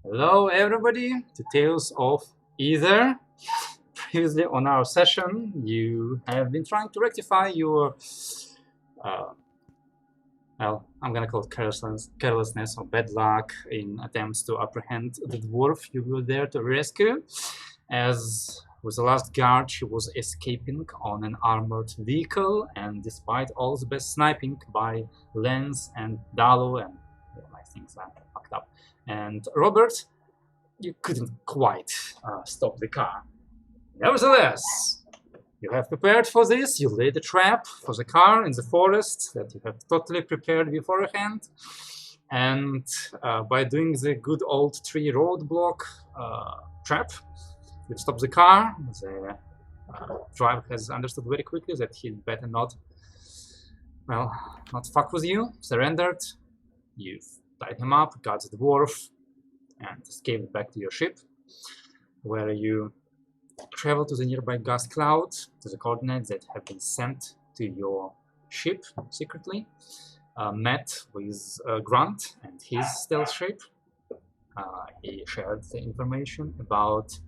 Hello everybody to Tales of Aether. Previously on our session, you have been trying to rectify your, well, I'm gonna call it carelessness or bad luck in attempts to apprehend the dwarf you were there to rescue. As with the last guard, she was escaping on an armored vehicle, and despite all the best sniping by Lens and Dalu and my things are fucked up, and Robert, you couldn't quite stop the car. Nevertheless, you have prepared for this. You laid a trap for the car in the forest that you have totally prepared beforehand. And by doing the good old tree roadblock trap, you stop the car. The driver has understood very quickly that he'd better not, well, not fuck with you. Surrendered. You've tied him up, got the dwarf, and escaped back to your ship, where you travel to the nearby gas cloud, to the coordinates that have been sent to your ship secretly, met with Grant and his stealth ship. He shared the information about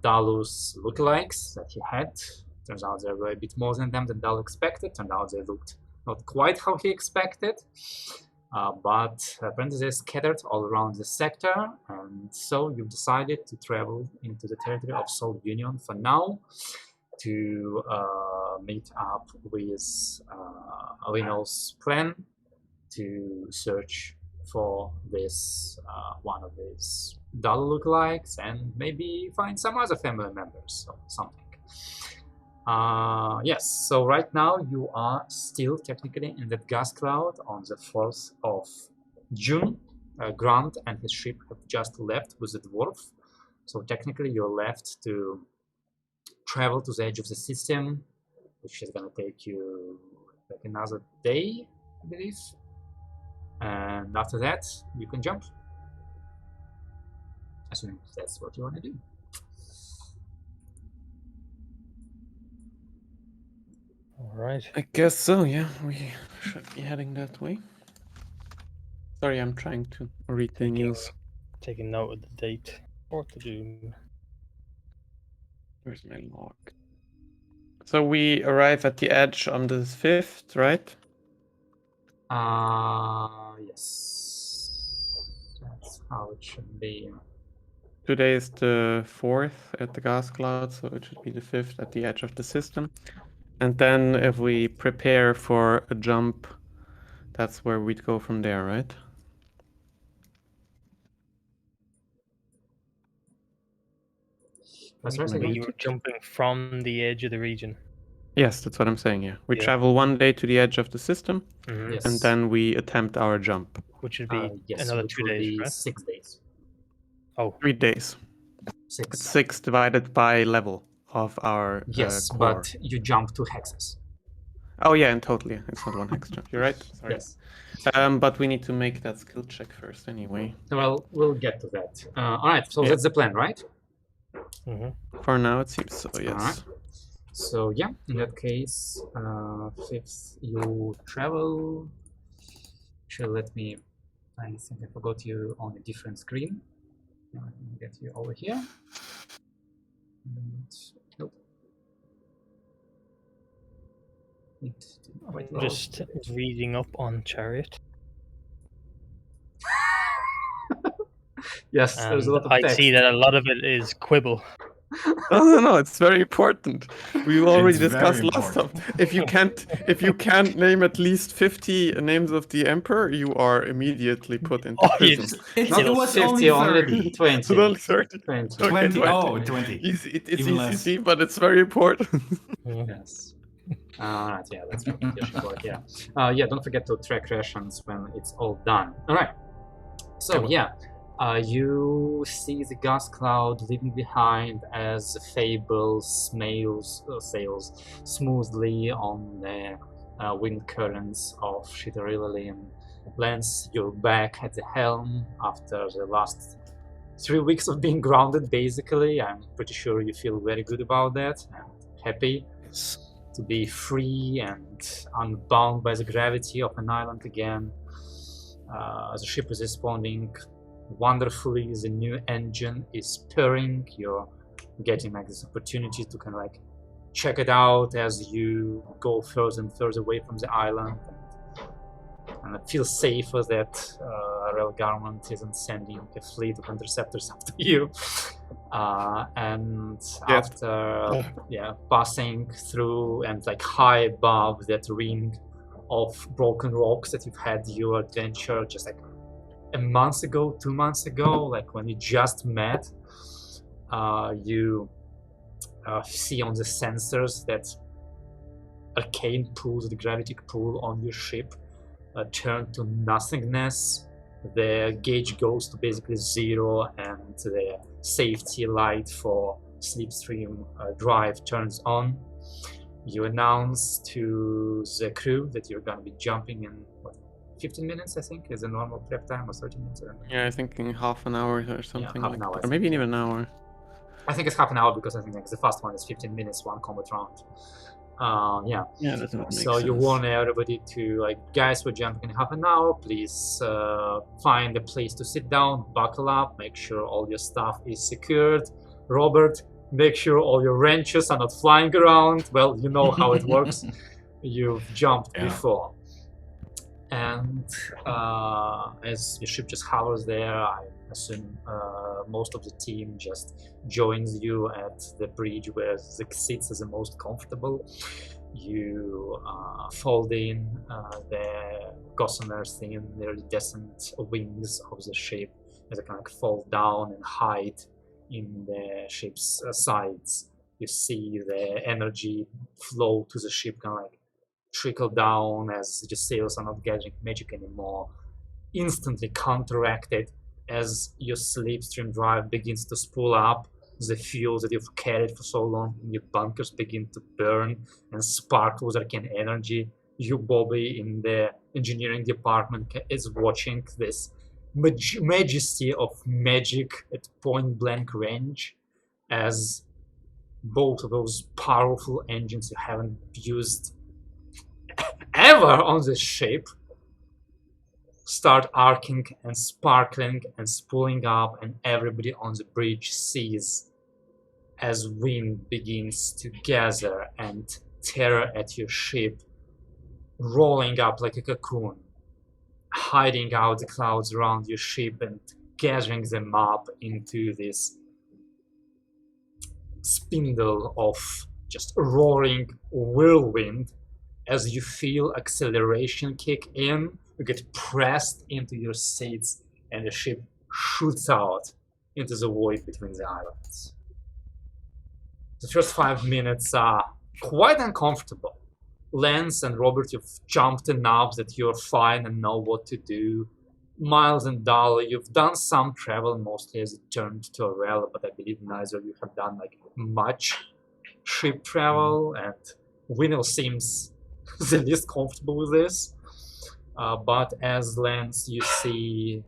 Dalu's lookalikes that he had. Turns out there were a bit more than them than Dalu expected. Turned out they looked not quite how he expected. But apparently they're scattered all around the sector, and so you've decided to travel into the territory of Soul Union for now to meet up with Lino's plan to search for this one of these Dalu lookalikes and maybe find some other family members or something. Yes, so right now you are still technically in that gas cloud on the 4th of June. Grant and his ship have just left with the dwarf, so technically you're left to travel to the edge of the system, which is going to take you like another day, I believe. And after that, you can jump, assuming that's what you want to do. All right. I guess so, yeah. We should be heading that way. Sorry, I'm trying to read the news. Taking note of the date. 4th of June. Where's my log? So we arrive at the edge on the 5th, right? Yes. That's how it should be. Today is the 4th at the gas cloud, so it should be the 5th at the edge of the system. And then if we prepare for a jump, that's where we'd go from there, right? That's You right. mean you were jumping from the edge of the region. Yes, that's what I'm saying, yeah. We Yeah. travel one day to the edge of the system, Yes. and then we attempt our jump. Which would be yes, another which 2 will days, be right? 6 days. Oh, 3 days. 6. It's 6 divided by level of our Yes, core. but you jump 2 hexes. Oh yeah, and totally, it's not 1 hex jump. You're right. Sorry. Yes. But we need to make that skill check first, anyway. Well, we'll get to that. All right. So Yeah. that's the plan, right? For now, it seems so. Yes. Alright. So yeah, in that case, 5th you travel. Actually, let me. I think I forgot you on a different screen. Now I can get you over here. And, nope. It didn't quite load. just reading up on Chariot. Yes, there's a And lot of I text. see that a lot of it is quibble. No, it's very important. We already It's discussed very last time. important. If you can't name at least 50 names of the emperor, you are immediately put into Oh, prison. It No, was 50, only only 30. 20. So only 30. 20. 20. Okay, Oh, 20. It's Even easy, less. see, but it's very important. Yes. Alright, yeah, that's what you should work, yeah. Yeah, don't forget to track rations when it's all done. Alright. So, yeah. You see the gas cloud leaving behind as the Fable sails smoothly on the wind currents of Shitterilim. Lance, you're back at the helm after the last 3 weeks of being grounded, basically. I'm pretty sure you feel very good about that and happy to be free and unbound by the gravity of an island again. The ship is responding wonderfully. The new engine is purring. You're getting like this opportunity to kind of like check it out as you go further and further away from the island, and it feels safer that real government isn't sending a fleet of interceptors after you. And after passing through and like high above that ring of broken rocks that you've had your adventure just like a month ago, 2 months ago, like when you just met, you see on the sensors that arcane pulls, the gravity pull on your ship turn to nothingness. The gauge goes to basically 0, and the safety light for slipstream drive turns on. You announce to the crew that you're going to be jumping in 15 minutes, I think, is the normal prep time, or 30 minutes. Yeah, I think in half an hour or something. half an hour, or maybe even an hour. I think it's half an hour because I think like, the fast one is 15 minutes, one combat round. Yeah, that would make so sense. you warn everybody to like, guys, we're jumping in half an hour. Please find a place to sit down, buckle up, make sure all your stuff is secured. Robert, make sure all your wrenches are not flying around. Well, you know how it works. You've jumped before. And as your ship just hovers there, I assume most of the team just joins you at the bridge where the seats are the most comfortable. You fold in the gossamer thin, iridescent wings of the ship as they kind of fall down and hide in the ship's sides. You see the energy flow to the ship kind of like trickle down as the sails are not getting magic anymore, instantly counteracted as your slipstream drive begins to spool up. The fuel that you've carried for so long in your bunkers begin to burn and sparkle with arcane energy. You, Bobby, in the engineering department, is watching this majesty of magic at point-blank range as both of those powerful engines you haven't used ever on the ship start arcing and sparkling and spooling up, and everybody on the bridge sees as wind begins to gather and tear at your ship, rolling up like a cocoon, hiding out the clouds around your ship and gathering them up into this spindle of just roaring whirlwind. As you feel acceleration kick in, you get pressed into your seats and the ship shoots out into the void between the islands. The first 5 minutes are quite uncomfortable. Lance and Robert, you've jumped enough that you're fine and know what to do. Miles and Dolly, you've done some travel, mostly as it turned to Arella, but I believe neither of you have done like much ship travel, and Winnell seems the least comfortable with this. But as Lance, you see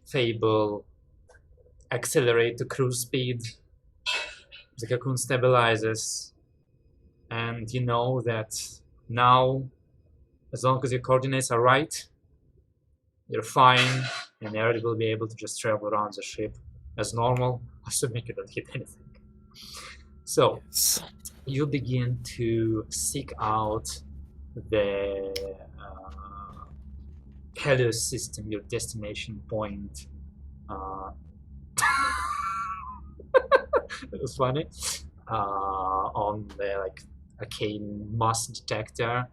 Fable accelerate to cruise speed. The cocoon stabilizes, and you know that now, as long as your coordinates are right, you're fine, and everybody will be able to just travel around the ship as normal, assuming you don't hit anything. So, you begin to seek out the Helios system, your destination point. It was funny. On the like arcane mass detector,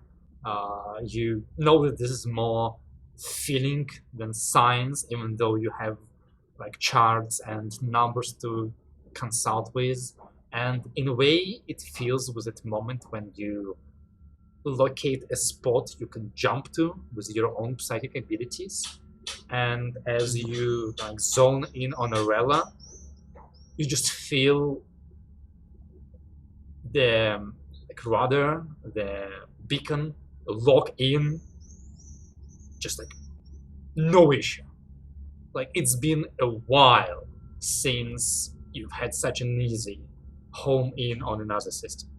you know that this is more feeling than science, even though you have like charts and numbers to consult with. And in a way, it feels with that moment when you locate a spot you can jump to with your own psychic abilities. And as you like zone in on Arella, you just feel the like rudder, the beacon lock in, just like no issue. Like it's been a while since you've had such an easy home in on another system.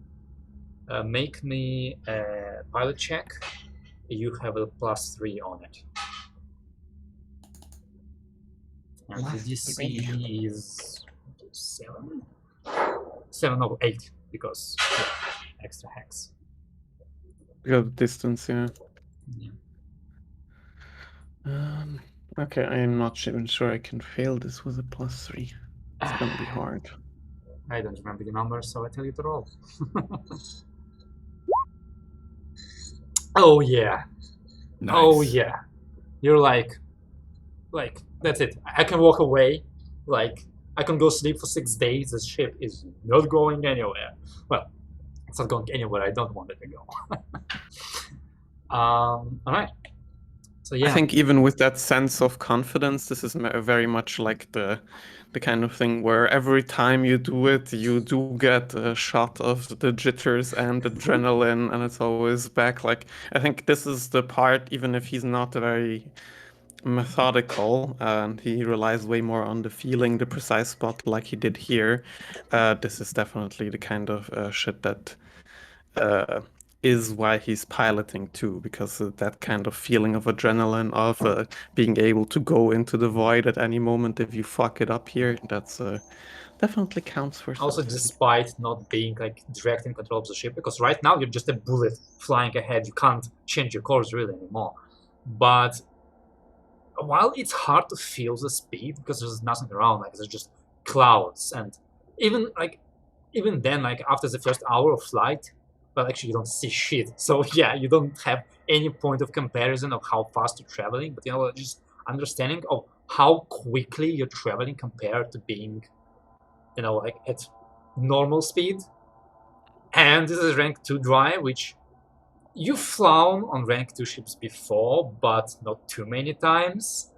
Make me a pilot check. You have a +3 on it. And the DC is 7? 7 or 8, because extra hex. Because of distance, yeah. Yeah. Okay, I am not even sure I can fail this with a +3. It's gonna be hard. I don't remember the number, so I tell you to roll. Oh yeah. Nice. Oh yeah. You're like, that's it. I can walk away. Like, I can go sleep for 6 days. This ship is not going anywhere. Well, it's not going anywhere. I don't want it to go. All right. So yeah. I think even with that sense of confidence, this is very much like the kind of thing where every time you do it, you do get a shot of the jitters and adrenaline, and it's always back. Like, I think this is the part, even if he's not very methodical and he relies way more on the feeling, the precise spot like he did here, this is definitely the kind of shit that is why he's piloting too, because that kind of feeling of adrenaline of being able to go into the void at any moment if you fuck it up here, that's definitely counts for Also, something. despite not being like direct in control of the ship, because right now you're just a bullet flying ahead. You can't change your course really anymore. But while it's hard to feel the speed because there's nothing around, like there's just clouds, and even then, like after the first hour of flight, well, actually you don't see shit. So yeah, you don't have any point of comparison of how fast you're traveling, but just understanding of how quickly you're traveling compared to being, like at normal speed. And this is rank 2 dry, which you've flown on rank 2 ships before, but not too many times.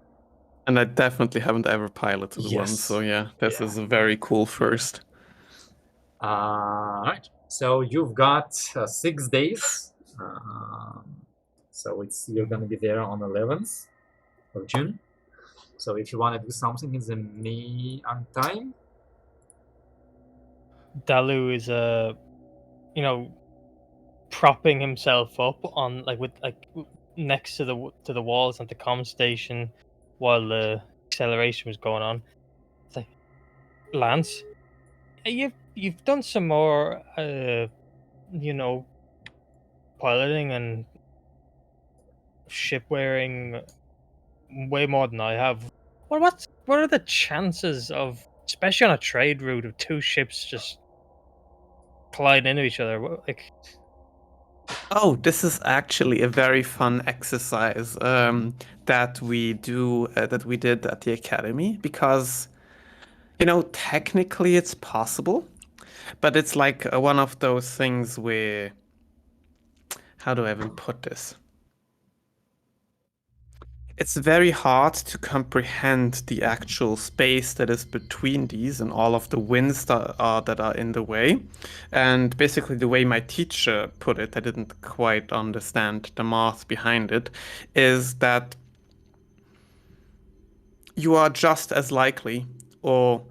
And I definitely haven't ever piloted one, Yes. so yeah, this Yeah. is a very cool first. Alright, so you've got 6 days. So you're gonna be there on 11th of June. So if you want to do something in the meantime, Dalu is propping himself up on next to the walls at the comm station while the acceleration was going on. It's like, Lance, you've done some more piloting and ship wearing way more than I have. What are the chances of, especially on a trade route, of 2 ships just colliding into each other? Like, Oh, this is actually a very fun exercise that we did at the academy, because technically it's possible, but it's like one of those things where, how do I even put this? It's very hard to comprehend the actual space that is between these and all of the winds that are in the way. And basically the way my teacher put it, I didn't quite understand the math behind it, is that you are just as likely, or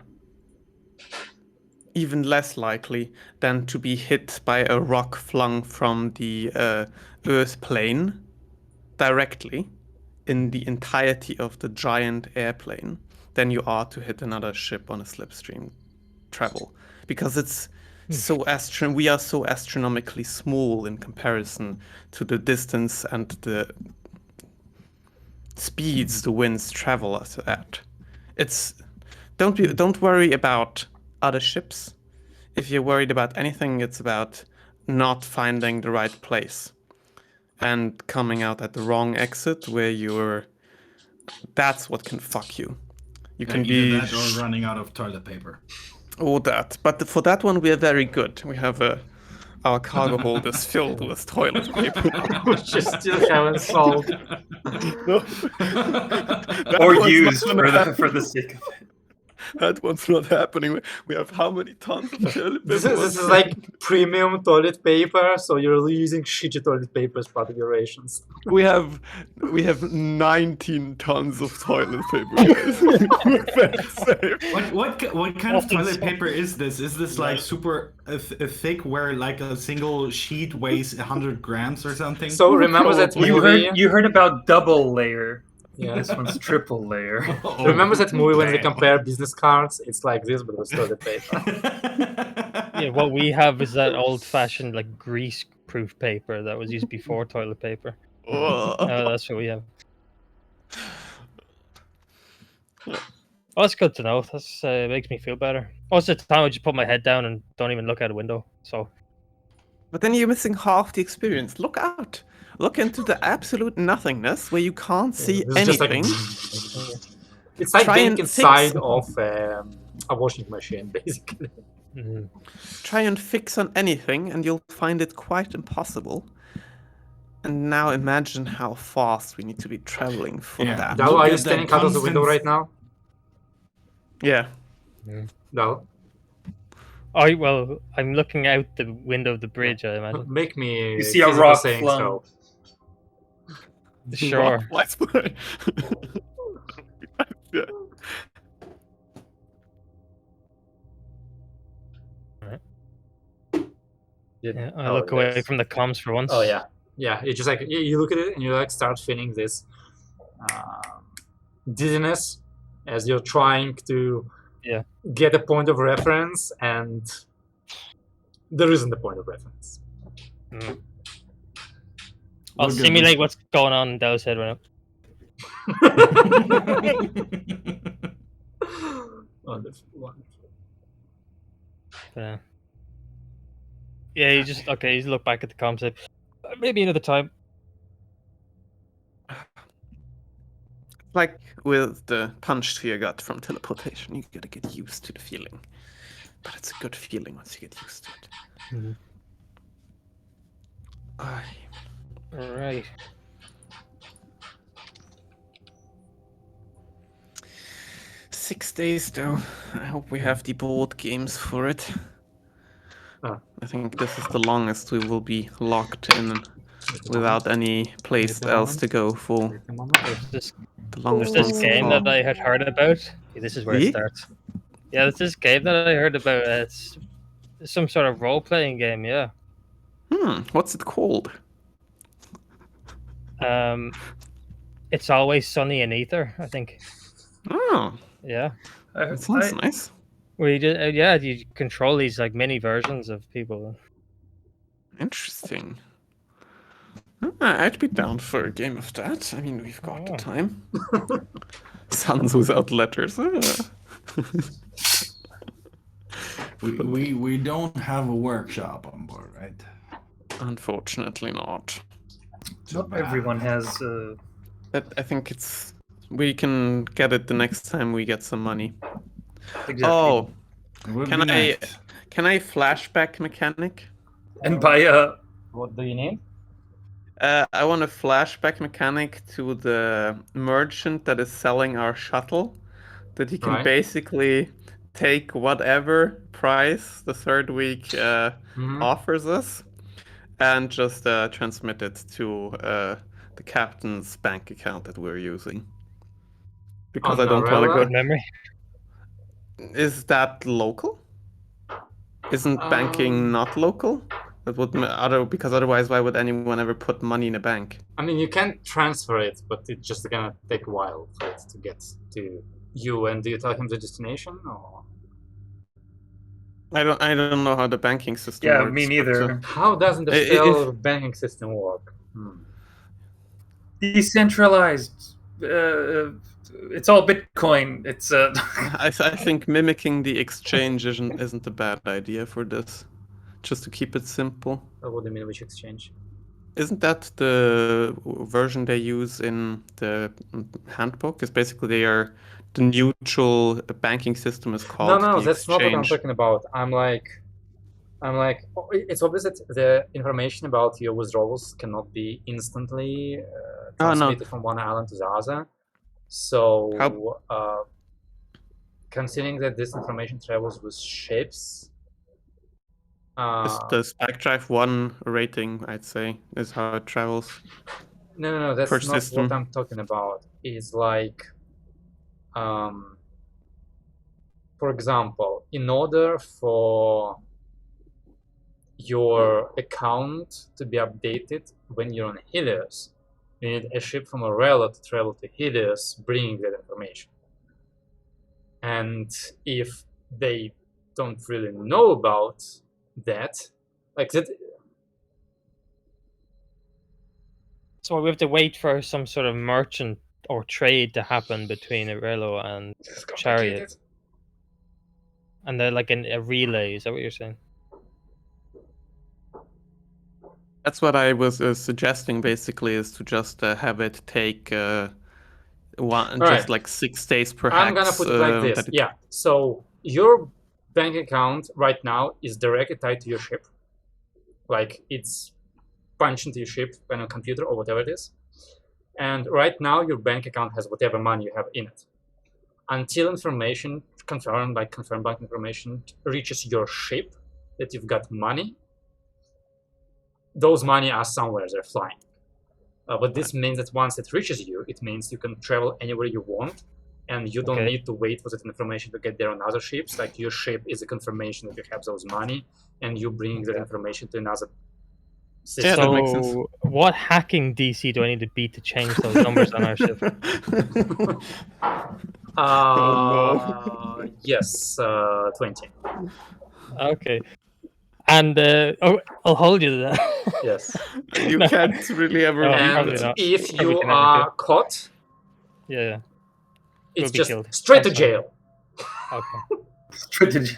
even less likely, than to be hit by a rock flung from the Earth plane directly in the entirety of the giant airplane than you are to hit another ship on a slipstream travel, because it's we are so astronomically small in comparison to the distance and the speeds the winds travel us at. Don't worry about other ships. If you're worried about anything, it's about not finding the right place and coming out at the wrong exit where that's what can fuck you. You can either be that or running out of toilet paper. All that. But for that one, we are very good. We have our cargo hold is filled with toilet paper. which you still haven't solved. No. Or used for the sake of it. That one's not happening. We have how many tons of toilet paper? This is like premium toilet paper, so you're using shitty toilet paper as part of your rations. We have 19 tons of toilet paper. Guys. We're very safe. What kind of toilet paper is this? Is this like super thick, where like a single sheet weighs 100 grams or something? So remember that movie? You heard about double layer. Yeah. This one's triple layer. Remember that movie when they Damn. compare business cards? It's like this, but with toilet paper. Yeah, what we have is that old-fashioned like grease-proof paper that was used before toilet paper. That's what we have. Oh, that's good to know. That's makes me feel better. Most of the time, I just put my head down and don't even look out a window. So But then you're missing half the experience. Look out. Look into the absolute nothingness where you can't see This is just like anything. it's like Try being and inside fix- of a washing machine, basically. mhm. Try and fix on anything, and you'll find it quite impossible. And now imagine how fast we need to be traveling for Yeah. that. Dal, Look are you at that standing out of the window constant- right now? Yeah. Dal, Well, I'm looking out the window of the bridge. I imagine. make me You see a physical rock saving flung. throw. Sure. Let's play. Yeah. Yeah, I Oh, look away there's- from the comms for once. Oh yeah, yeah. You just like you look at it and you like start feeling this dizziness as you're trying to get a point of reference, and there isn't a point of reference. I'll Look at simulate what's going on in Dell's head right now. Wonderful, wonderful. Yeah, you just look back at the comms. Say, maybe another time. Like with the punch to your gut from teleportation, you gotta get used to the feeling. But it's a good feeling once you get used to it. All right. Six days though. I hope we have the board games for it. I think this is the longest we will be locked in without any place else to go for. This The longest this one so game far. that I had heard about. This is where it Yeah? starts. Yeah, there's this game that I heard about. It's some sort of role-playing game. Yeah. What's it called? It's Always Sunny in Aether, I think. Oh, Yeah. that sounds nice. Where you you control these like mini versions of people. Interesting. I'd be down for a game of that. I mean, we've got the time. Sons without letters. We don't have a workshop on board, right? Unfortunately not. Not everyone has. But I think we can get it the next time we get some money. Exactly. Oh, It would Can be I- nice. can I flashback mechanic? And by What do you need? I want a flashback mechanic to the merchant that is selling our shuttle, that he can Right. basically take whatever price the third week Mhm. offers us, and just transmit it to the captain's bank account that we're using. Because I On don't want to Narella? go. Good memory. Is that local? Isn't banking not local? That would because otherwise, why would anyone ever put money in a bank? I mean, you can transfer it, but it's just gonna take a while for it to get to you. And do you tell him the destination, or I don't know how the banking system yeah, works. me but, neither. how doesn't the If- Shell banking system work? Decentralized. It's all Bitcoin. It's I think mimicking the exchange isn't a bad idea for this. Just to keep it simple. What do you mean, which exchange? Isn't that the version they use in the handbook? Is basically the neutral banking system is called No, the that's not what I'm exchange. talking about. I'm like, it's obvious that the information about your withdrawals cannot be instantly Oh, no. transmitted from one island to the other. So, How- considering that this information travels with ships, Is the SpecDrive 1 rating, I'd say, is how it travels. no, that's per not system. what I'm talking about. It's like, for example, in order for your account to be updated when you're on Helios, You need a ship from Aurelia to travel to Helios, bringing that information. And if they don't really know about that, like that. So we have to wait for some sort of merchant or trade to happen between Arello and Chariot. And they're like a relay, is that what you're saying? That's what I was suggesting. Basically, is to just have it take one, Right. just like 6 days per I'm gonna hex. put it like this. Yeah. So your bank account right now is directly tied to your ship. Like it's punched into your ship on a computer or whatever it is. And right now your bank account has whatever money you have in it. Until information confirmed bank information reaches your ship that you've got money, those money are somewhere, they're flying. But this means that once it reaches you, it means you can travel anywhere you want, and you don't need to wait for that information to get there on other ships. Like your ship is a confirmation that you have those money, and you bring that information to another system. Yeah, that makes sense. So what hacking DC do I need to beat to change those numbers on our ship? Yes, 20. Okay. And I'll hold you to that. Yes. You can't really ever No, beat probably it. not. If Probably you can never are caught, Yeah. it's be just killed. straight to That's fine. jail. Okay. Strategy.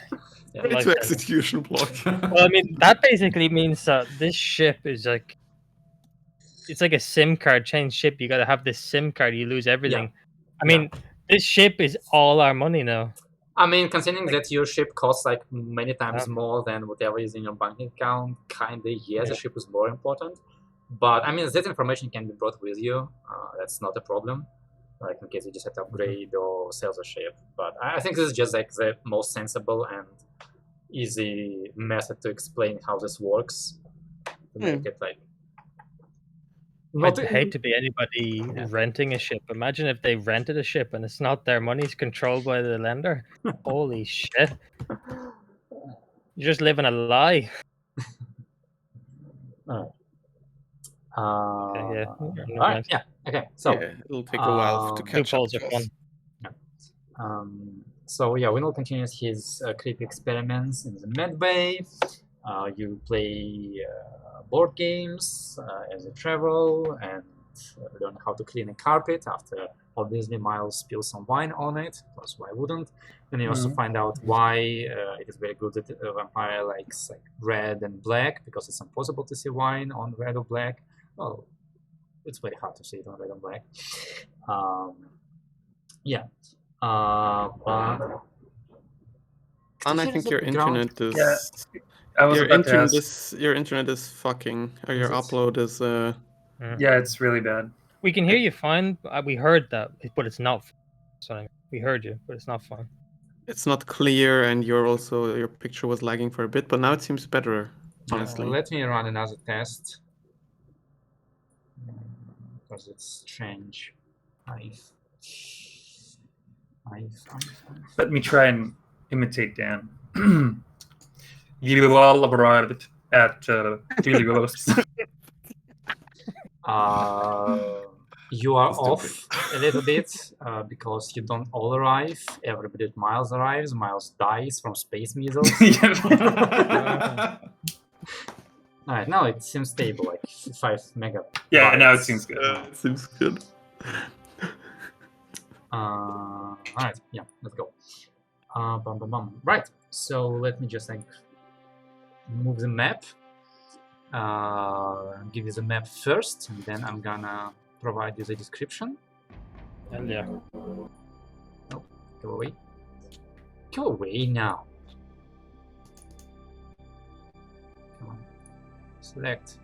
Yeah. Like To that. execution block. Well, I mean, that basically means that this ship is like, it's like a SIM card. Change ship, you got to have this SIM card. You lose everything. I mean, this ship is all our money now. I mean, considering that your ship costs like many times Yeah. more than whatever is in your bank account, kinda, yes, the ship is more important. But I mean, that information can be brought with you. That's not a problem. Like in case you just have to upgrade or sell the ship. But I think this is just like the most sensible and easy method to explain how this works. To make it like. I'd hate to be anybody Yeah. renting a ship. Imagine if they rented a ship and it's not their money, it's controlled by the lender. Holy shit. You're just living a lie. Alright. Okay, yeah. Alright, yeah. Okay, so yeah, it'll take a while to catch up. loopholes are fun. So yeah, Winnow continues his creepy experiments in the med bay. You play board games as you travel and learn how to clean a carpet after obviously Miles spills some wine on it, plus why wouldn't. And you also find out why it is very good that a vampire likes like red and black, because it's impossible to see wine on red or black. Well, it's very hard to see it on red and black. Yeah. But And I think your internet is. Yeah, I was about to ask. Your internet is fucking, or your upload is. Yeah, it's really bad. We can hear you fine. We heard that, but it's not. Sorry, we heard you, but it's not fine. It's not clear, and your picture was lagging for a bit, but now it seems better. Honestly, let me run another test because it's strange. Let me try and imitate Dan. You all arrived at Helios. You are off a little bit because you don't all arrive. Every bit Miles arrives. Miles dies from space measles. Alright, now it seems stable, like 5 megabytes. Yeah, now it seems good. it seems good. Alright, yeah, let's go. Right, so let me just like move the map. Give you the map first, and then I'm gonna provide you the description. And yeah. Nope, go away. Go away now. Come on. Select.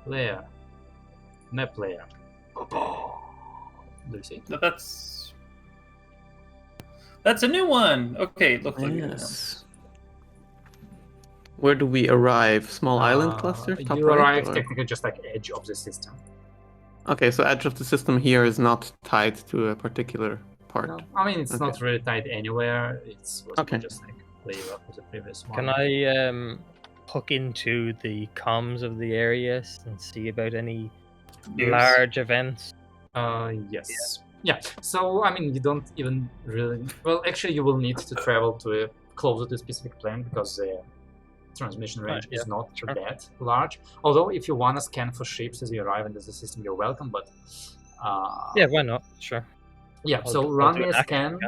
Layer. Map layer. Do you see? That's a new one. Okay, look at Yes. Where do we arrive? Small island cluster? Top You right, arrive or- technically just like edge of the system. Okay, so edge of the system here is not tied to a particular part. No, I mean it's Okay. not really tied anywhere. It's Okay. just like flavor of the previous one. Can I hook into the comms of the areas and see about any Yes. large events. Yes. Yeah. So I mean, you don't even really. Well, actually, you will need to travel to closer to a specific planet because the transmission range is not sure. that large. Although, if you want to scan for ships as you arrive into the system, you're welcome. But Yeah, why not? Sure. yeah. I'll So do run me a that, scan,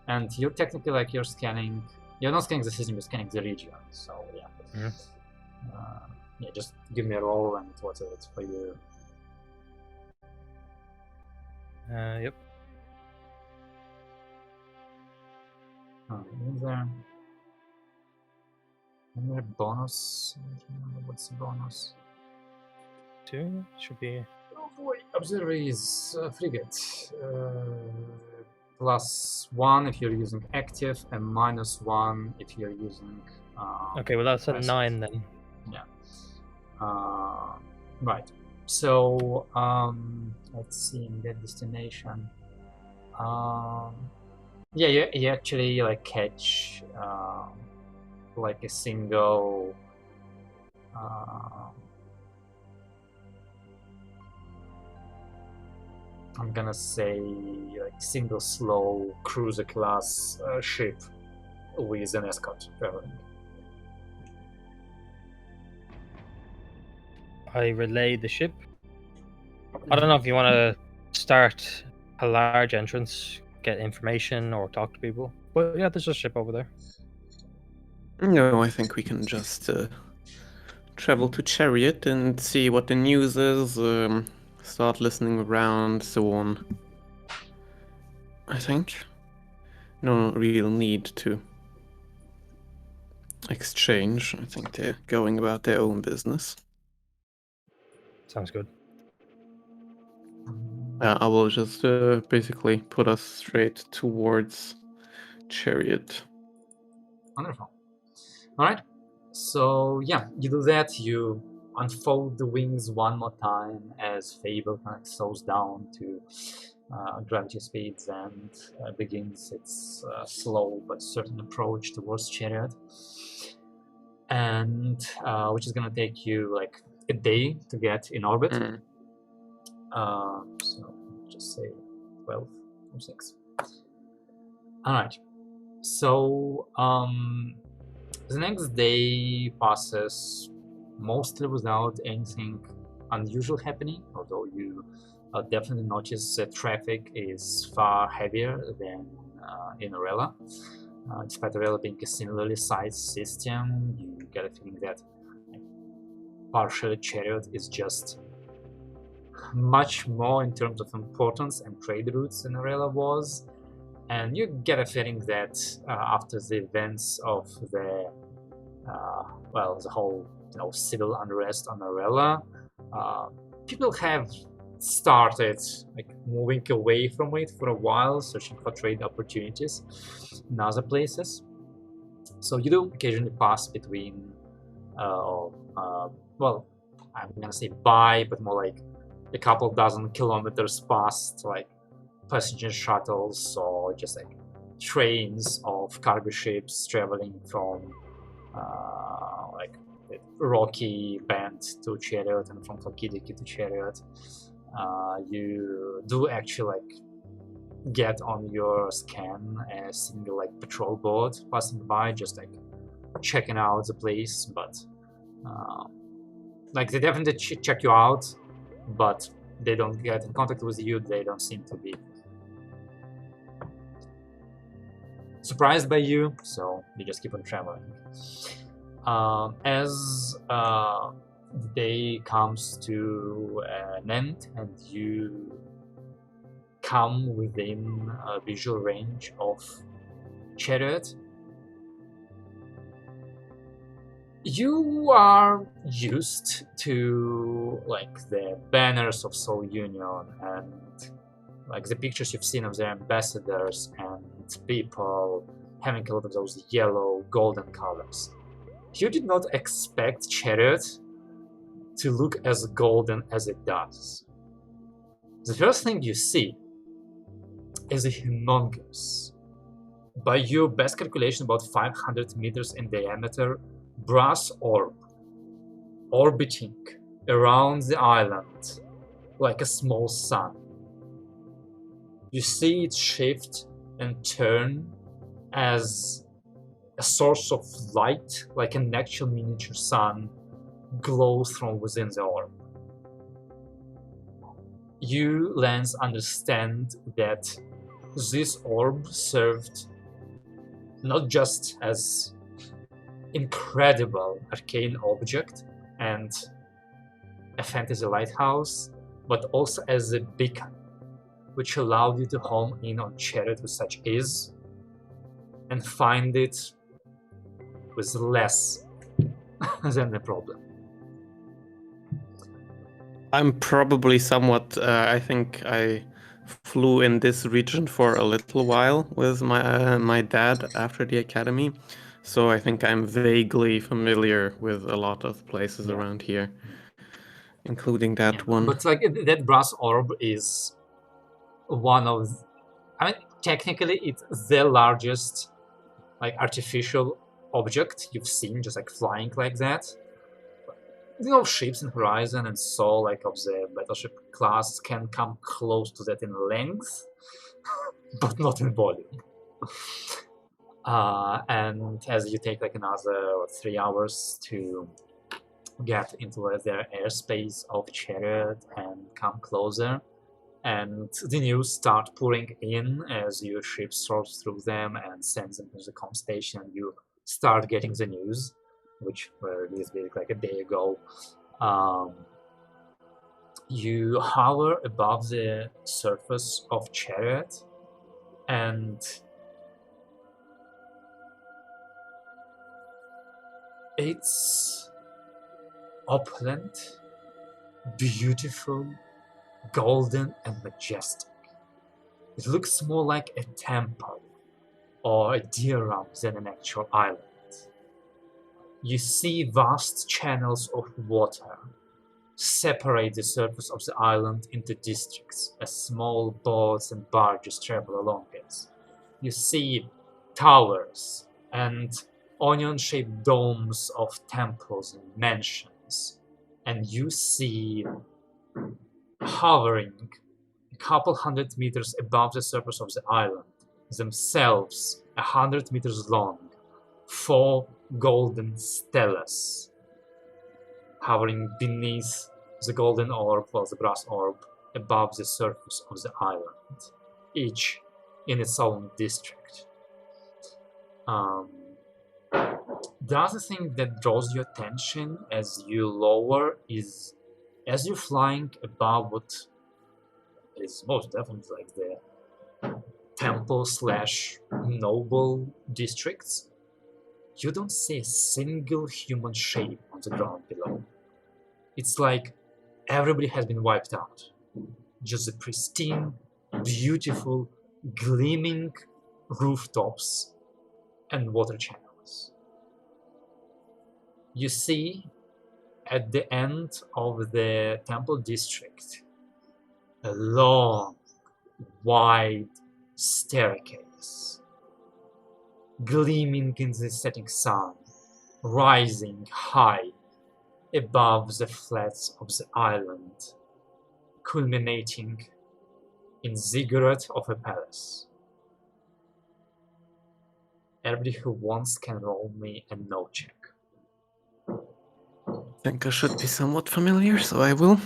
and you're technically like you're scanning. You're not scanning the system. You're scanning the region. So yeah. Mhm. Yeah. Just give me a roll and whatever it's for you. Yep. Is there a bonus? I don't remember what's the bonus. 2 should be. Oh boy, Observer is frigate. +1 if you're using active, and -1 if you're using. Okay, well that's a passive. 9 then. Right. So let's see in that destination. Yeah, you actually like catch like a single. I'm gonna say like single slow cruiser class ship with an escort traveling. I relay the ship. I don't know if you want to start a large entrance, get information, or talk to people. But yeah, there's a ship over there. No, I think we can just travel to Chariot and see what the news is, start listening around, so on. I think. No real need to exchange. I think they're going about their own business. Sounds good. I will just basically put us straight towards Chariot. Wonderful. All right. So yeah, you do that. You unfold the wings one more time as Fable kind of slows down to gravity speeds and begins its slow but certain approach towards Chariot, and which is gonna take you like a day to get in orbit. Mm. So just say 12 or 6. All right. So the next day passes mostly without anything unusual happening, although you definitely notice that traffic is far heavier than in Arella. Despite Arella being a similarly sized system, you get a feeling that partially Chariot is just much more in terms of importance and trade routes than Arella was. And you get a feeling that after the events of the the whole civil unrest on Arella, people have started like moving away from it for a while, searching for trade opportunities in other places. So you do occasionally pass between, I'm gonna say by, but more like a couple dozen kilometers past like passenger shuttles or just like trains of cargo ships traveling from like Rocky Bend to Chariot and from Kalkidiki to Chariot. You do actually like get on your scan a single like patrol boat passing by, just like checking out the place, but like they definitely check you out, but they don't get in contact with you. They don't seem to be surprised by you, so you just keep on traveling. As the day comes to an end and you come within a visual range of Chariot, you are used to like the banners of Soul Union and like the pictures you've seen of their ambassadors and people having a lot of those yellow golden colors. You did not expect Chariot to look as golden as it does. The first thing you see is a humongous, by your best calculation about 500 meters in diameter, brass orb orbiting around the island like a small sun. You see it shift and turn as a source of light, like an actual miniature sun, glows from within the orb. You, Lance, understand that this orb served not just as incredible arcane object and a fantasy lighthouse, but also as a beacon, which allowed you to home in on Chariot with such ease and find it with less than a problem. I'm probably somewhat. I think I flew in this region for a little while with my dad after the academy, so I think I'm vaguely familiar with a lot of places around here, including that one. But like that brass orb is one of, I mean, technically it's the largest like artificial object you've seen, just like flying like that. You know, ships in Horizon and so like of the battleship class can come close to that in length, but not in volume. And as you take like another 3 hours to get into the airspace of Chariot and come closer, and the news start pouring in as your ship soars through them and sends them to the comm station. You start getting the news, which were released like a day ago. You hover above the surface of Chariot, and it's opulent, beautiful, golden and majestic. It looks more like a temple or a diorama than an actual island. You see vast channels of water separate the surface of the island into districts as small boats and barges travel along it. You see towers and onion-shaped domes of temples and mansions, and you see hovering a couple 100 meters above the surface of the island, themselves 100 meters long, 4 golden stelas hovering beneath the golden orb or the brass orb above the surface of the island, each in its own district. The other thing that draws your attention as you lower is, as you're flying above what is most definitely like the temple / noble districts, you don't see a single human shape on the ground below. It's like everybody has been wiped out. Just the pristine, beautiful, gleaming rooftops and water channels. You see at the end of the temple district a long, wide staircase, gleaming in the setting sun, rising high above the flats of the island, culminating in ziggurat of a palace. Everybody who wants can roll me a no check. I think I should be somewhat familiar, so I will.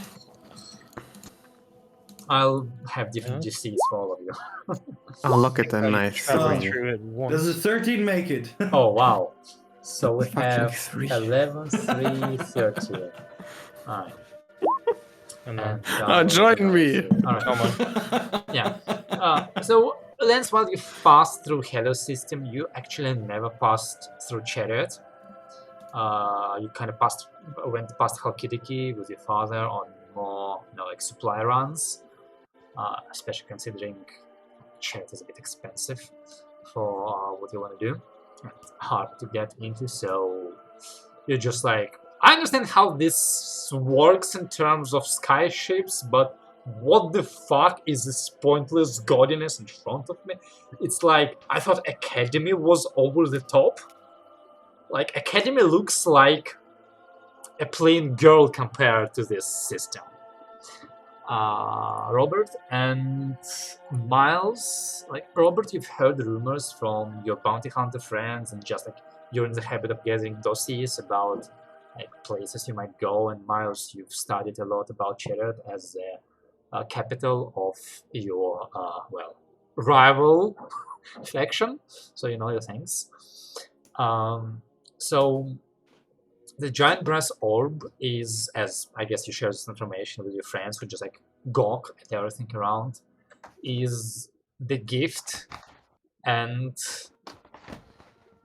I'll have different DCs for all of you. Oh, look at that nice Travel 3. through it once. Does a 13 make it? Oh wow. So we Fucking have 3. 11, 3, 13. Alright. And then, Join me! Alright. come on. Yeah. So Lance, while you passed through Hello System, you actually never passed through Chariot. You kind of went past Halkidiki with your father on more, like supply runs, especially considering Chariot is a bit expensive for what you want to do. It's hard to get into, so you're just like, I understand how this works in terms of sky ships, but what the fuck is this pointless gaudiness in front of me? It's like, I thought Academy was over the top. Like, Academy looks like a plain girl compared to this system. Robert and Miles, like Robert, you've heard rumors from your bounty hunter friends, and just like you're in the habit of gathering dossiers about like places you might go. And Miles, you've studied a lot about Chariot as the capital of your rival faction, so you know your things. So the giant brass orb is, as I guess you share this information with your friends who just like gawk at everything around, is the gift and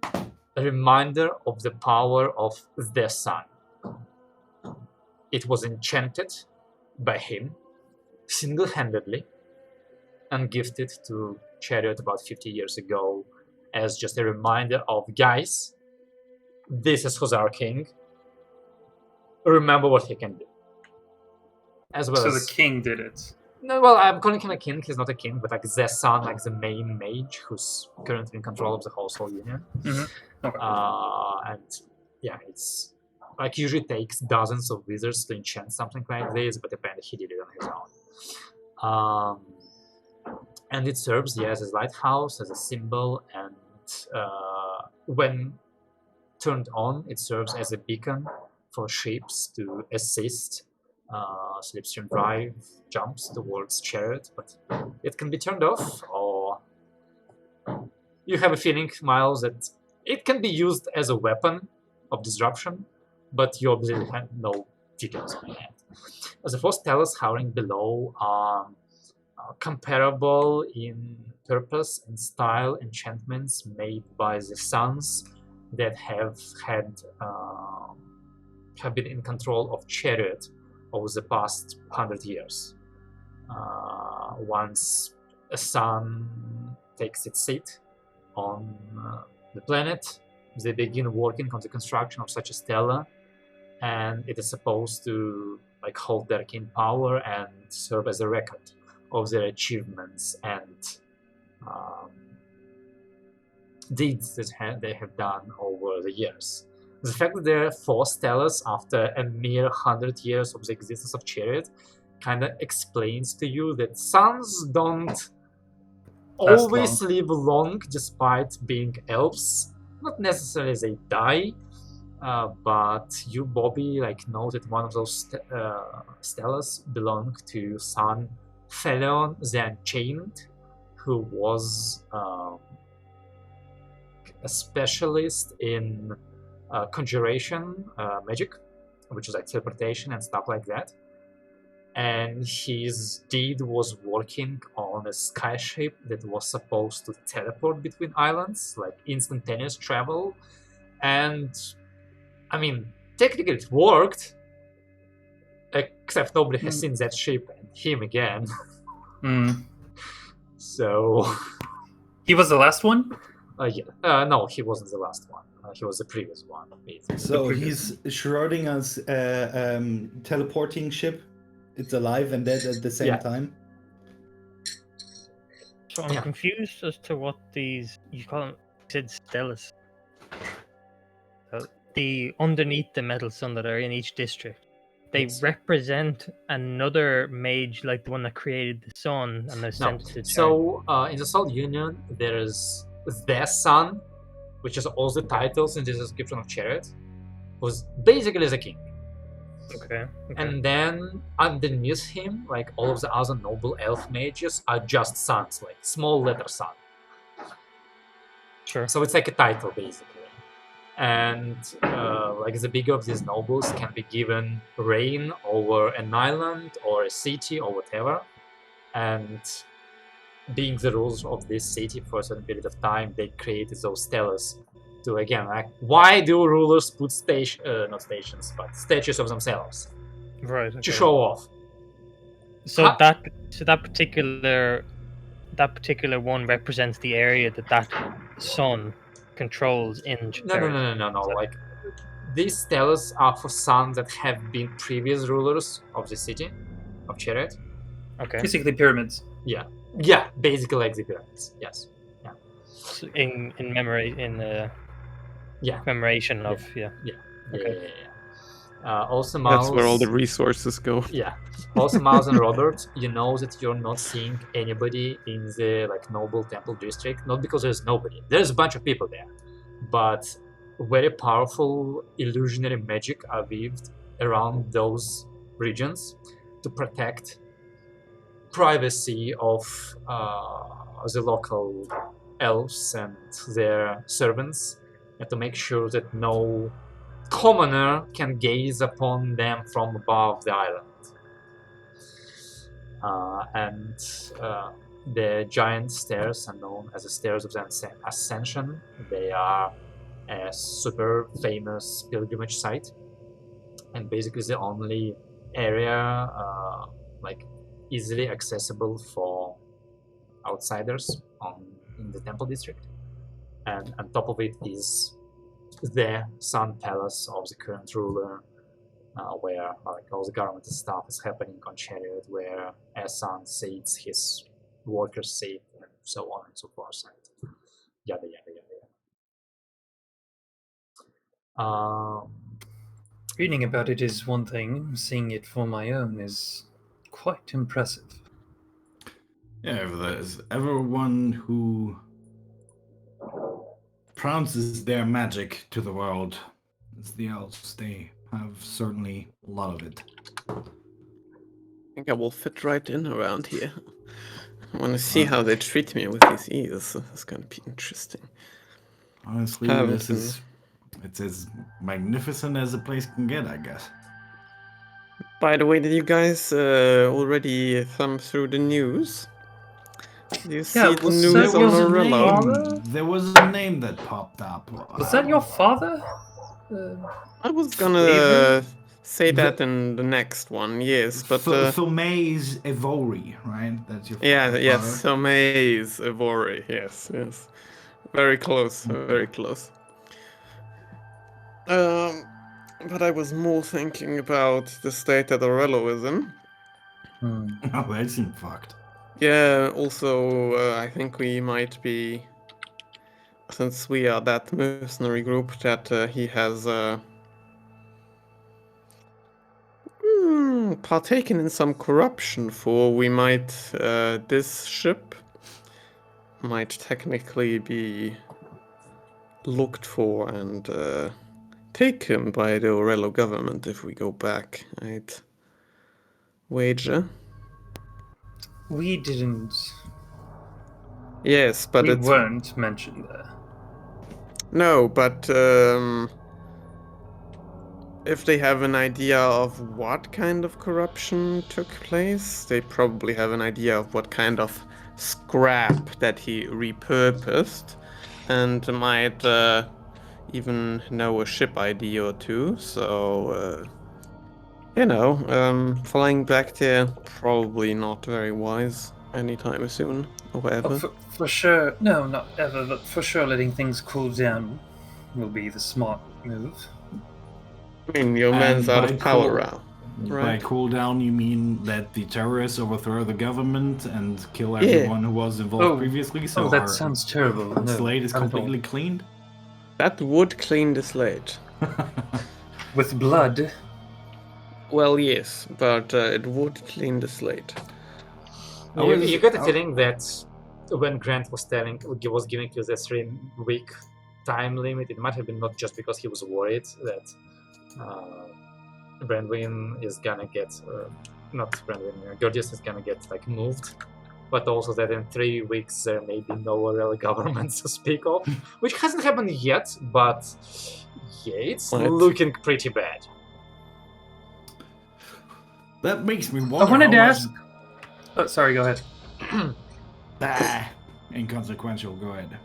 a reminder of the power of the sun. It was enchanted by him single-handedly and gifted to Chariot about 50 years ago as just a reminder of, guys, this is who's our king. Remember what he can do. As well So as the king did it. no, well, I'm calling him a king. He's not a king, but like the son, like the main mage who's currently in control of the whole Soul Union. Okay. And yeah, it's like usually takes dozens of wizards to enchant something like this, but apparently he did it on his own. And it serves, as a lighthouse, as a symbol, and when turned on, it serves as a beacon for ships to assist Slipstream Drive jumps towards Chariot, but it can be turned off, or you have a feeling, Miles, that it can be used as a weapon of disruption, but you obviously have no details on that. As the four stellars hovering below are comparable in purpose and style enchantments made by the suns that have been in control of Chariot over the past 100 years. Once a sun takes its seat on the planet, they begin working on the construction of such a stella, and it is supposed to like hold their arcane power and serve as a record of their achievements and deeds that they have done over the years. The fact that there are 4 stellas after a mere 100 years of the existence of Chariot kind of explains to you that suns don't always live long despite being elves. Not necessarily they die, but you, Bobby, like know that one of those stellas belonged to son Pheleon the Unchained, who was a specialist in conjuration magic, which is like teleportation and stuff like that. And his deed was working on a skyship that was supposed to teleport between islands, like instantaneous travel. And I mean, technically it worked, except nobody has seen that ship and him again. So he was the last one? No, he wasn't the last one. He was the previous one. Basically. So he's Schrodinger's teleporting ship. It's alive and dead at the same time. So I'm confused as to what these, you call them, said stellas. The underneath the metal sun that are in each district, they represent another mage like the one that created the sun and they're sent to. So in the Soul Union, there is the sun, which is all the titles in the description of Chariot, was basically the king. Okay. And then underneath him, like all of the other noble elf mages are just suns, like small letter sun. Sure. So it's like a title basically. And like the bigger of these nobles can be given reign over an island or a city or whatever. And being the rules of this city for a certain period of time, they created those stellas to, again, like, why do rulers put not stations, but statues of themselves? Right. Okay. To show off. So that particular one represents the area that sun controls in Chariot. No. Like, these stellas are for suns that have been previous rulers of the city of Chariot. Okay. Basically pyramids. Yeah, basically like the pyramids. Yes. Yeah. So in memory, in yeah, commemoration of yeah. Okay. Also, Miles. That's where all the resources go. Yeah. Also, Miles and Robert, you know that you're not seeing anybody in the Noble Temple district. Not because there's nobody. There's a bunch of people there, but very powerful illusionary magic are weaved around those regions to protect privacy of the local elves and their servants, and to make sure that no commoner can gaze upon them from above the island. And the giant stairs are known as the Stairs of the Ascension. They are a super famous pilgrimage site, and basically the only area easily accessible for outsiders in the temple district. And on top of it is the Sun Palace of the current ruler, where all the government stuff is happening on Chariot, where Asan seats his workers safe, and so on and so forth, and yada yada yada. Reading about it is one thing. Seeing it for my own is quite impressive. Yeah, if there's everyone who pronounces their magic to the world, it's the elves. They have certainly a lot of it. I think I will fit right in around here. I want to see how they treat me with these ears. It's going to be interesting. Honestly, it's as magnificent as a place can get, I guess. By the way, did you guys already thumb through the news? Did you see the news on Morello? There was a name that popped up. Was that your father? I was gonna say that in the next one, yes, but Thomae's Evori, right? That's your yeah, father. yes, Thomae's Evori, yes, very close, very close. But I was more thinking about the state that Aurello is in. Oh, that seemed fucked. Yeah, also, I think we might be, since we are that mercenary group, that he has partaken in some corruption, for we might, this ship might technically be looked for and taken by the Aurello government if we go back, I'd wager. We didn't. Yes, but we it's... weren't mentioned there. No, but if they have an idea of what kind of corruption took place, they probably have an idea of what kind of scrap that he repurposed, and might even know a ship ID or two, so flying back there, probably not very wise anytime soon, or ever. For sure, no, not ever, but for sure letting things cool down will be the smart move. I mean, your man's out of power now. By cool down, you mean that the terrorists overthrow the government and kill everyone who was involved previously? So that sounds terrible. The slate is completely cleaned? That would clean the slate. With blood? Well, yes, but it would clean the slate. You got the feeling that when Grant was giving you the 3-week time limit, it might have been not just because he was worried that Brandwin is gonna get, Gorgias is gonna get moved, but also that in 3 weeks there may be no real government to speak of, which hasn't happened yet, but yeah, it's looking pretty bad. That makes me wonder. I wanted to ask. Oh, sorry, go ahead. Inconsequential, go ahead.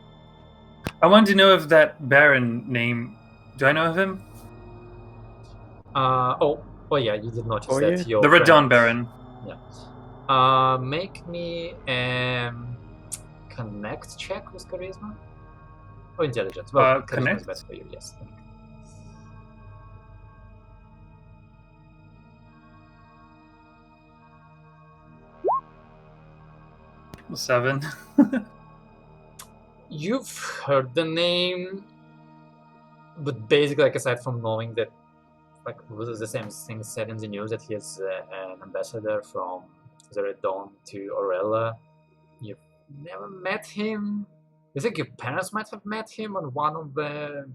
I wanted to know if that Baron name. Do I know of him? Oh yeah, you did notice that. Yeah? The Radon Baron. Yeah. Make me connect check with charisma or intelligence. Well, connect. Is best for you, yes. 7. You've heard the name, but basically, aside from knowing that like was the same thing said in the news that he is an ambassador from the Red Dawn to Orella. You've never met him. You think your parents might have met him on one of the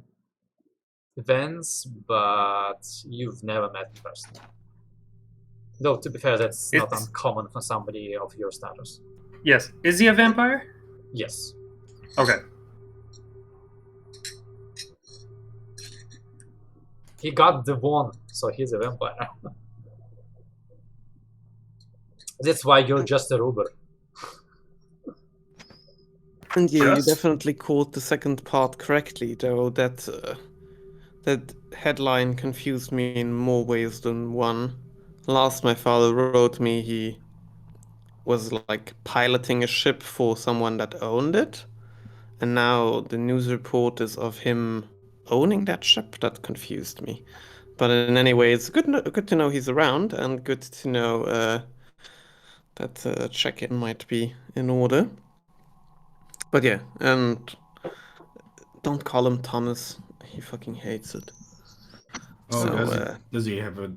events, but you've never met him personally. Though, to be fair, that's not It's- uncommon for somebody of your status. Yes. Is he a vampire? Yes. Okay. He got the one, so he's a vampire. That's why you're just a robber. And yeah, you Just- definitely caught the second part correctly, though that headline confused me in more ways than one. Last my father wrote me, he was like piloting a ship for someone that owned it, and now the news report is of him owning that ship. That confused me. But in any way, it's good to know he's around, and good to know that check-in might be in order. But yeah, and don't call him Thomas. He fucking hates it. Oh, So, does he have a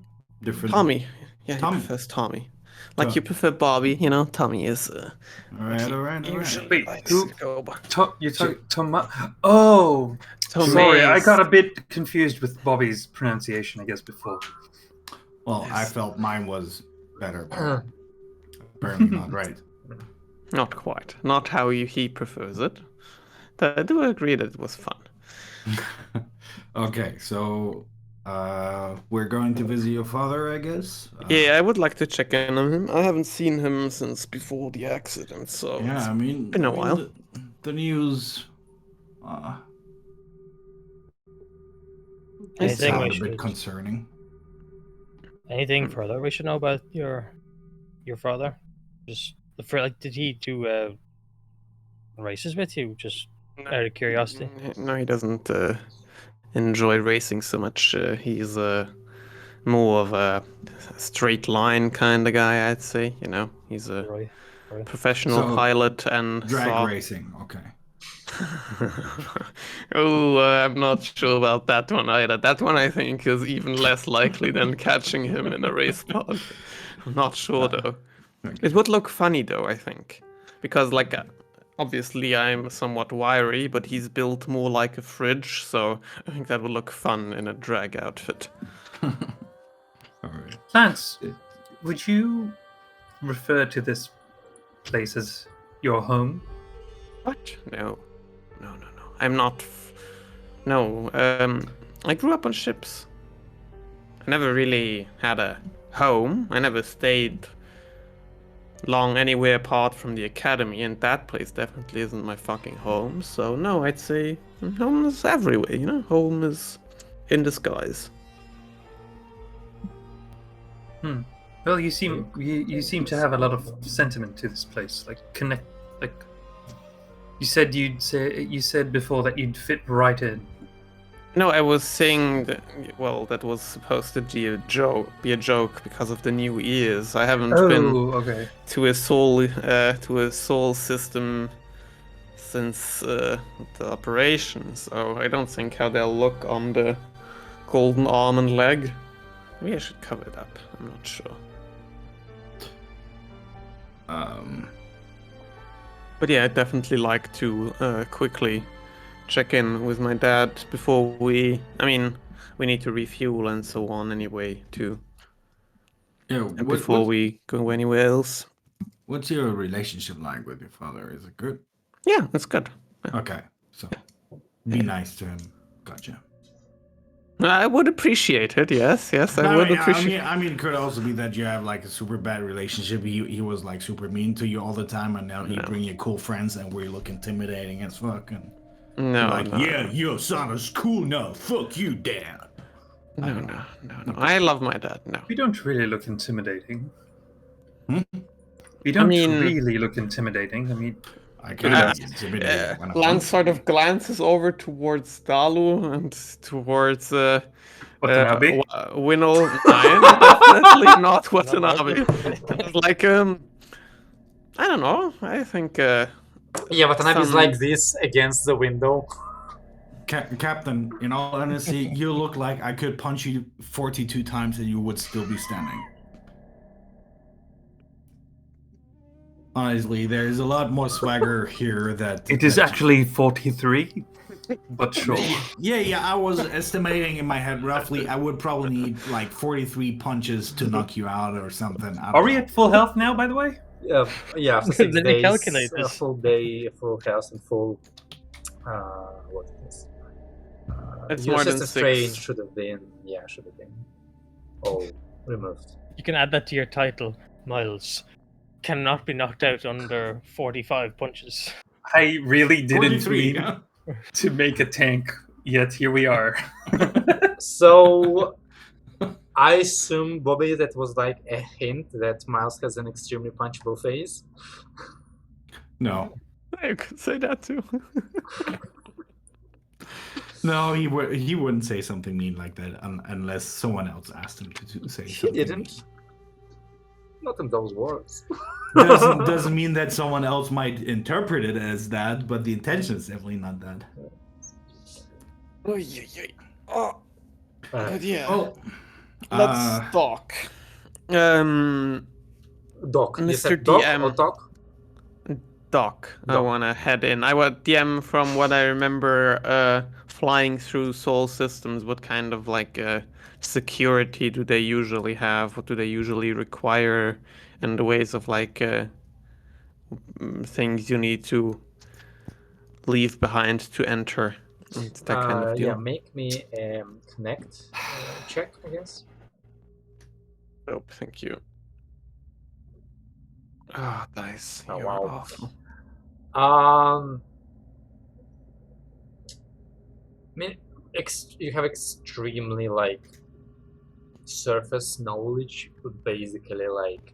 different... Tommy. Yeah, Tommy. he prefers Tommy. Like Tom. you prefer Bobby, you know, Tommy is All right. usually Wait, likes who- to go by. You're talking Thomas. Oh, sorry, I Tomays. got a bit confused with Bobby's pronunciation. I guess before. Well, I Yes. felt mine was better, but apparently not right. Not quite. Not how he prefers it. But I do agree that it was fun. Okay, so we're going to visit your father, I guess. Yeah, I would like to check in on him. I haven't seen him since before the accident, so Yeah, it's I mean, been a while. The news. I It's think sound we a bit should. concerning. Anything further we should know about your father? Just like, did he do races with you? Just out of curiosity. No, he doesn't enjoy racing so much. He's more of a straight line kind of guy, I'd say. You know, he's a Right. professional So, pilot and Drag saw- racing, okay. Oh, I'm not sure about that one either. That one I think is even less likely than catching him in a race pod. I'm not sure though. Okay. It would look funny though, I think, because like obviously I'm somewhat wiry, but he's built more like a fridge, so I think that would look fun in a drag outfit. All right. Lance, would you refer to this place as your home? What? No. I'm not. No. I grew up on ships. I never really had a home. I never stayed long anywhere apart from the academy, and that place definitely isn't my fucking home. So no, I'd say home is everywhere. You know, home is in disguise. Well, you seem to have a lot of sentiment to this place. Like you said before that you'd fit right in. No, I was saying that. Well, that was supposed to be a joke. Because of the new ears. I haven't been Okay. to a soul system since the operation, so I don't think how they'll look on the golden arm and leg. Maybe I should cover it up. I'm not sure. But yeah, I'd definitely like to quickly check in with my dad before we need to refuel and so on anyway too. Yeah, And before we go anywhere else. what's your relationship like with your father? Is it good? Yeah, that's good. Okay, so be nice to him. Gotcha. I would appreciate it. Yes, I would appreciate. I mean, it could also be that you have like a super bad relationship. He was like super mean to you all the time, and now he bring you cool friends, and we look intimidating as fuck. And No, like, no, yeah, your son is cool now. Fuck you, dad. no. I love my dad. No. We don't really look intimidating. Hmm? We don't mean- really look intimidating. I mean, I can be intimidating when I want Lance to sort be. of glances over towards Dalu and towards Watanabe? Winnow. Definitely not Watanabe. Like I don't know. I think Yeah, Watanabe is Some- like this against the window. Captain, in all honesty, you look like I could punch you 42 times and you would still be standing. Honestly, there's a lot more swagger here that... It is actually 43, but sure. Yeah, I was estimating in my head roughly I would probably need like 43 punches to knock you out or something. Are we at full health now, by the way? Yeah, after 6 Let me days, calculate a this. full day, full health, and full... what is this? It's Your more than sister's strain 6. should have been... Yeah, should have been. all removed. You can add that to your title, Miles. Cannot be knocked out under 45 punches. I really didn't 43, mean yeah. to make a tank, yet here we are. So I assume, Bobby, that was like a hint that Miles has an extremely punchable face. No. You could say that too. No, he wouldn't say something mean like that unless someone else asked him to say He something didn't. Not in those words. mean. Doesn't mean that someone else might interpret it as that, but the intention is definitely not that. Oh, yeah. Oh, Let's talk. Doc. You Mr. said Doc DM. or Doc? Doc, I Doc. want to head in. I would DM from what I remember flying through Sol systems. What kind of like security do they usually have? What do they usually require? And the ways of like things you need to leave behind to enter. It's that kind of deal. Yeah, make me connect check, I guess. Oh, thank you. Ah, dice. Oh, You're wow. awful. I mean, you have extremely like surface knowledge, but basically like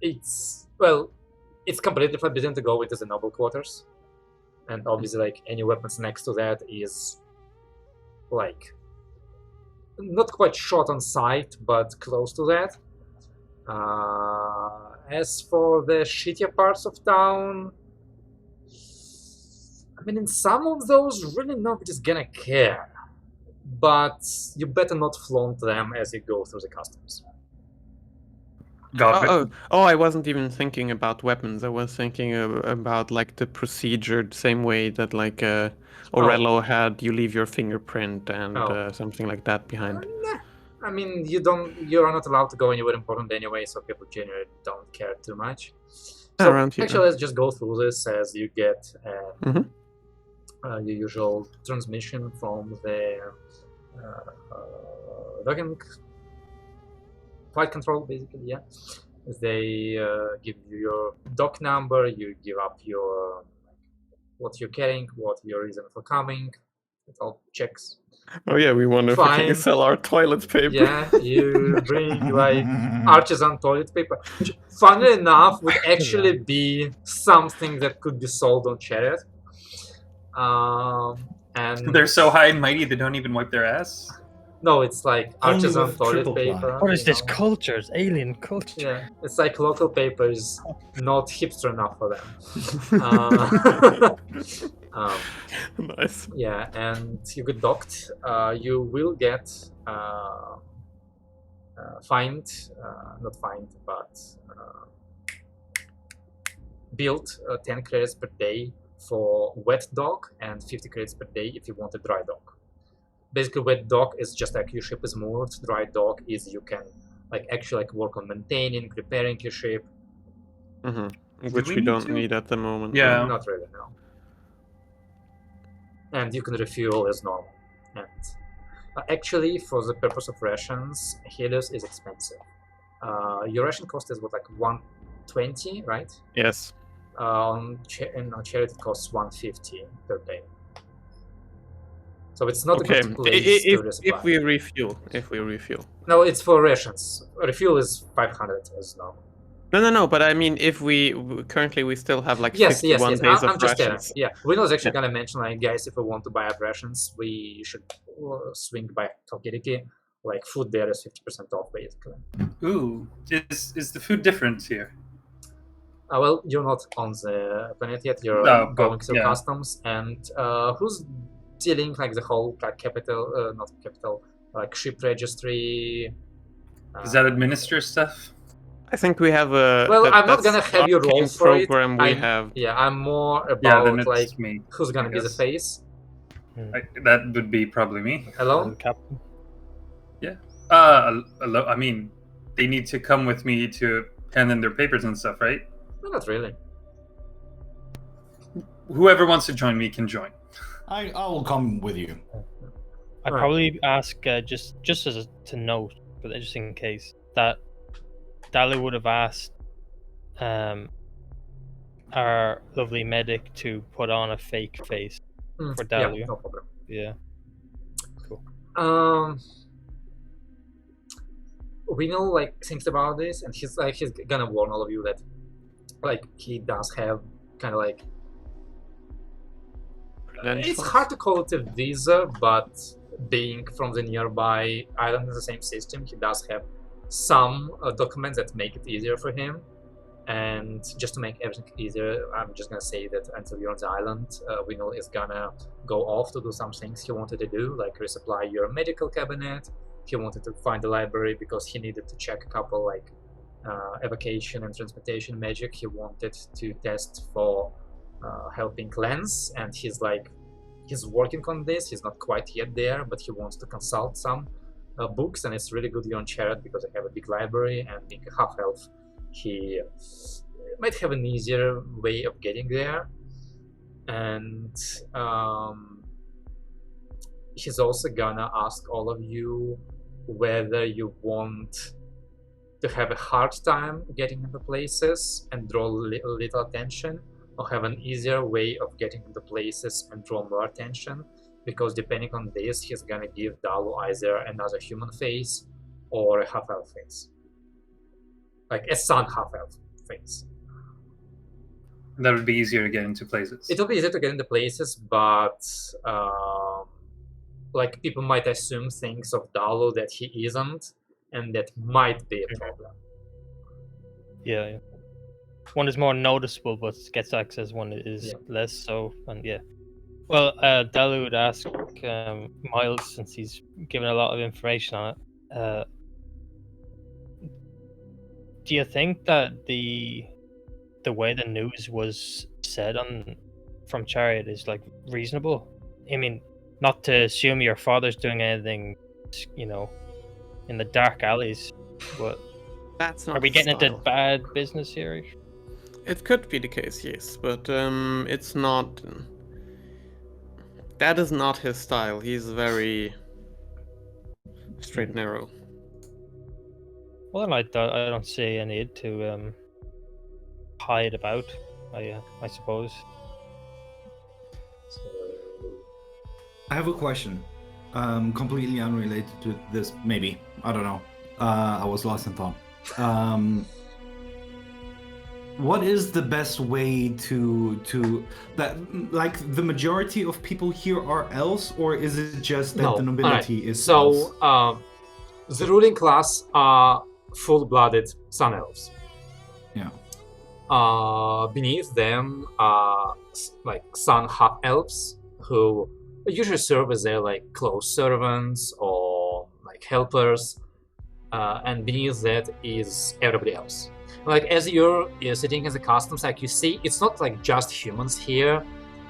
it's completely forbidden to go into the noble quarters, and obviously like any weapons next to that is like not quite shot on sight, but close to that. As for the shittier parts of town, I mean, in some of those, really nobody's gonna care. But you better not flaunt them as you go through the customs. Got it. I wasn't even thinking about weapons. I was thinking about like the procedure, the same way that like Orello had you leave your fingerprint and something like that behind. Nah. I mean, you're not allowed to go anywhere important anyway, so people generally don't care too much. So Around here. actually, let's just go through this as you get Mhm. your usual transmission from the docking flight control, basically, yeah. They give you your dock number, you give up your what you're carrying, what your reason for coming. It all checks. Oh yeah, we wonder if we Fine. can sell our toilet paper. Yeah, you bring like artisan toilet paper, which, funnily enough, would actually be something that could be sold on Chariot. And They're so high and mighty they don't even wipe their ass. no, it's like Only artisan with toilet triple ply. paper. What is you this know. cultures? Alien culture? Yeah, it's like local paper is not hipster enough for them. Nice. Yeah, and you get docked. You will get build 10 credits per day for wet dock and 50 credits per day if you want a dry dock. Basically, wet dock is just like your ship is moored. Dry dock is you can like actually like work on maintaining, repairing your ship. Mm-hmm. Which we we need don't to? need at the moment. Yeah. Not really, no. And you can refuel as normal. And actually, for the purpose of rations, Helios is expensive. Your ration cost is what, like 120, right? Yes. On Chariot it costs 150 per day. So it's not Okay. a good place to resupply. If we refuel. No, it's for rations. Refuel is 500 as normal. No. But I mean, if we currently we still have like Yes. 51 days I'm of just telling. rations. Yeah, Windows actually gonna mention like, guys, if we want to buy up rations, we should swing by Kalkiriki. Like food there is 50% off basically. Ooh, is the food different here? Well, you're not on the planet yet. You're No, going but, through yeah. customs, and who's dealing like the whole like capital, not capital, like ship registry? Does that administer stuff? I think we have a. Well, I'm not that's gonna have you roll arcane for it. program we I'm, have. yeah, I'm more Yeah, then about it's like me. who's gonna I be the guess. face. That would be probably me. Alone? Captain. I mean, they need to come with me to hand in their papers and stuff, right? No, not really. Whoever wants to join me can join. I will come with you. I'd Right. probably ask just as to note, but just in case that Dalu would have asked our lovely medic to put on a fake face for Yeah, Dalu. no problem. Yeah. We know like things about this, and he's gonna warn all of you that like he does have kind of like it's Credentials. hard to call it a visa, but being from the nearby island in the same system, he does have some documents that make it easier for him. And just to make everything easier, I'm just gonna say that until you're on the island, Winnow is gonna go off to do some things he wanted to do, like resupply your medical cabinet. He wanted to find the library because he needed to check a couple like evocation and transportation magic. He wanted to test for helping Lens, and he's working on this. He's not quite yet there, but he wants to consult some books, and it's really good you're on Chariot because I have a big library, and being a half-elf, he might have an easier way of getting there. And he's also gonna ask all of you whether you want to have a hard time getting into places and draw little attention, or have an easier way of getting into places and draw more attention, because depending on this, he's gonna give Dalu either another human face or a half-elf face. Like a sun half-elf face. That would be easier to get into places. It'll be easier to get into places, but like people might assume things of Dalu that he isn't, and that might be a problem. Yeah. One is more noticeable, but gets access. One is less so, and yeah. Well, Dalu would ask Miles, since he's given a lot of information on it. Do you think that the way the news was said from Chariot is like reasonable? I mean, not to assume your father's doing anything, in the dark alleys, but That's not are we getting into style. bad business here? It could be the case, yes, but it's not. That is not his style. He's very straight and narrow. Well, then I don't see any need to hide about. I suppose. I have a question, completely unrelated to this. Maybe, I don't know. I was lost in thought. What is the best way to that? Like the majority of people here are elves, or is it just that the nobility is elves? So the ruling class are full-blooded sun elves. Yeah. Beneath them are like sun half elves who usually serve as their like close servants or like helpers, and beneath that is everybody else. Like as you're sitting in the customs, like you see, it's not like just humans here.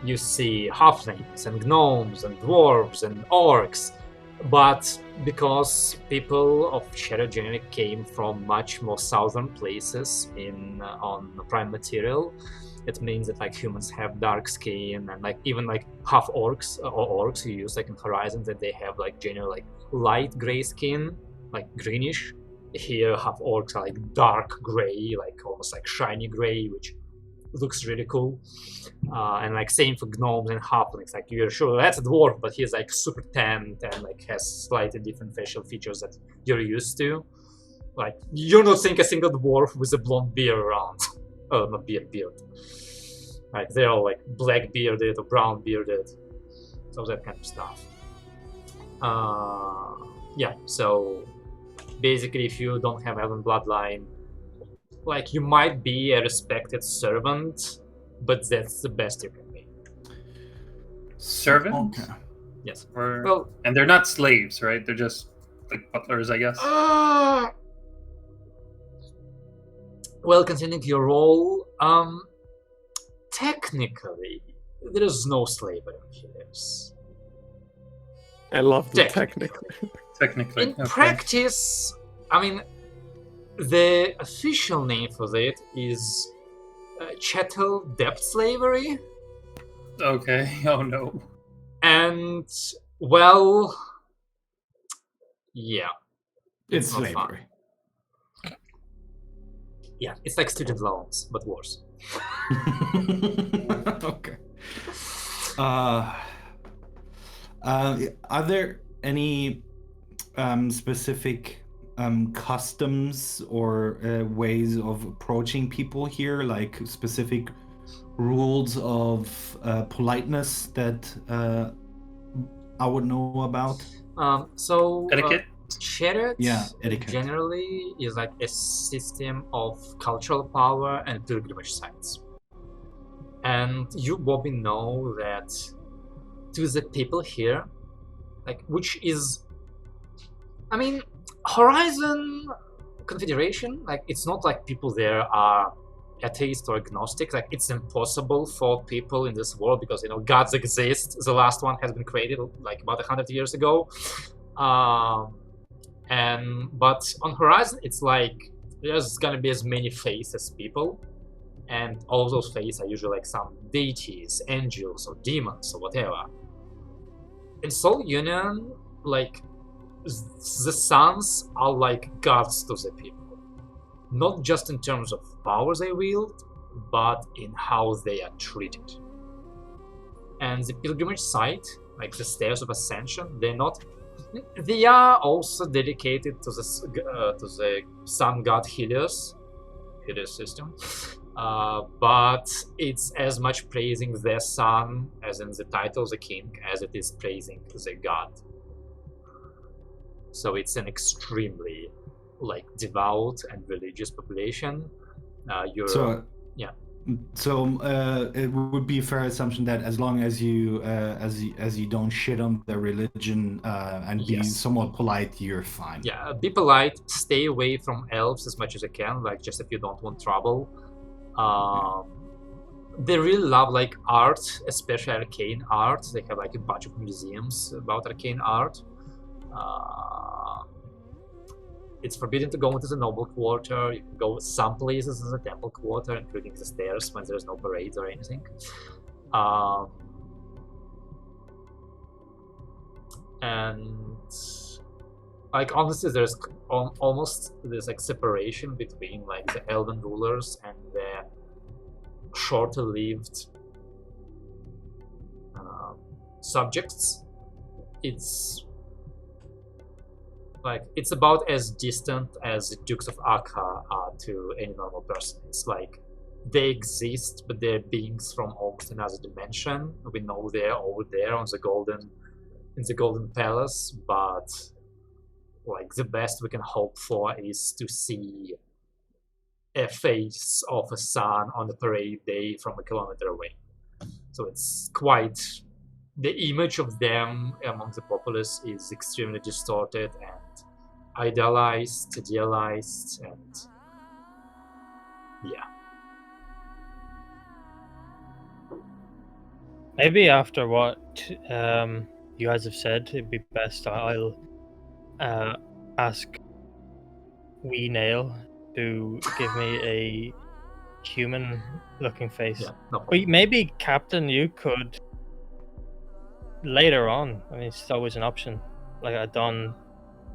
You see halflings and gnomes and dwarves and orcs, but because people of Chariot generally came from much more southern places on Prime Material, it means that like humans have dark skin, and like even like half orcs or orcs you use like in Horizon, that they have like generally like light gray skin, like greenish. Here half orcs are like dark gray, like almost like shiny gray, which looks really cool. And like same for gnomes and halflings, like you're sure that's a dwarf, but he's like super tanned and like has slightly different facial features that you're used to. Like you're not seeing a single dwarf with a blonde beard around. Oh, not beard. Like they're all like black bearded or brown bearded, so that kind of stuff. Yeah, so basically if you don't have elven bloodline, like you might be a respected servant, but that's the best you can be. Servants? Okay. Yes. Well, and they're not slaves, right? They're just like butlers, I guess. Well, considering your role, technically, there is no slavery in this. I love the Technically. Technically. In practice, I mean, the official name for it is chattel debt slavery. Okay. Oh no. And, well, yeah. It's not fun. slavery. Yeah, it's like student loans, but worse. Okay. Are there any specific customs or ways of approaching people here, like specific rules of politeness that I would know about? Etiquette? Chariot etiquette. generally is like a system of cultural power and pilgrimage sites. And you, Bobby, know that to the people here, like, which is, I mean, Horizon Confederation, like, it's not like people there are atheist or agnostic. Like, it's impossible for people in this world because, you know, gods exist. The last one has been created like about 100 years ago. But on Horizon, it's like there's gonna be as many faiths as people, and all of those faiths are usually like some deities, angels, or demons, or whatever. In Soul Union, like the suns are like gods to the people, not just in terms of power they wield, but in how they are treated. And the pilgrimage site, like the Stairs of Ascension, they are also dedicated to the sun god Helios system, but it's as much praising the sun, as in the title the king, as it is praising the god. So it's an extremely like devout and religious population. So it would be a fair assumption that as long as you don't shit on their religion and be somewhat polite, you're fine. Yeah, be polite. Stay away from elves as much as you can. Like, just if you don't want trouble. They really love like art, especially arcane art. They have like a bunch of museums about arcane art. It's forbidden to go into the Noble Quarter. You can go some places in the Temple Quarter, including the stairs when there's no parades or anything. And like honestly, there's almost like separation between like the Elven rulers and the shorter-lived subjects. It's about as distant as the Dukes of Akka are to any normal person. It's like they exist, but they're beings from almost another dimension. We know they're over there in the Golden Palace, but like the best we can hope for is to see a face of a sun on a parade day from a kilometer away. So it's quite... The image of them among the populace is extremely distorted and idealized, idealized, and yeah. Maybe after what you guys have said, it'd be best I'll ask Wee Nail to give me a human-looking face. Yeah, no But maybe, Captain, you could later on. I mean, it's always an option. Like I done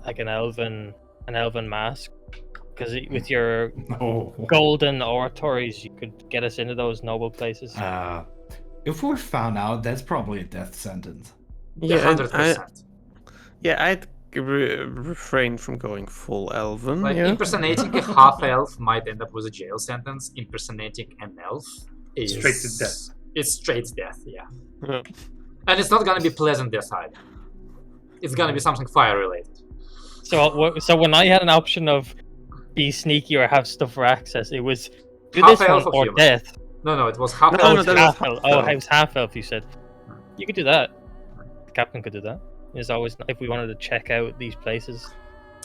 like an elven mask, because with your golden oratories, you could get us into those noble places. If we're found out, that's probably a death sentence. Yeah, 100%. I'd refrain from going full elven. Like impersonating a half elf might end up with a jail sentence. Impersonating an elf is straight to death. It's straight to death, yeah. And it's not gonna be pleasant death either. It's gonna be something fire related. So when I had an option of be sneaky or have stuff for access. It was do Half this one elf of or human. death. No, it was half No, elf. no, that half was elf. half Oh, elf. it was half elf. You said you could do that. The captain could do that. There's always if we wanted to check out these places.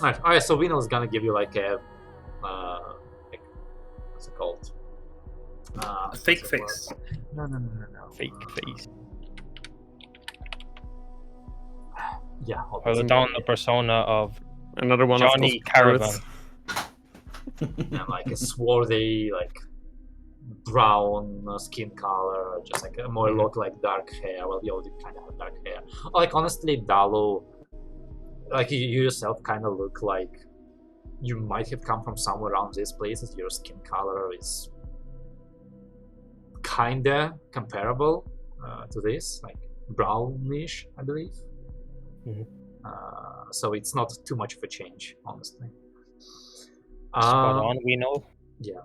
Alright, so Vino's gonna give you like a like, what's it called? A fake face. No. Fake face. Yeah. Or down the persona of Another one Johnny of those pirates. Caravan. And like a swarthy, like brown skin color, just like a more look like dark hair. Well, you already kind of have dark hair. Like honestly, Dalo, like you yourself kind of look like you might have come from somewhere around these places. Your skin color is kinda comparable to this, like brownish, I believe. So it's not too much of a change, honestly. Spot on, we know. Yeah.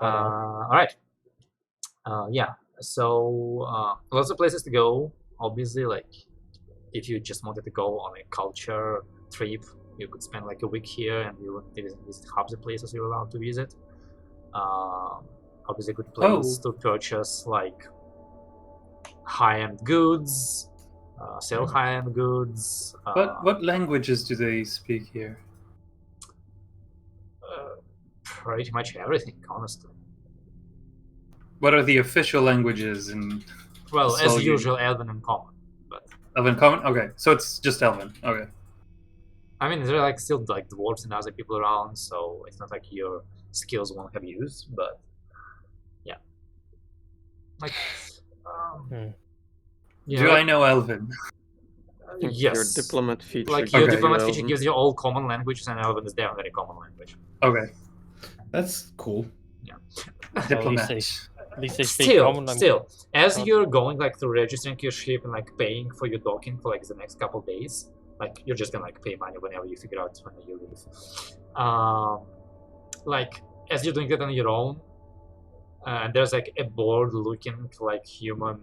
All right. Yeah. So lots of places to go. Obviously, like if you just wanted to go on a culture trip, you could spend like a week here and you would visit half the places you're allowed to visit. Obviously, a good place to purchase like high-end goods, sell high-end goods. What languages do they speak here? Pretty much everything, honestly. What are the official languages in? Well, as usual, Elven and Common. But Elven Common. Okay, so it's just Elven. Okay. I mean, there are like still like dwarves and other people around, so it's not like your skills won't have use. But yeah, like do I know Elven? Yes. Your diplomat feature. Like your Okay. diplomat feature gives you all common languages, and Elven is their very common language. Okay. That's cool. Diplomat. At least they speak common language. Still, as you're going like through registering your ship and like paying for your docking for like the next couple days, like you're just gonna like pay money whenever you figure out when you leave. Like as you're doing it on your own, and there's like a bored looking like human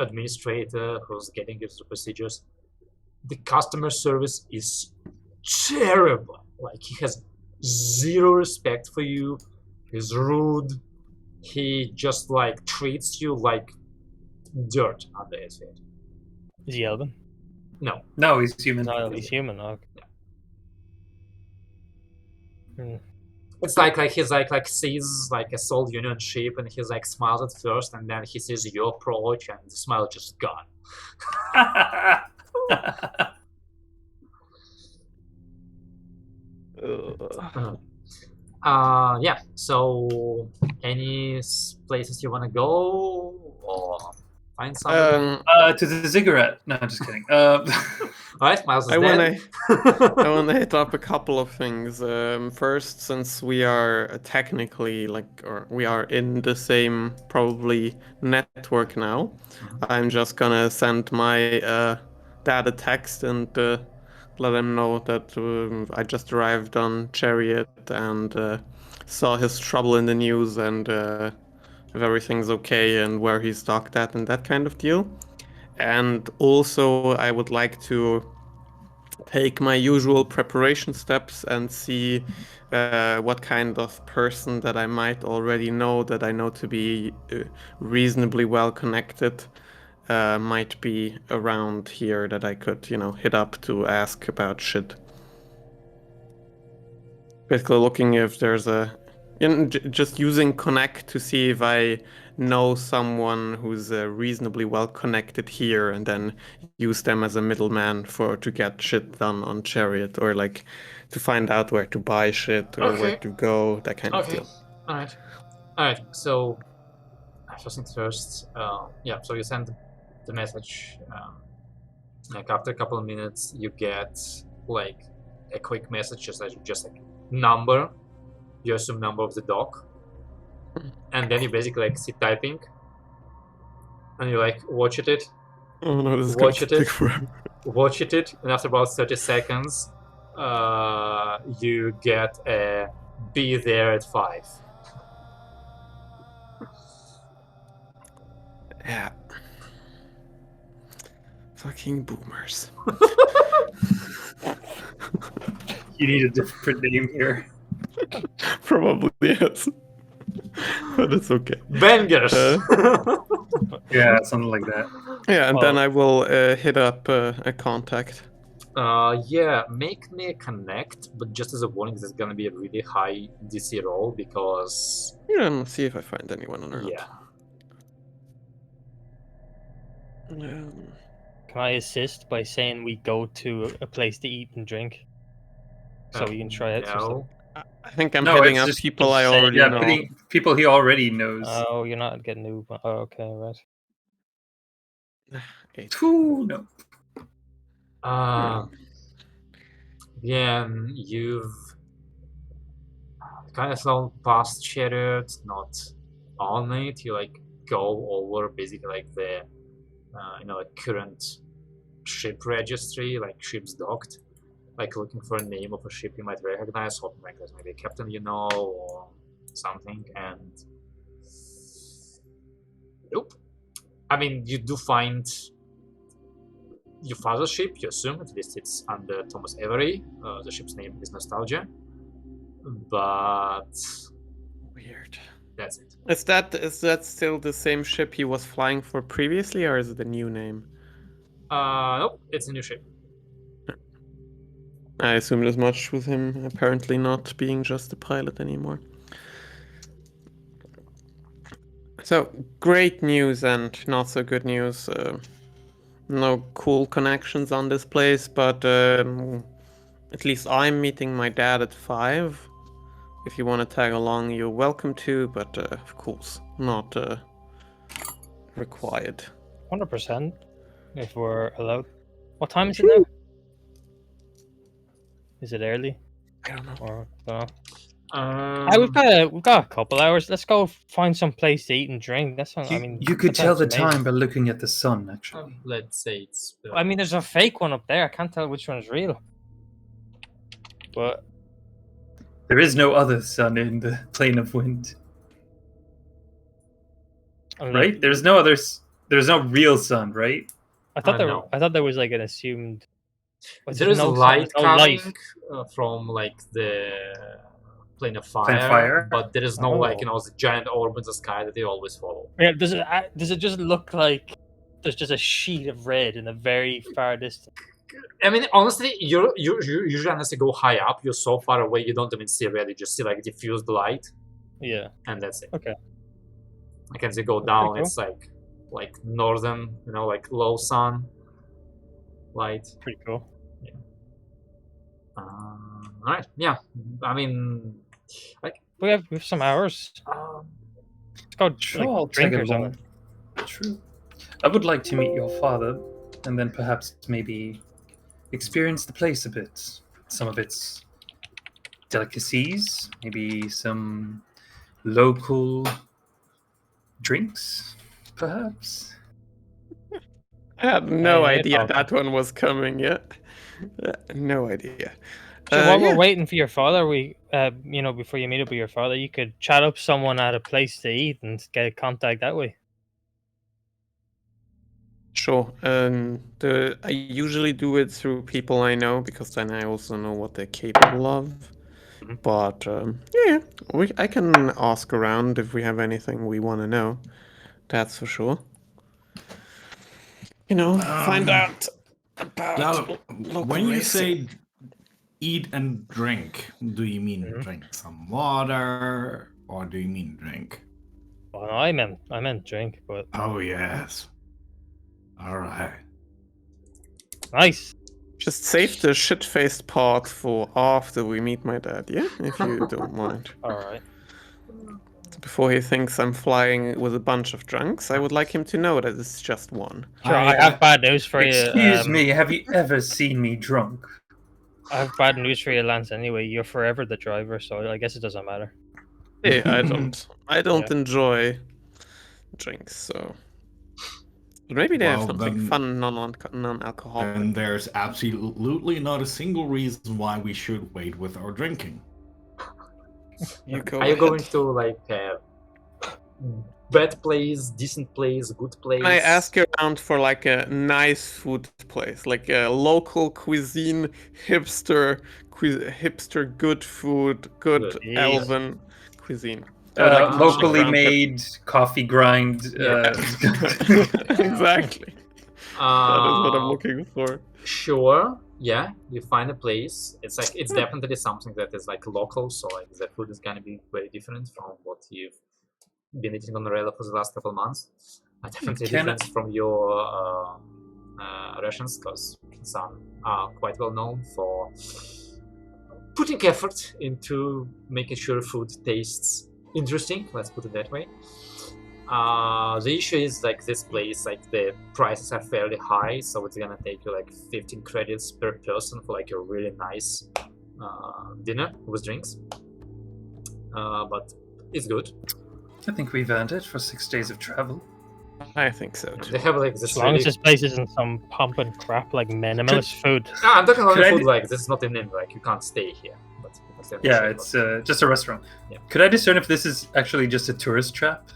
administrator who's getting you through procedures. The customer service is terrible. Like he has zero respect for you. He's rude. He just like treats you like dirt under his feet. Is he Elven? No, he's human. No, he's human. Okay. It's like he's like sees like a Soul Union ship and he's like smiles at first and then he sees your approach and the smile just gone. Yeah. So, any places you want to go or find something? To the ziggurat. No, I'm just kidding. Alright, Miles is I dead. wanna hit up a couple of things. First, since we are technically we are in the same probably network now, I'm just gonna send my dad a text and let him know that I just arrived on Chariot and saw his trouble in the news and if everything's okay and where he's docked at and that kind of deal. And also, I would like to take my usual preparation steps and see what kind of person that I might already know, that I know to be reasonably well connected, might be around here that I could, hit up to ask about shit. Basically looking if there's just using Connect to see if I know someone who's reasonably well connected here, and then use them as a middleman to get shit done on Chariot, or like to find out where to buy shit or where to go, that kind of deal. Alright, so first things first, yeah, so you send the message, like after a couple of minutes you get like a quick message, just like number, you assume number of the dock, and then you basically like sit typing and you like watch it. Oh no, this is watch gonna take forever. Watch it, and after about 30 seconds you get a be there at 5. Yeah. Fucking boomers. You need a different name here. Probably yes. But it's okay. Bangers. Yeah, something like that. Yeah, and then Well- I will hit up a contact. Yeah, make me a connect, but just as a warning, this is gonna be a really high DC roll because Yeah, and see if I find anyone on Earth. yeah. Can I assist by saying we go to a place to eat and drink? So we can try out some stuff. No. I think I'm No, hitting it's up just people I saying- already Yeah, know. pitting people he already knows. Oh, you're not getting new. Oh, okay, right. 8. No. Yeah, you've kind of flown past Chariot, not on it. You like go over basically like the like current ship registry, like ships docked, like looking for a name of a ship you might recognize, hoping like there's maybe a captain you know or something, and nope. I mean, you do find your father's ship, you assume, at least it's under Thomas Avery. The ship's name is Nostalgia. But Weird. that's it. Is that still the same ship he was flying for previously, or is it a new name? Nope, it's a new ship. I assumed as much with him apparently not being just a pilot anymore. So, great news and not so good news. No cool connections on this place, but at least I'm meeting my dad at 5. If you want to tag along, you're welcome to, but of course, not required. 100%. If we're allowed. What time is it now? Is it early? I don't know. Or no? Um, We've got a couple hours. Let's go find some place to eat and drink. That's what, I mean. You could that tell the sounds amazing. time by looking at the sun, actually. let's say it's. I mean, there's a fake one up there. I can't tell which one is real. But There is no other sun in the plane of wind, I mean, right? There's no other. There's no real sun, right? I thought no. I thought there was like an assumed. But There there's is no sun, light there's no light. coming from like the plane of fire, Plane of fire? but there is no like Oh. the giant orb in the sky that they always follow. Yeah, does it just look like there's just a sheet of red in the very far distance? I mean, honestly, you usually unless you go high up, you're so far away you don't even see red. You just see like diffused light, Yeah. and that's it. Okay. Like as you go down, cool. it's like northern, like low sun light. Pretty cool. Alright, yeah. I mean, We have some hours. Let's go I'll drink tag or along. something. True. I would like to meet your father, and then perhaps maybe experience the place a bit. Some of its delicacies, maybe some local drinks, perhaps. I had no Hey, idea Tom. that one was coming yet. No idea. So while yeah. we're waiting for your father, before you meet up with your father, you could chat up someone at a place to eat and get contact that way. Sure. I usually do it through people I know because then I also know what they're capable of. Mhm. But yeah, I can ask around if we have anything we want to know. That's for sure. Find out about. Now, local when you racing. say eat and drink, do you mean drink some water or do you mean drink? Well, I meant drink, but Oh yes. All right. nice. Just save the shit-faced part for after we meet my dad, yeah? If you don't mind. All right. Before he thinks I'm flying with a bunch of drunks, I would like him to know that it's just one. Sure, I have bad news for you. Excuse me, have you ever seen me drunk? I have bad news for you, Lance. Anyway, you're forever the driver, so I guess it doesn't matter. Hey, I don't. I don't Yeah. enjoy drinks, so. But maybe they have Well, something then- fun, non-alcoholic. And there's absolutely not a single reason why we should wait with our drinking. You go are you ahead. going to bad place, decent place, good place. Can I ask around for like a nice food place, like a local cuisine, hipster good food, good Good. elven cuisine? I would like to check Locally around for- made coffee grind. Exactly. That is what I'm looking for. Sure. Yeah, you find a place. It's definitely something that is like local, so like the food is gonna be very different from what you've been eating on the Rela for the last couple of months. Definitely different from your rations, because some are quite well known for putting effort into making sure food tastes interesting. Let's put it that way. The issue is like this place, like the prices are fairly high, so it's gonna take you like 15 credits per person for like a really nice dinner with drinks. But it's good. I think we've earned it for 6 days of travel. I think so too. They have like this. As long as this place isn't some pump and crap like minimalist food. No, I'm talking about Could I food. d- Like this is not an inn. Like you can't stay here. But Yeah, it's just a restaurant. Yeah. Could I discern if this is actually just a tourist trap?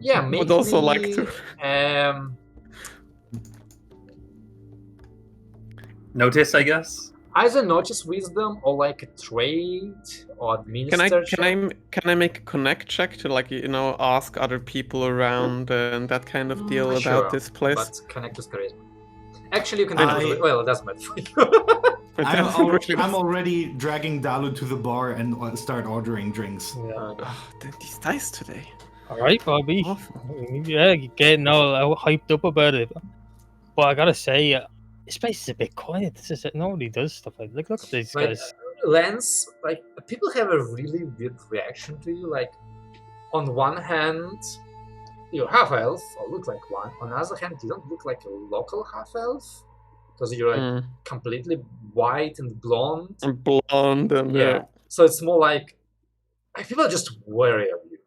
yeah, I maybe. would also like to. Notice, I guess. Either notice wisdom or like a trade or administer. Can I make a connect check to like ask other people around and that kind of deal Sure, about this place? But connect with charisma. Actually, you can. Well, it doesn't matter for you. I'm already dragging Dalu to the bar and start ordering drinks. Yeah. These dice today. All right, Bobby. Awful. Yeah, you're getting all hyped up about it. But I gotta say, this place is a bit quiet. This is it. Nobody does stuff like. Look at these Like, guys. Lance, like people have a really weird reaction to you. Like, on one hand, you're half elf or look like one. On the other hand, you don't look like a local half elf because you're like completely white and blonde. And blonde and Yeah. So it's more like people are just wary of you.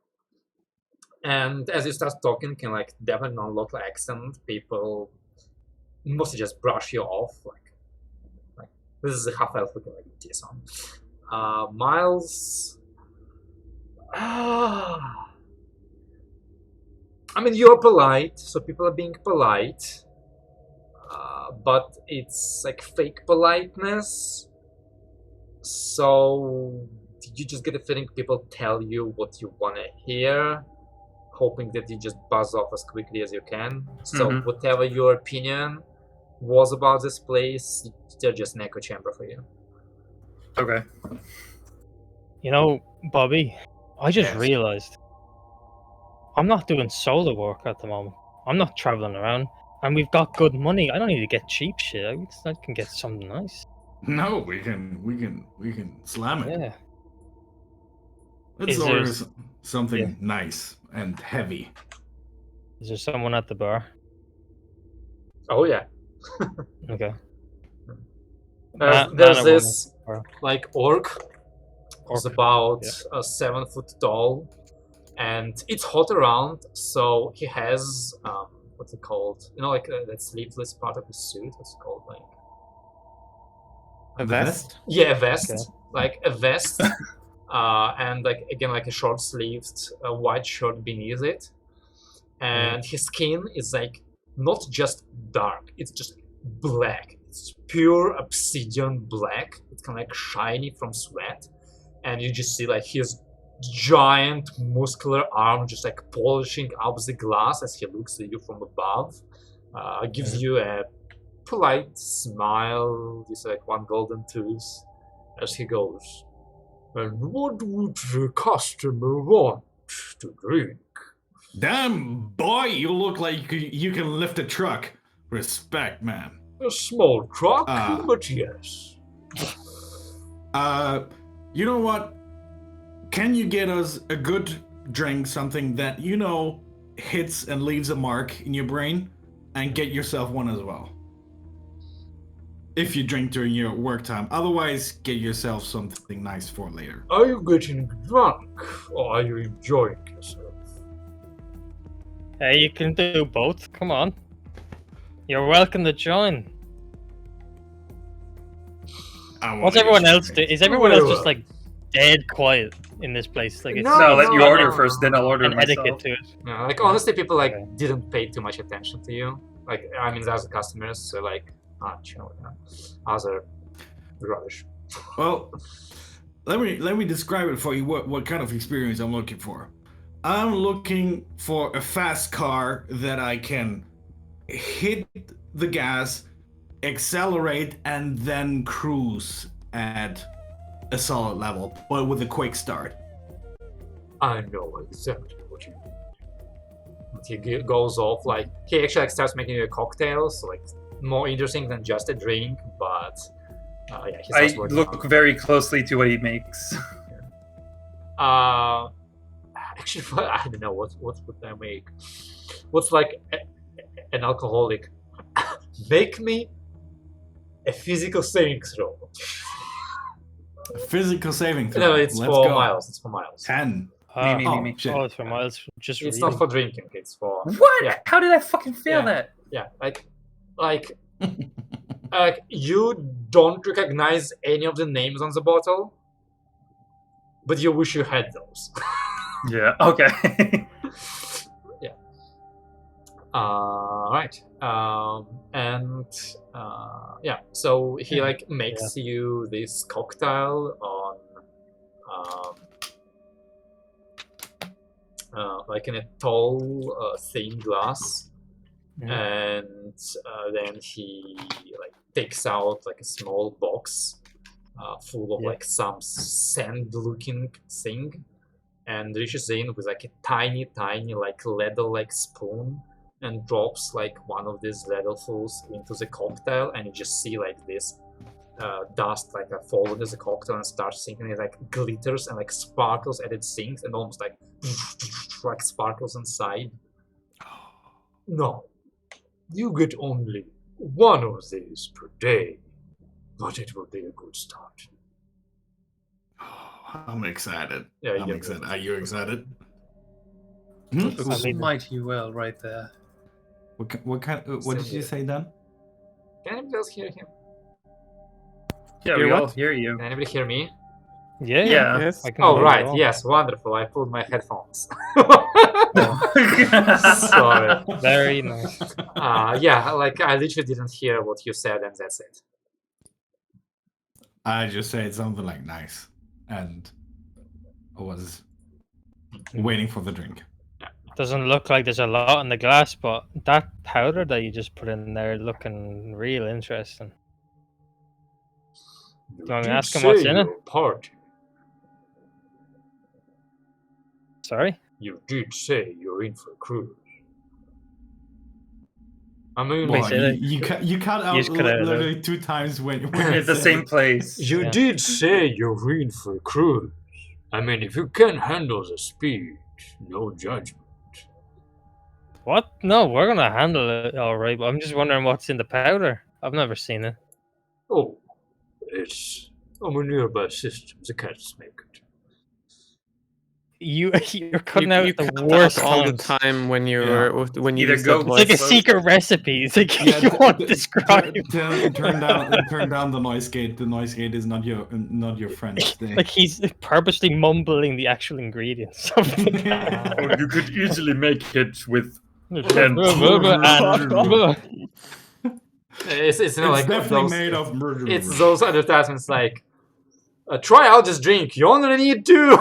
And as you start talking in like definitely non-local accent, people mostly just brush you off. Like this is a half elf looking like this on. Miles. I mean, you're polite, so people are being polite. But it's like fake politeness. So you just get a feeling people tell you what you want to hear, hoping that you just buzz off as quickly as you can. So whatever your opinion was about this place, they're just an echo chamber for you. Okay. You know, Bobby, I just Yes. realized I'm not doing solo work at the moment. I'm not traveling around, and we've got good money. I don't need to get cheap shit. I can get something nice. No, we can slam it. Yeah. Let's Is order there- something nice and heavy. Is there someone at the bar? Oh yeah. Okay. There's Man or this woman? like orc. It's Orc, about yeah. 7 foot tall, and it's hot around. So he has what's it called? You know, like that sleeveless part of his suit. What's it called? Like A vest? yeah, a vest. Okay. Like a vest, and like again like a short-sleeved white shirt beneath it, and his skin is like not just dark. It's just black. It's pure obsidian black. It's kind of like shiny from sweat. And you just see like his giant muscular arm just like polishing up the glass as he looks at you from above. Gives you a polite smile, just like one golden tooth as he goes. And what would the customer want to drink? Damn, boy, you look like you can lift a truck. Respect, man. A small truck, but yes. You know what? Can you get us a good drink, something that hits and leaves a mark in your brain, and get yourself one as well? If you drink during your work time. Otherwise, get yourself something nice for later. Are you getting drunk, or are you enjoying yourself? Hey, you can do both. Come on. You're welcome to join. What's everyone else do? Is everyone else just like dead quiet? in this place. Like, it's No, let you no, order no. first, then I'll order an myself. etiquette to it. Yeah, like honestly, people like Okay. didn't pay too much attention to you. Like I mean, as customers, so like, chill, you know, other rubbish. Well, let me describe it for you. What kind of experience I'm looking for? I'm looking for a fast car that I can hit the gas, accelerate, and then cruise at a solid level, but with a quick start. I know exactly what you mean. But he goes off like he actually like starts making a cocktail, so like more interesting than just a drink. But yeah, he I starts working look on very closely to what he makes. it. Actually, I don't know what would I make. What's like an alcoholic? Make me a physical saving throw. A physical saving throw. No, it's Let's for go. Miles. It's for Miles. 10. Me. Oh, shit. Oh, it's for Miles. Just It's reading. not for drinking. It's for What? Yeah. How did I fucking fail Yeah. that? yeah, like you don't recognize any of the names on the bottle, but you wish you had those. Yeah. Okay. Yeah. Right. And yeah. So he like makes you this cocktail on like in a tall thin glass. And then he like takes out like a small box full of like some sand-looking thing, and reaches in with like a tiny like ladle-like spoon and drops like one of these ladlefuls into the cocktail, and you just see like this dust like fall into the cocktail and starts sinking. It like glitters and like sparkles, and it sinks and almost like like sparkles inside. No. You get only one of these per day, but it will be a good start. Oh, I'm excited. Yeah, I'm you're excited. good. Are you excited? Looks I mean- mighty well right there. What did you say, Dan? Can anybody else hear him? Yeah, Hear we what? all hear you. Can anybody hear me? Yeah. Yeah. Yes. I can Oh, hear you right. all. Yes, wonderful. I pulled my headphones. Sorry. Sorry. Very nice. Yeah, like I literally didn't hear what you said, and that's it. I just said something like nice, and I was waiting for the drink. Doesn't look like there's a lot in the glass, but that powder that you just put in there looking real interesting. You Do you want me to did ask him what's say in it? your party. Sorry? You did say you're in for a cruise. I mean, Wait, Well, say that- you cut out just cut out a literally 2 times when you At the said same it. place. you Yeah. did say you're in for a cruise. I mean, if you can handle the speed, no judgment. What? No, we're gonna handle it all right. But I'm just wondering what's in the powder. I've never seen it. Oh, it's a nearby system. The cats make it. You're cutting You out the cut worst out all the times. time when you Yeah. when you Either use that go- It's like a voice. secret recipe. It's like Yeah, you won't describe. turn down the noise gate. The noise gate is not your friend. Stay. Like he's purposely mumbling the actual ingredients of the cat. Or you could easily make it with It's you know, It's like definitely those, made of murder. It's those advertisements like, try out this drink. You only need 2.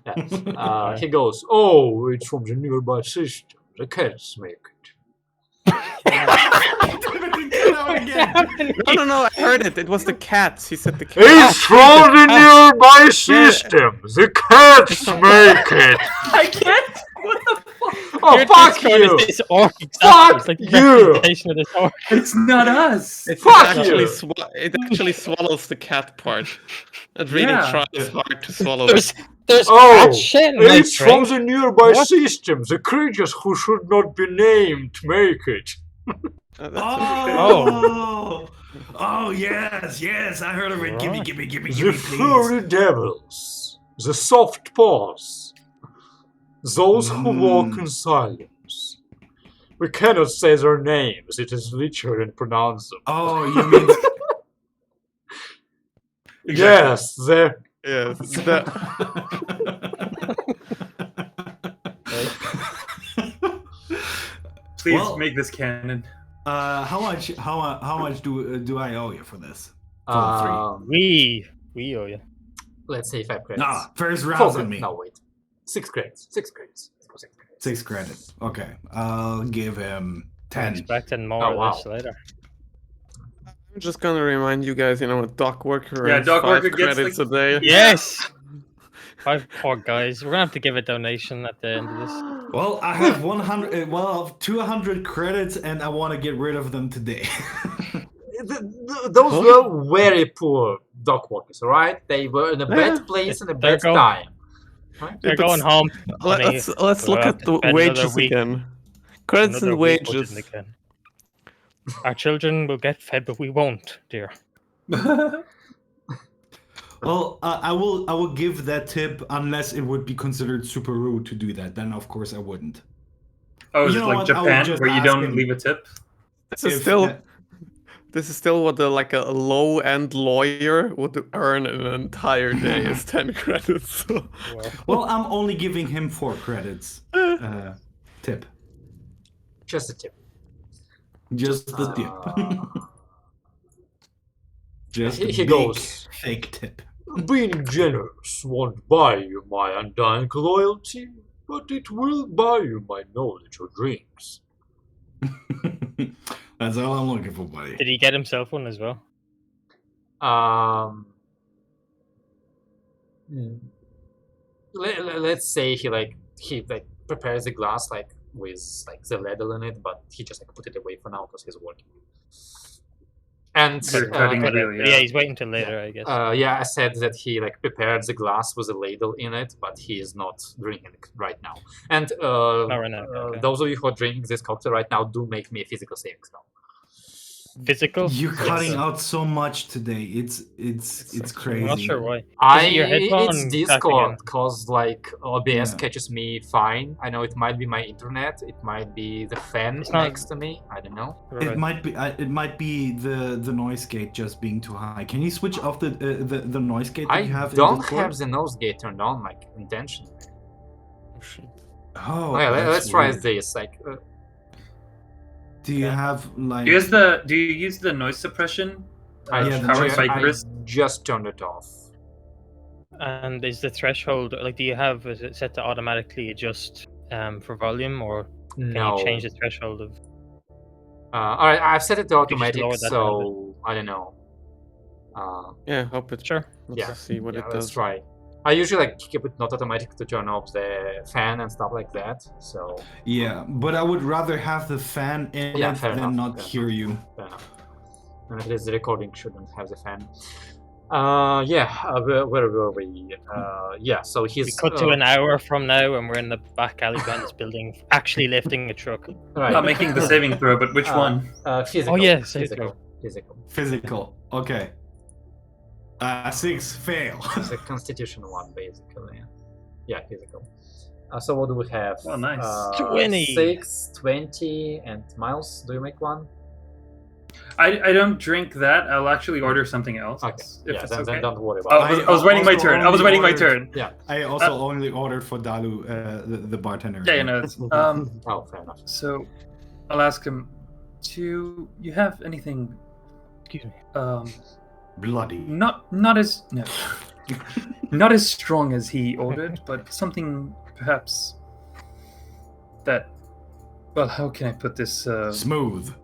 Yeah. He goes, oh, it's from the nearby system. The cats make it. No, I heard it. It was the cats. He said the cats. It's from the nearby system. The cats make it. I can't. What the fuck? Oh, You're fuck describing you. This orc, exactly. Fuck It's like the you. representation of this orc. It's not us. It Fuck actually you. it actually swallows the cat part. It really Yeah. tries hard to swallow There's it. Oh, cat shit in my it's from drink. the nearby What? system. The creatures who should not be named make it. That's Oh, yes, I heard of it. Gimme, Right. gimme, The please. furry devils. The soft paws. Those who walk in silence. We cannot say their names. It is literally unpronounceable. Oh, you mean Yes, they're Yes. Please Well- make this canon. How much do I owe you for this? For the three. We owe you. Let's say 5 credits. First 4 rounds on credits. me. No, wait. 6 credits. 6 credits. 6 credits. 6 credits. Okay, I'll give him I'm 10. expecting more Oh, of this wow. later. I'm just gonna remind you guys, a dock worker Yeah, earns dock 5 worker gets, credits like- a day. Yes! 5 poor guys. We're gonna have to give a donation at the end of this. Well, I have 100. Well, 200 credits, and I want to get rid of them today. Those were very poor dock workers, alright? They were in a bad place and a They're bad going- time. They're but going home. honey. Let's We'll look have at to the spend another wages week- again. Credits another and week watching wages. again. Our children will get fed, but we won't, dear. Well, I will give that tip unless it would be considered super rude to do that. Then of course I wouldn't. Oh, is You it know like what, I would Japan just where you ask don't him. leave a tip? This is If, still uh, this is still what a low end lawyer would earn in an entire day is 10 credits. So. Well, I'm only giving him 4 credits. Tip. Just a tip. Just the tip. Just He a big goes. fake tip. Being generous won't buy you my undying loyalty, but it will buy you my knowledge or dreams. That's all I'm looking for, buddy. Did he get himself one as well? Let's say he prepares a glass with the ladle in it, but he just put it away for now because he's working. And You're cutting But, it, yeah, he's waiting till later, I guess. yeah, I said that he prepared the glass with a ladle in it, but he is not drinking it right now. And Not right now, okay. those of you who are drinking this cocktail right now, do make me a physical saving throw. Physical? You're cutting Yes. out so much today. It's crazy. I'm not sure why. It's headphone Discord again? because OBS Yeah. catches me fine. I know it might be my internet, it might be the fan It's not- next to me. I don't know. Right. It might be the noise gate just being too high. Can you switch off the noise gate that I you have? in don't Discord? have the nose gate turned on, intentionally. Oh, Okay, that's let's try weird. this. Do you have like? Do you use the noise suppression? I, Yeah, the powered noise- by I Chris? just turned it off. And is the threshold, do you have, is it set to automatically adjust for volume, or can No. you change the threshold of... All right, I've set it to just automatic, lower that so I don't know. Yeah, hope it. Sure. Let's Yeah, see what it let's does. try. I usually keep it not automatic to turn off the fan and stuff like that. So Yeah, but I would rather have the fan in Yeah, it fair than enough, not fair hear you. fair enough. And at least the recording shouldn't have the fan. Where were we? Yeah, so he's We cut to an hour from now, and we're in the back alley behind this building, actually lifting a truck. right. Not making the saving throw, but which one? Physical. Oh, yeah, save physical. Physical. Physical. Okay. 6 fail. It's a constitution one, basically. Yeah, physical. So what do we have? Oh, nice. 20. 6, 20, and Miles, do you make one? I don't drink that. I'll actually order something else. Okay. If Yeah, it's then, okay. then don't worry Oh, about it. I was waiting my also turn. I was only waiting my ordered- turn. I also only ordered for Dalu, the bartender. Yeah, you know. It's, Oh, fair enough. so I'll ask him. Do you have anything? Excuse me. Bloody. Not as no, not as strong as he ordered, but something perhaps that. Well, how can I put this? Smooth.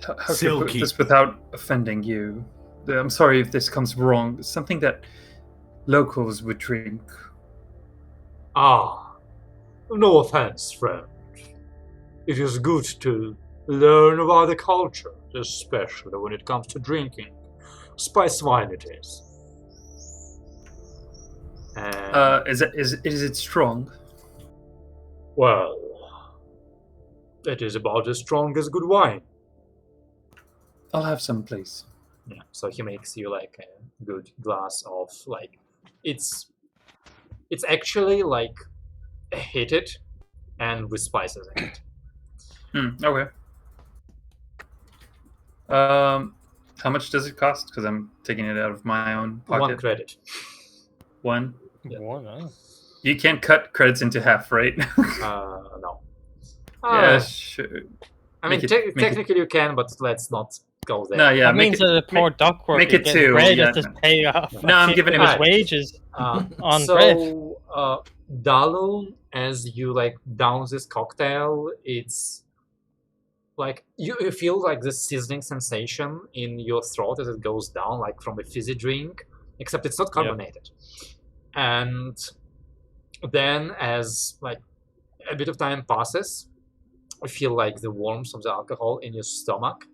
How can I put Silky. this without offending you? I'm sorry if this comes wrong. Something that locals would drink. Ah, no offense, friend. It is good to learn about the culture, especially when it comes to drinking. Spice wine it is. And, Is it strong? well, it is about as strong as good wine. I'll have some, please. Yeah, so he makes you a good glass of it's actually heated and with spices in it. Okay. How much does it cost? Because I'm taking it out of my own 1 pocket. credit. One. Yeah. One, You can't cut credits into half, right? No. Yeah, sure. I mean, Make it- make it- technically you can, but let's not go there. No, yeah. that make means it, that the poor dock worker make it getting two, bread yeah, is just no. paying off No, I'm giving him his a- wages on bread. So, Dalu, as you like down this cocktail, it's like you feel like this sizzling sensation in your throat as it goes down, like from a fizzy drink, except it's not carbonated. And then, as like a bit of time passes, you feel like the warmth of the alcohol in your stomach,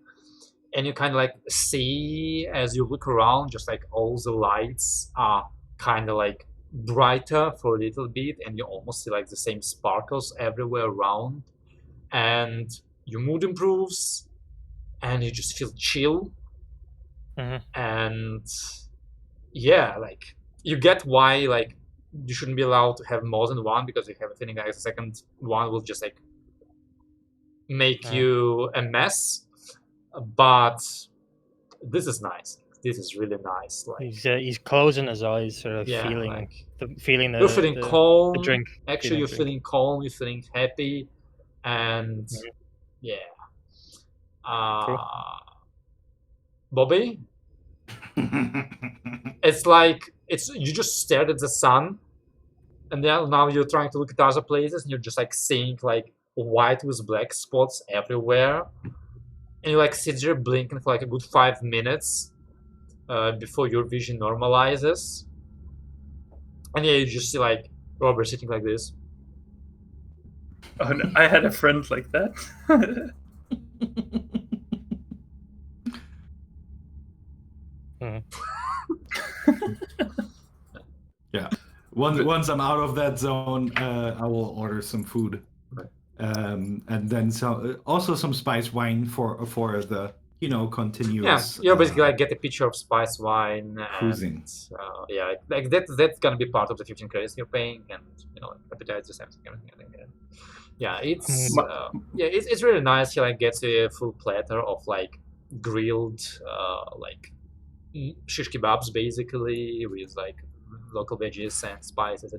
and you kind of like see as you look around, just like all the lights are kind of like brighter for a little bit, and you almost see like the same sparkles everywhere around, and your mood improves, and you just feel chill. And yeah, like you get why like you shouldn't be allowed to have more than one, because you have a feeling like the second one will just like make you a mess. But this is nice. This is really nice. Like He's closing his eyes, sort of yeah, feeling like, feeling you're feeling calm. the drink. Actually, you're drink. feeling calm. You're feeling happy, and yeah. Bobby, it's like you just stared at the sun, and then now you're trying to look at other places, and you're just like seeing like white with black spots everywhere, and you like sit there blinking for like a good 5 minutes before your vision normalizes, and yeah, you just see like Robert sitting like this. Oh, no, I had a friend like that. Yeah. Once I'm out of that zone, I will order some food, and then also some spice wine for the continuous. Yeah, you're basically like get a picture of spice wine. Cruising. And, yeah, like that's gonna be part of the 15 credits you're paying, and appetizers, everything. Yeah, it's really nice. He like gets a full platter of like grilled like shish kebabs basically with like local veggies and spices.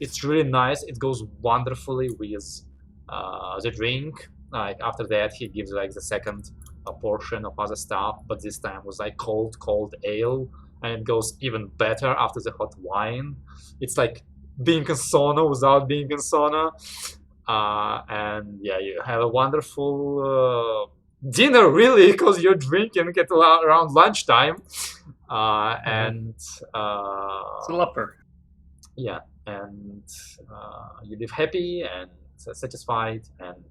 It's really nice. It goes wonderfully with the drink. Like after that, he gives like the second portion of other stuff, but this time was like cold ale, and it goes even better after the hot wine. It's like being in sauna without being in sauna. And yeah, you have a wonderful dinner, really, because you're drinking at around lunchtime. And It's a lupper. yeah, and you live happy and satisfied. And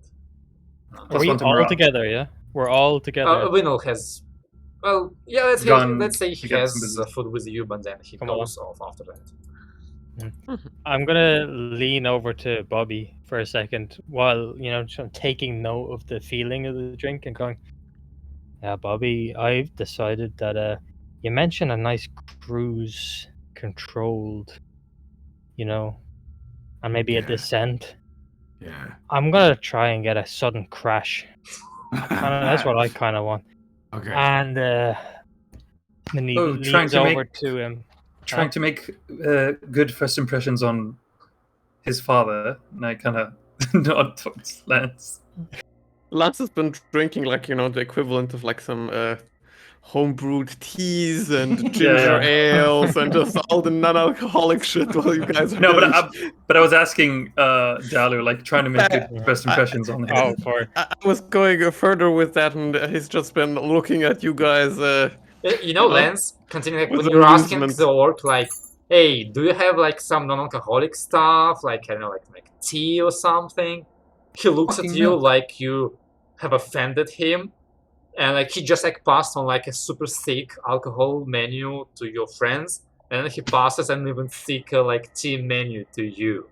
Are we all together? Yeah, we're all together. Winnow has, well, yeah, let's say he has food with you, but then he goes off after that. I'm gonna lean over to Bobby for a second while I'm taking note of the feeling of the drink and going, "Yeah, Bobby, I've decided that you mentioned a nice cruise controlled, and maybe a descent. Yeah, I'm gonna try and get a sudden crash. That's what I kind of want. Okay. And then he leans over to him." Trying to make good first impressions on his father, and I kind of nod towards Lance. Lance has been drinking like the equivalent of like some homebrewed teas and ginger ales and just all the non-alcoholic shit while you guys are but I was asking Dalu, like trying to make good first impressions on him. Oh, sorry. I was going further with that, and he's just been looking at you guys. Lance, continuing like, when you're asking the orc, like, hey, do you have like some non-alcoholic stuff, like I don't know, like tea or something? He looks at you like you have offended him, and like he just like passed on like a super thick alcohol menu to your friends, and then he passes an even thicker like tea menu to you.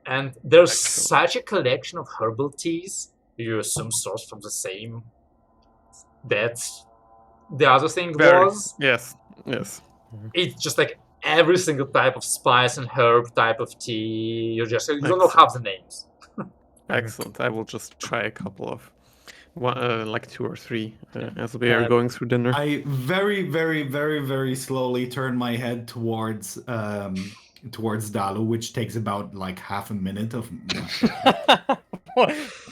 And there's such a collection of herbal teas, you assume sourced from the same that the other thing was. Yes. It's just like every single type of spice and herb type of tea. You don't know half the names. Excellent. I will just try a couple of like 2 or 3 as we are going through dinner. I very, very, very, very slowly turn my head towards Dalu, which takes about like half a minute of.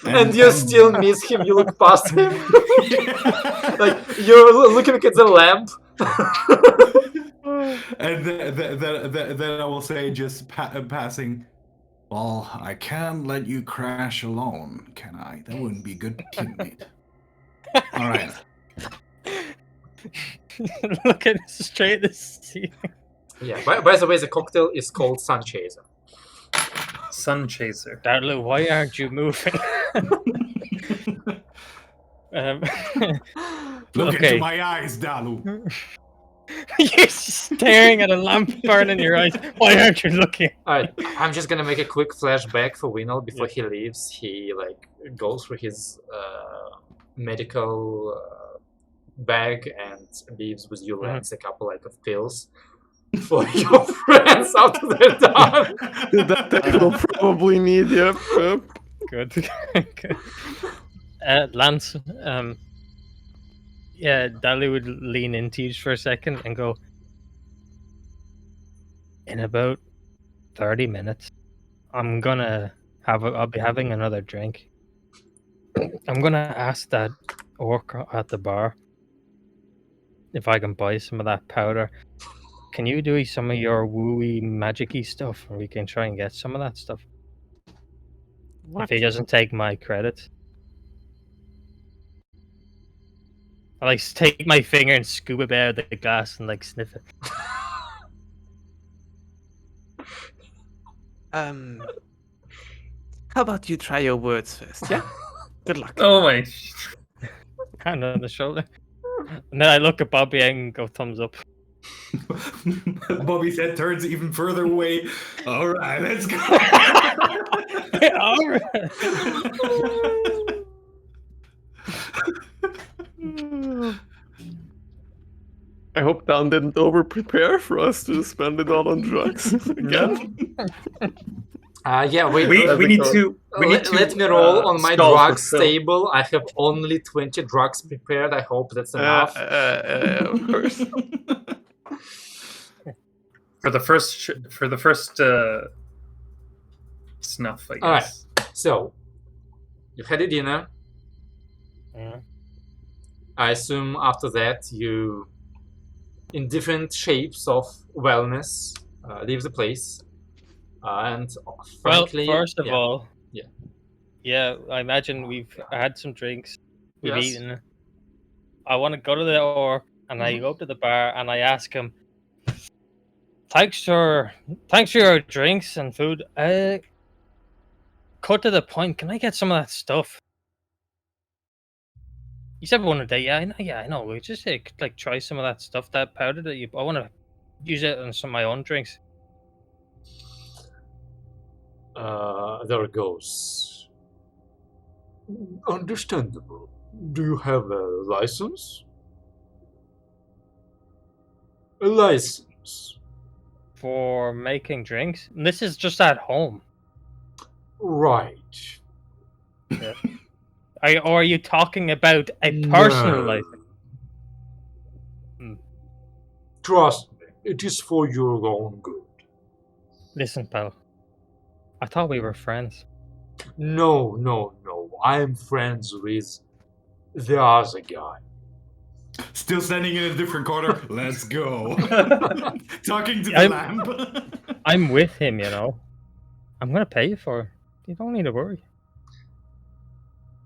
And you still miss him. You look past him, like you're looking at the lamp. And then I will say, just passing. Well, I can't let you crash alone, can I? That wouldn't be a good teammate. All right. Look at straight at the ceiling. Yeah. By the way, the cocktail is called Sun Chaser. Sun Chaser. Darlu, why aren't you moving? Look Okay. into my eyes, Dalu. You're staring at a lamp burn in your eyes. Why aren't you looking? Alright, I'm just gonna make a quick flashback for Winnel before he leaves. He like goes through his medical bag and leaves with you Lance a couple like of pills for your friends after they're done. That will probably need, yep. Good. Good. Lance, yeah, Dali would lean into you for a second and go, in about 30 minutes, I'll be having another drink. I'm gonna ask that orc at the bar if I can buy some of that powder. Can you do some of your wooey magic-y stuff, and we can try and get some of that stuff? What? If he doesn't take my credit. I like take my finger and scoop it out of the glass and like sniff it. How about you try your words first, yeah? Good luck. Oh my. Hand on the shoulder. And then I look at Bobby and go thumbs up. Bobby's head turns even further away. All right, let's go. I hope Dan didn't over-prepare for us to spend it all on drugs again. Yeah, We need to. Let me roll on my stall for drugs Phil. table. I have only 20 drugs prepared. I hope that's enough. Of course. For the first snuff, I guess. All right. So, you had a dinner. Yeah. I assume after that you, in different shapes of wellness, leave the place. And frankly, well, first of all, Yeah. yeah, I imagine we've had some drinks, we've Yes. eaten. I want to go to the orc, and I go up to the bar, and I ask him, "Thanks for your drinks and food. Cut to the point. Can I get some of that stuff?" You said one a day. Yeah, I know. We just like try some of that stuff, that powder that I want to use it on some of my own drinks. There goes. Understandable. Do you have a license? A license. For making drinks. And this is just at home. Right. Are you talking about a personal No. license? Trust me, it is for your own good. Listen, pal. I thought we were friends. No. I am friends with the other guy. Still standing in a different corner. Let's go. Talking to the I'm- lamp. I'm with him, you know. I'm gonna pay you for it. You don't need to worry.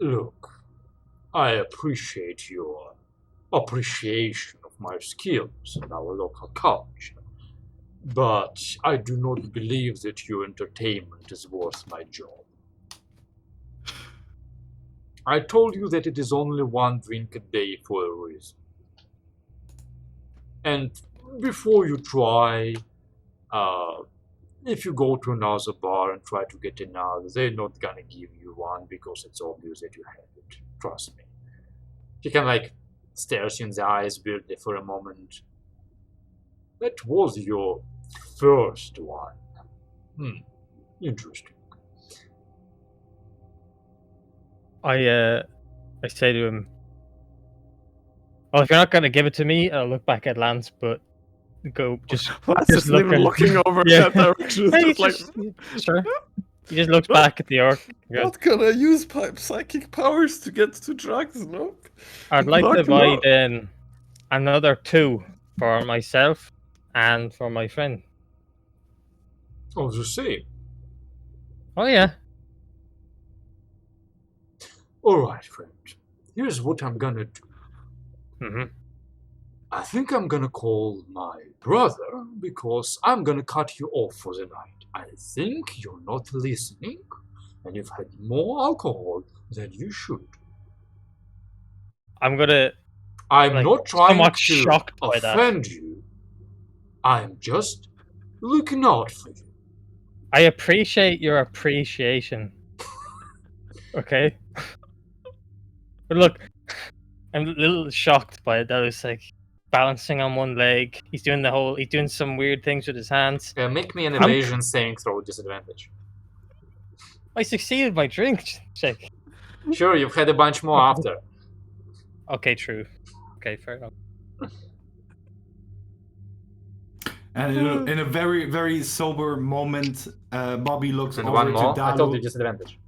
Look, I appreciate your appreciation of my skills in our local culture, but I do not believe that your entertainment is worth my job. I told you that it is only one drink a day for a reason. And before you try, if you go to another bar and try to get another, they're not gonna give you one because it's obvious that you have it. Trust me. He kind of like stares you in the eyes weirdly for a moment. That was your first one. Interesting. I I say to him, "Well, if you're not gonna give it to me, I'll look back at Lance, but just Lance isn't even looking over Yeah. that direction. Hey, It's just sure." He just looks back at the orc. and goes, not gonna use psychic powers to get to drugs, no? I'd like to Knock 'em buy out. then another 2 for myself and for my friend. Oh, you see. Oh yeah. Alright, friend. Here's what I'm gonna do. Mm-hmm. I think I'm gonna call my brother because I'm gonna cut you off for the night. I think you're not listening and you've had more alcohol than you should. I'm gonna I'm not trying somewhat to shocked by that. offend you. I'm just looking out for you. I appreciate your appreciation. Okay? But look, I'm a little shocked by it. That was like balancing on one leg. He's doing some weird things with his hands. Make me an evasion saving throw with disadvantage. I succeeded my drink check. Sure, you've had a bunch more after. Okay, true. Okay, fair enough. And in a very, very sober moment, Bobby looks And over one to more. I told you Dalu. disadvantage.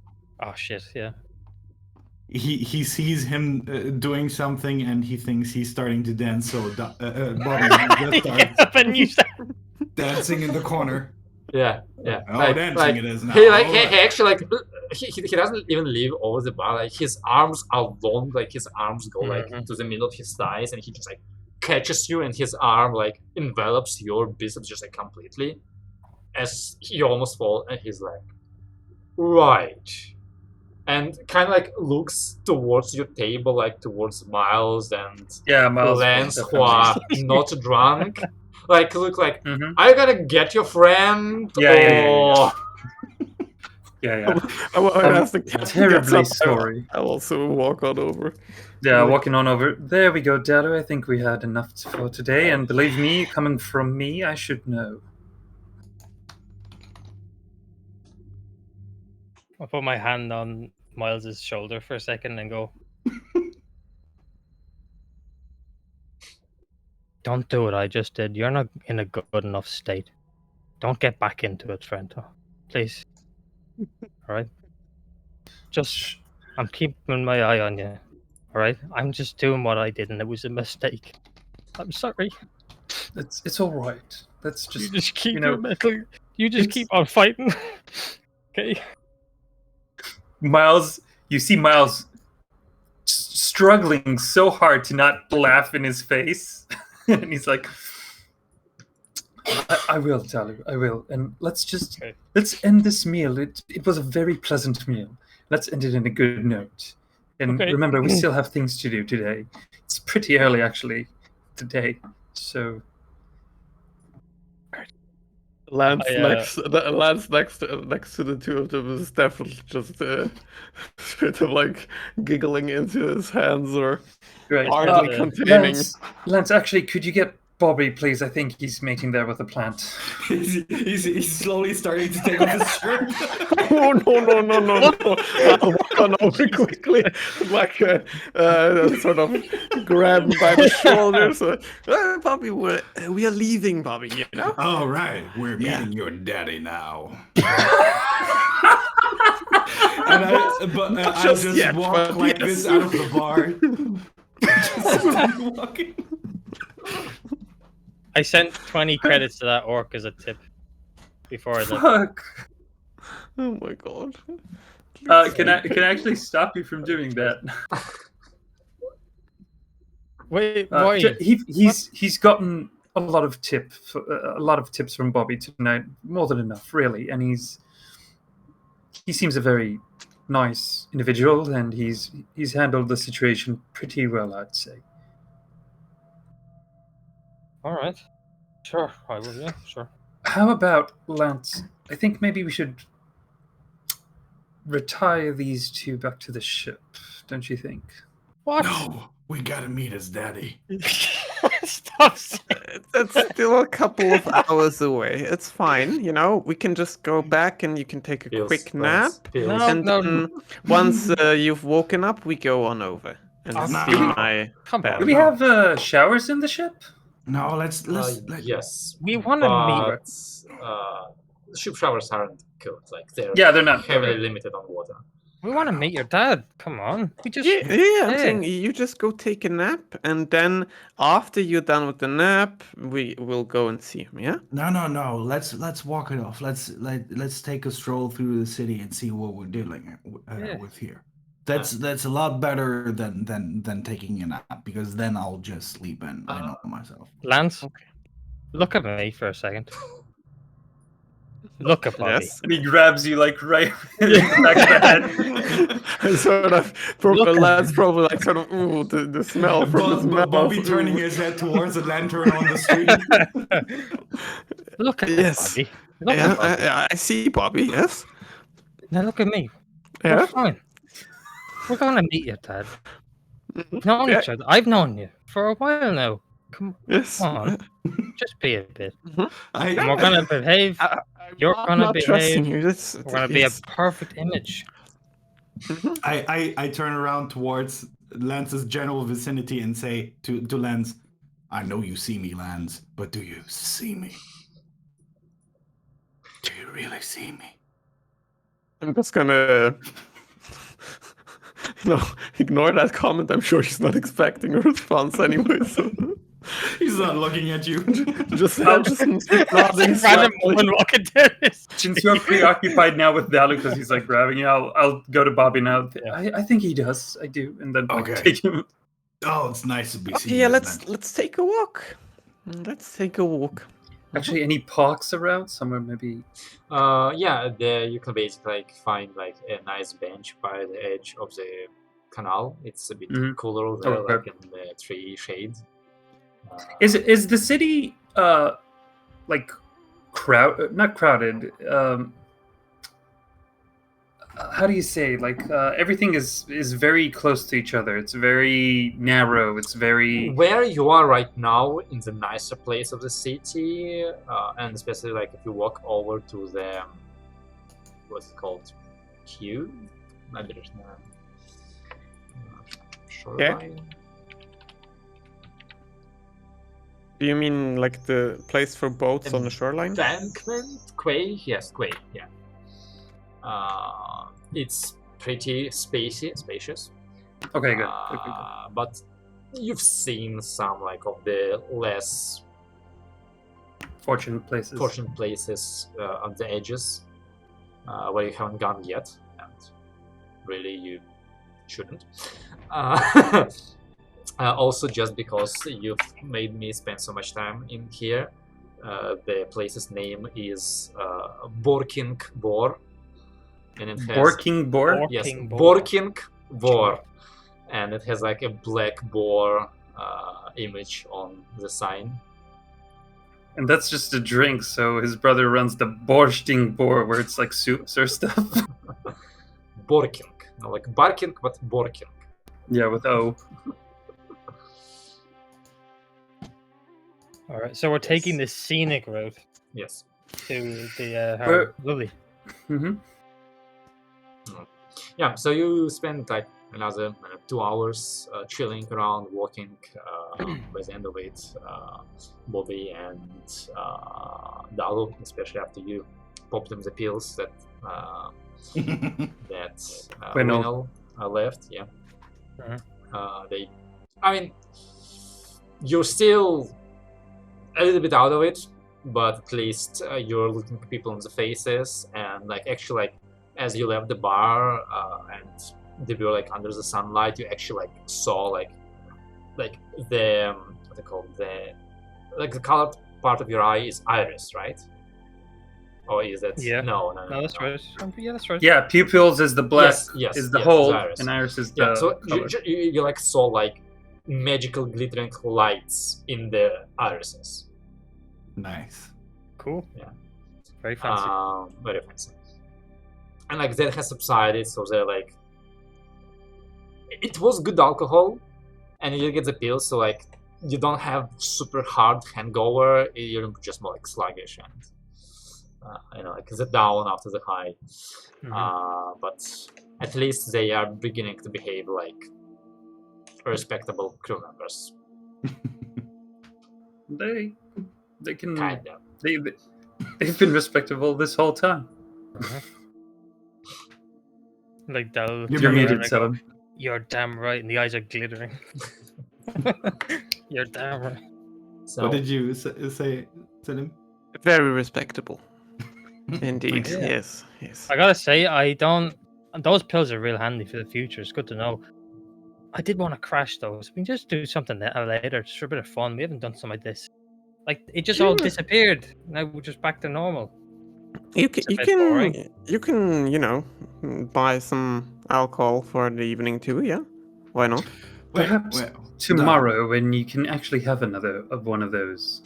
Oh shit, yeah. He sees him doing something and he thinks he's starting to dance. So Bobby just Get up and you start. dancing in the corner. Yeah. Oh, dancing it is now. He Alright. actually he doesn't even leave over the bar. Like his arms are long. Like his arms go like to the middle of his thighs, and he just like catches you, and his arm like envelops your biceps just like completely, as you almost fall. And he's like, right, and kind of like looks towards your table, like towards Miles and Yeah, Miles. Lance, who definitely. are not drunk. Like look like. Mhm. Are you gonna get your friend? Yeah. or... Yeah. I ask the cat to get Terribly some. sorry. I'll also walk on over. Yeah, walking on over. There we go, Dalu. I think we had enough for today, and believe me, coming from me, I should know. I'll put my hand on Miles's shoulder for a second and go. Don't do what I just did. You're not in a good enough state. Don't get back into it, Trento. Please. Alright? Just, I'm keeping my eye on you. Alright? I'm just doing what I did and it was a mistake. I'm sorry. It's all right. Let's just You just keep you know, your mental. You just it's- keep on fighting. Okay? Miles. You see Miles struggling so hard to not laugh in his face, and he's like, I will, Dalu. I will. And let's end this meal. It was a very pleasant meal. Let's end it in a good note. And Okay. remember, we still have things to do today. It's pretty early, actually, today. So, Lance I, next to the two of them is definitely just sort of like giggling into his hands or right. hardly containing. Lance, actually, could you get Bobby, please? I think he's mating there with a plant. he's slowly starting to take off his shirt. Oh, no. I'll walk on over quickly, like sort of grab him by the shoulders. Bobby, we are leaving, Bobby, you know? All right, we're meeting your daddy now. And I just just yet, walk but like yes. this out of the bar. Just start walking. I sent 20 credits to that orc as a tip before I left. Fuck. Oh my god. Can I actually stop you from doing that? Wait, why? He's gotten a lot of tips from Bobby tonight, more than enough, really, and he seems a very nice individual, and he's handled the situation pretty well, I'd say. All right. Sure, I will. Yeah, sure. How about Lance? I think maybe we should retire these two back to the ship. Don't you think? What? No, we gotta meet his daddy. Stop saying. It's still a couple of hours away. It's fine, you know. We can just go back and you can take a Pills, quick Lance, nap. pills. No. And then once you've woken up, we go on over and Oh, see no. my Come bed. Do we have showers in the ship? No, let's Yes. We want to meet. But ship showers aren't good. Like they're Yeah, they're not. heavily Okay. limited on water. We want to meet your dad. Come on. We just. Yeah, I'm Yeah. saying you just go take a nap, and then after you're done with the nap, we will go and see him. Yeah. No. Let's walk it off. Let's take a stroll through the city and see what we're dealing with here. That's a lot better than taking a nap, because then I'll just sleep and I know myself. Lance, look at me for a second. Look at Bobby. Yes. And he grabs you like right in the back of the head. Sort of. Look at Lads probably like sort of ooh, the smell from his mouth. Bobby turning ooh. his head towards the lantern on the street. Look at Yes. Bobby. Look at Bobby. I see Bobby. Yes. Now look at me. Yeah. We're fine. We're going to meet your dad. We've known Yeah. each other. I've known you for a while now. Come Yes. on. Just be a bit. I, And we're going to behave. You're I'm gonna not behave. trusting you. That's, We're going to be a perfect image. I turn around towards Lance's general vicinity and say to Lance, I know you see me, Lance, but do you see me? Do you really see me? I'm just gonna, ignore that comment. I'm sure she's not expecting a response anyway. So He's not looking at you. just nodding Random slightly. woman walking down this. Since you're preoccupied now with Dalu because he's like grabbing you, I'll go to Bobby now. Yeah. I think he does. I do, and then like, Okay. take him. Oh, it's nice to be seen. Yeah, then. let's take a walk. Let's take a walk. Actually, any parks around somewhere? Maybe. Yeah, there you can basically like find like a nice bench by the edge of the canal. It's a bit Mhm. cooler there, Okay. like in the tree shade. Is the city like not crowded? How do you say? Like everything is very close to each other. It's very narrow. It's very. Where you are right now, in the nicer place of the city, and especially like if you walk over to the what's it called, queue? Maybe there's no shoreline. Do you mean like the place for boats on the shoreline? Embankment, quay, yes, quay, yeah. It's pretty spacious. Okay, good. But you've seen some like of the less Fortunate places. fortunate places on the edges where you haven't gone yet, and really you shouldn't. Also, just because you've made me spend so much time in here, the place's name is Borking Bor, and it has Borking boar. yes, Borking Bor. Borking Bor, and it has like a black boar image on the sign. And that's just a drink, so his brother runs the Borsting Boar, where it's like soups or stuff. Borking, not like barking, but Borking. Yeah, with O. All right, so we're taking the scenic route Yes. to the Where- lovely. Mm-hmm. Yeah, so you spend like another 2 hours chilling around, walking. By the end of it, Bobby and Dalu, especially after you pop them the pills that Winnow. left, yeah. Mhm. I mean, you're still a little bit out of it, but at least you're looking at people in the faces, and like actually like as you left the bar and they were like under the sunlight, you actually like saw like the what they call the colored part of your eye is iris, right? Or is that Yeah. no No, that's right. Yeah, that's right. Yeah, pupils is the black, Yes, is the yes, whole, the iris. and iris is the Yeah, so color. you like saw like magical glittering lights in the irises. Nice. Cool. Yeah. Very fancy. Very fancy. And like that has subsided, so they're like it was good alcohol, and you get the pills, so like you don't have super hard hangover. You're just more like sluggish and like the down after the high. But at least they are beginning to behave like respectable crew members. They can. Kinda. They've been respectable this whole time. Like they'll You're turn around muted, and go, Selim. "You're damn right," and the eyes are glittering. You're damn right. So What did you say, Selim? Very respectable. Indeed. Thanks. Yes. Yes. I gotta say, I don't. Those pills are real handy for the future. It's good to know. I did want to crash those. We can just do something later, just for a bit of fun. We haven't done something like this. Like it just all Sure. disappeared. Now we're just back to normal. You It's a can, bit boring. you can, buy some alcohol for the evening too. Yeah, why not? Perhaps tomorrow, when you can actually have another of one of those.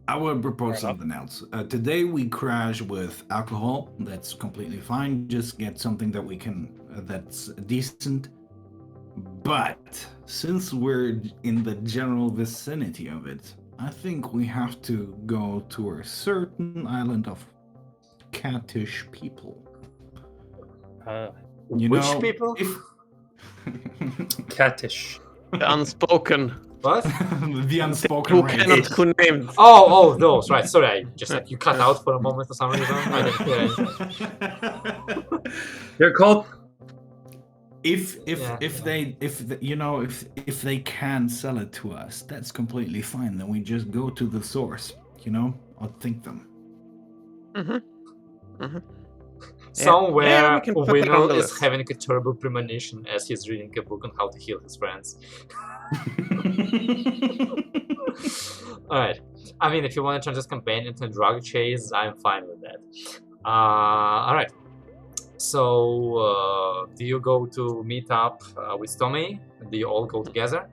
I would propose Fair enough. something else. Today we crash with alcohol. That's completely fine. Just get something that we can that's decent. But since we're in the general vicinity of it, I think we have to go to a certain island of cattish people. which people? Cattish. The unspoken. What? The unspoken Who race. cannot be named. Oh, those, right. Sorry, I just like you cut out for a moment for some reason. I didn't hear anything. They're called. If they can sell it to us, that's completely fine. Then we just go to the source, or think them. Somewhere, Yeah, we can put that on Winnow the is list. having a terrible premonition as he's reading a book on how to heal his friends. Alright. I mean, if you want to turn this campaign into a drug chase, I'm fine with that. Alright. So, do you go to meet up with Tommy? Do you all go together?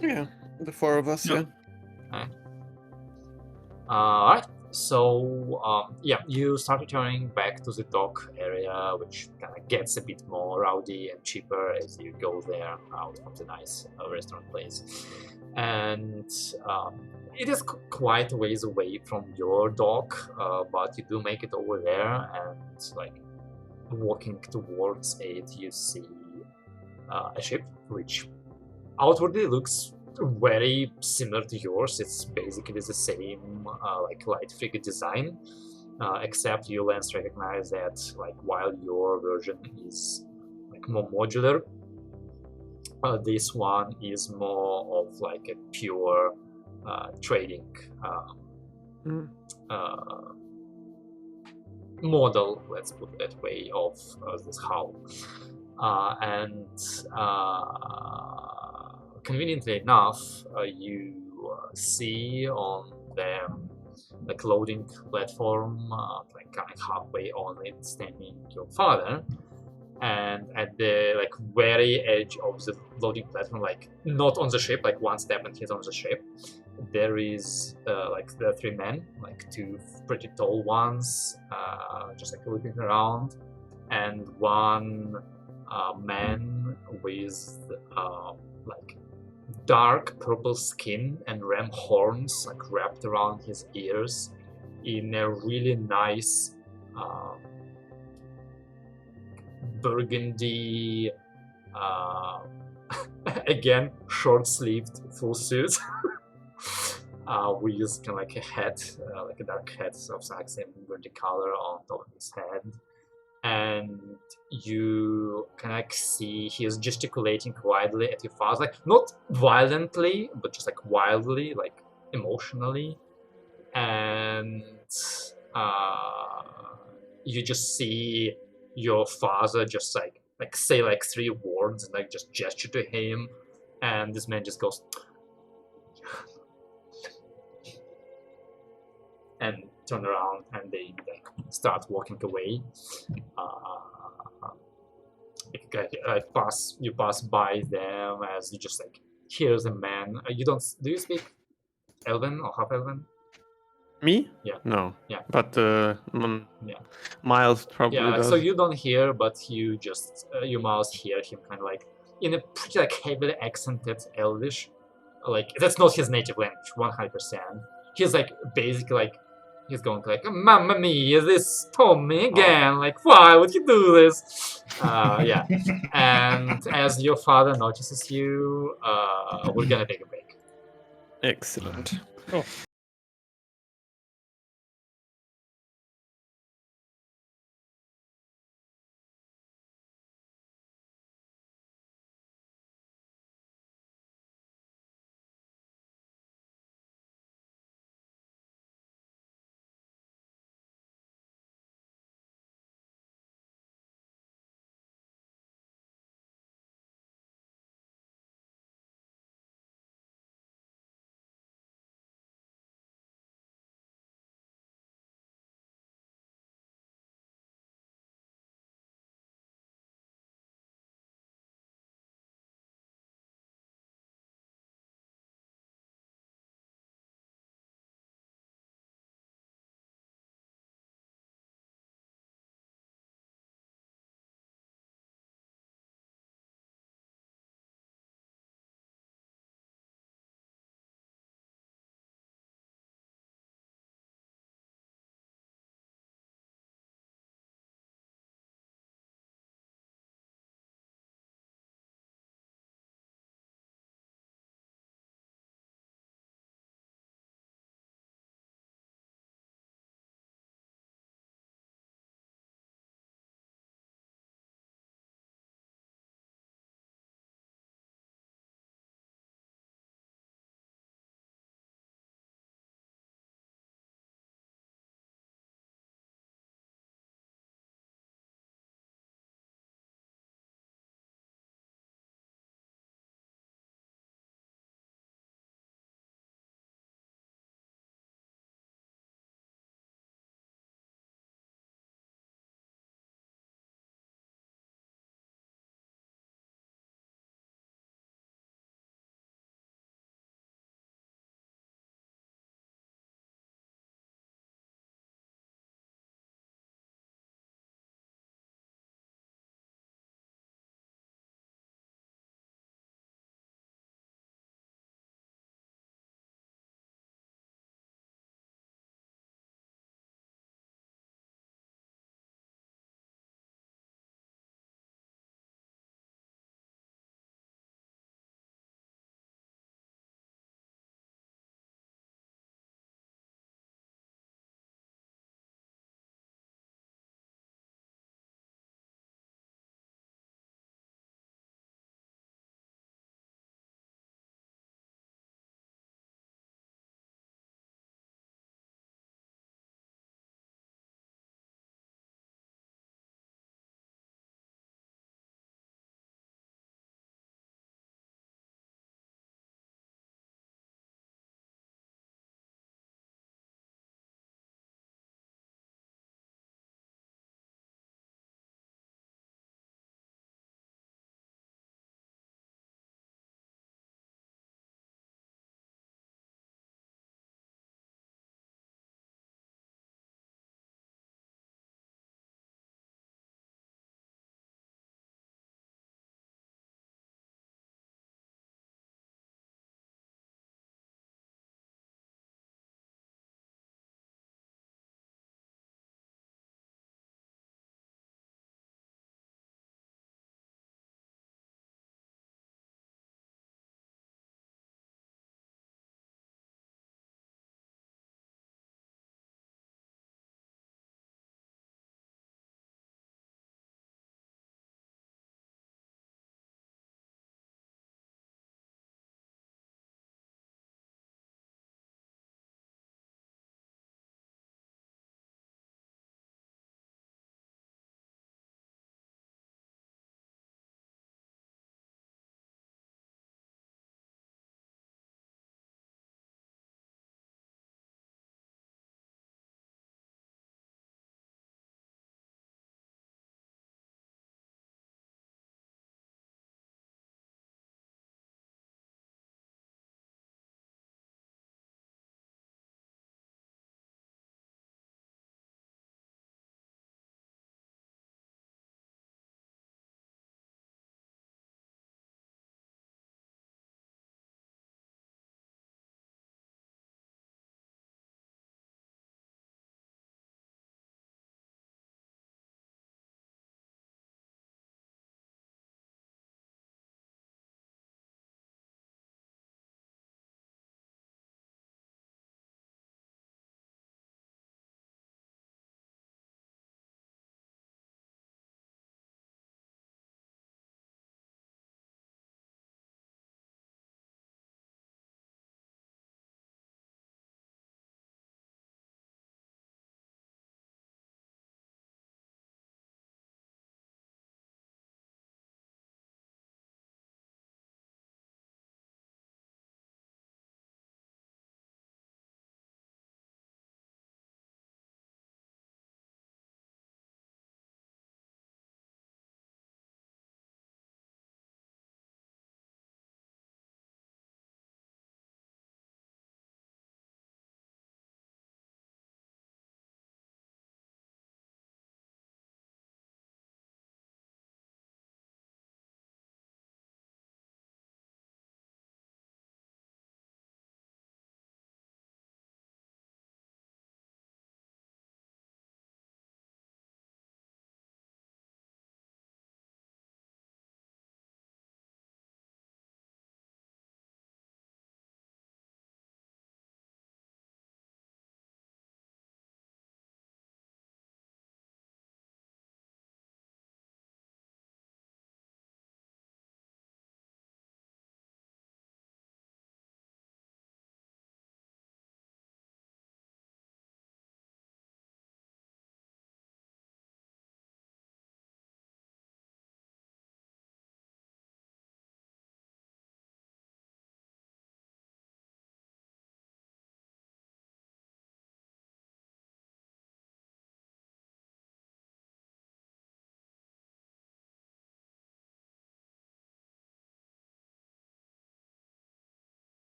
Yeah, the four of us. No. Yeah. Alright. So, you start returning back to the dock area, which kind of gets a bit more rowdy and cheaper as you go there out from the nice restaurant place. And it is quite a ways away from your dock, but you do make it over there, and like walking towards it, you see a ship which outwardly looks very similar to yours. It's basically the same like light frigate design, except you Lance recognize that like while your version is like more modular, this one is more of like a pure trading model, let's put it that way, of this hull. And conveniently enough, you see on the loading platform, like kind of halfway on it, standing your father. And at the like very edge of the loading platform, like not on the ship, like one step and he's on the ship, there is like the three men, like two pretty tall ones, just like looking around, and one man with like dark purple skin and ram horns like wrapped around his ears in a really nice burgundy again short-sleeved full suit with kind of like a hat, like a dark hat of the same burgundy color on top of his head. And you can like see he is gesticulating wildly at your father, like not violently, but just like wildly, like emotionally. And you just see your father just like say like three words and like just gesture to him, and this man just goes and turn around, and they like start walking away. You pass by them as you just like hear the man. Do you speak Elven or half Elven? Me? Yeah. No. Yeah. But Yeah. Miles probably Yeah, does. so you don't hear, but you just you Miles hear him kind of like in a pretty like heavily accented Elvish. Like that's not his native language, 100%. He's like basically like he's going like, "Mamma mia, this Tommy again! Like, why would you do this?" Yeah. And as your father notices you, we're gonna take a break. Excellent. Cool.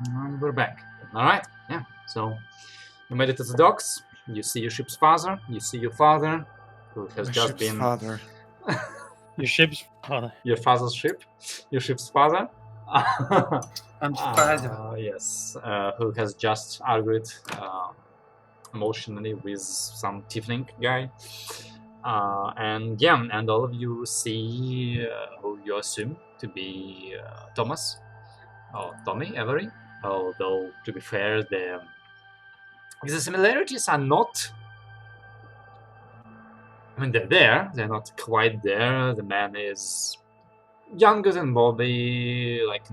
And we're back. Alright, yeah. So you made it to the docks. You see your ship's father. You see your father, who has My just ship's been father. Your ship's father. your father's ship. Your ship's father. I'm father. Yes, who has just argued emotionally with some tiefling guy. And yeah, and all of you see who you assume to be Thomas or Tommy Avery. Although, to be fair, the similarities are not. I mean, they're there. They're not quite there. The man is younger than Bobby, like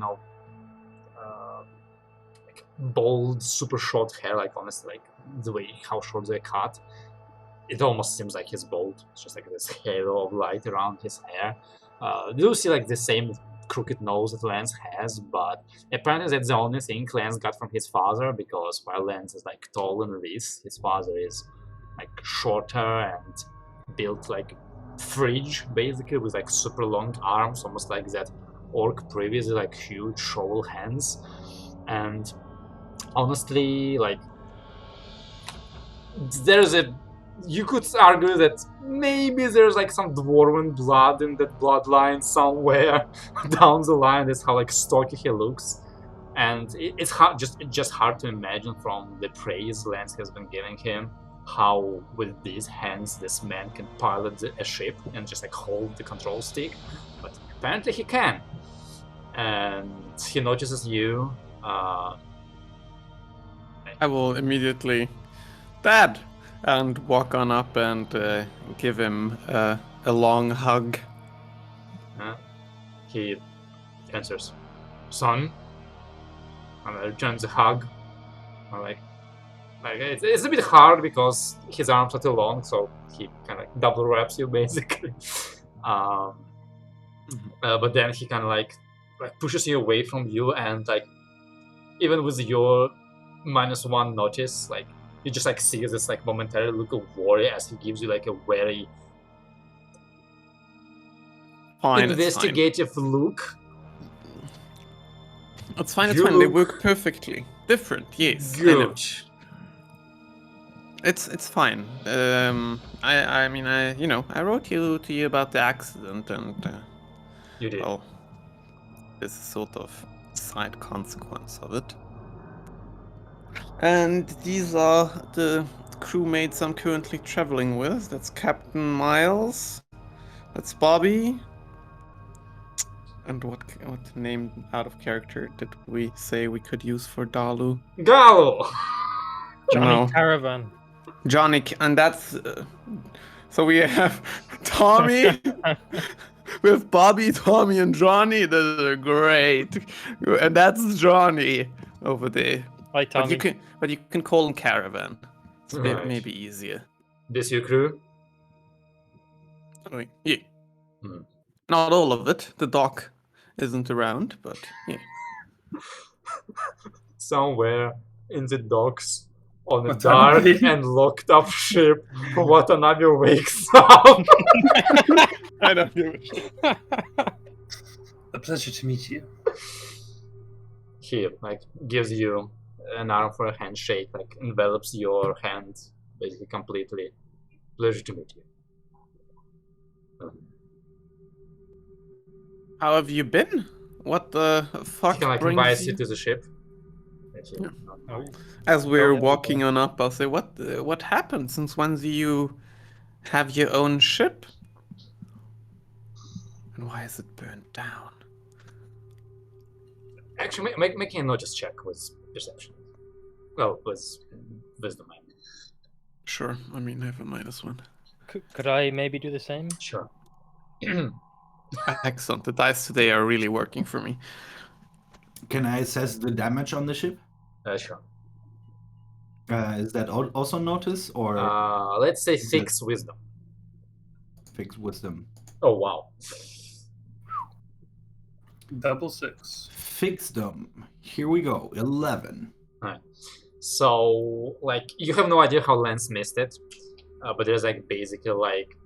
like bald, super short hair. Like honestly, like the way how short they cut. It almost seems like he's bald. It's just like this halo of light around his hair. You do see like the same crooked nose that Lance has, but apparently that's the only thing Lance got from his father, because while Lance is like tall and this, his father is like shorter and built like fridge basically, with like super long arms, almost like that orc previously, like huge shovel hands. And honestly, like there's a you could argue that maybe there's like some dwarven blood in that bloodline somewhere down the line. That's how like stocky he looks, and it's hard, just hard to imagine from the praise Lance has been giving him, how with these hands this man can pilot a ship and just like hold the control stick. But apparently he can, and he notices you. I will immediately, Dad, and walk on up and give him a long hug. He answers, "Son," and I returns the hug. I'm like it's a bit hard because his arms are too long, so he kind of like double wraps you basically. But then he kind of like pushes you away from you, and like even with your -1 notice, like you just like see this like momentary look of worry as he gives you like a very investigative look. It's fine. It's You fine. They look work perfectly. Different, yes. I know. good. It's fine. I mean I wrote to you about the accident, and You did. well, this is sort of side consequence of it. And these are the crewmates I'm currently traveling with. That's Captain Miles. That's Bobby. And what name out of character did we say we could use for Dalu? Go! Johnny No. Caravan. Johnny, and that's so we have Tommy with Bobby, Tommy, and Johnny. Those are great, and that's Johnny over there. Hi, Tommy. But you can call him Caravan. It's Right. maybe easier. This your crew? Yeah. Hmm. Not all of it. The doc isn't around, but yeah. Somewhere in the docks on a Watanabe. dark and locked up ship, Watanabe wakes up. I don't give a shit. A pleasure to meet you. He like gives you an arm for a handshake, like envelops your hand basically completely. Pleasure to meet you. How have you been? What the fuck He can like brings invites you? you to the ship. Oh. As we're yeah. walking on up, I'll say, what happened? Since when do you have your own ship? And why is it burned down? Actually, making a notice check with perception. Well, with wisdom. I mean. Sure, I mean, I have a -1. Could I maybe do the same? Sure. Excellent, the dice today are really working for me. Can I assess the damage on the ship? Sure. Is that also notice or Let's say Is fix wisdom. fixed wisdom? Oh wow. Double 6. Fixedom. Here we go. 11. So like you have no idea how Lance missed it, but there's like basically like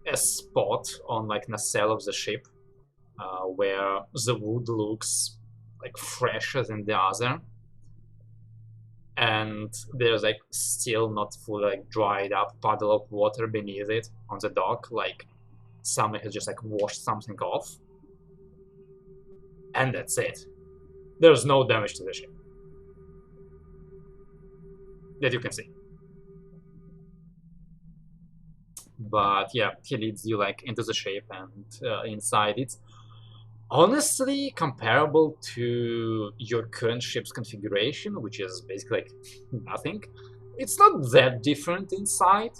a spot on like nacelle of the ship where the wood looks like fresher than the other, and there's like still not fully like dried up puddle of water beneath it on the dock, like someone has just like washed something off, and that's it. There's no damage to the ship that you can see. But yeah, he leads you like into the ship, and inside it's honestly comparable to your current ship's configuration, which is basically like nothing. It's not that different inside.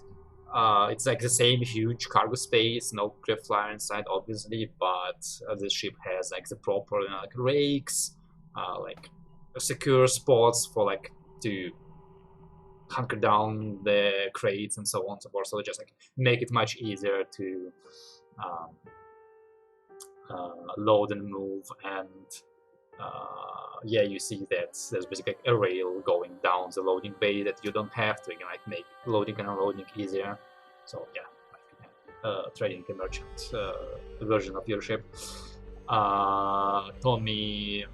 It's like the same huge cargo space, no cliff flyer inside, obviously, but the ship has like the proper like rakes, like secure spots for like to hunker down the crates and so on and so forth. So just like make it much easier to load and move, and yeah, you see that there's basically a rail going down the loading bay that you don't have to. You can like make loading and unloading easier. So yeah, like trading a merchant version of your ship. Tommy,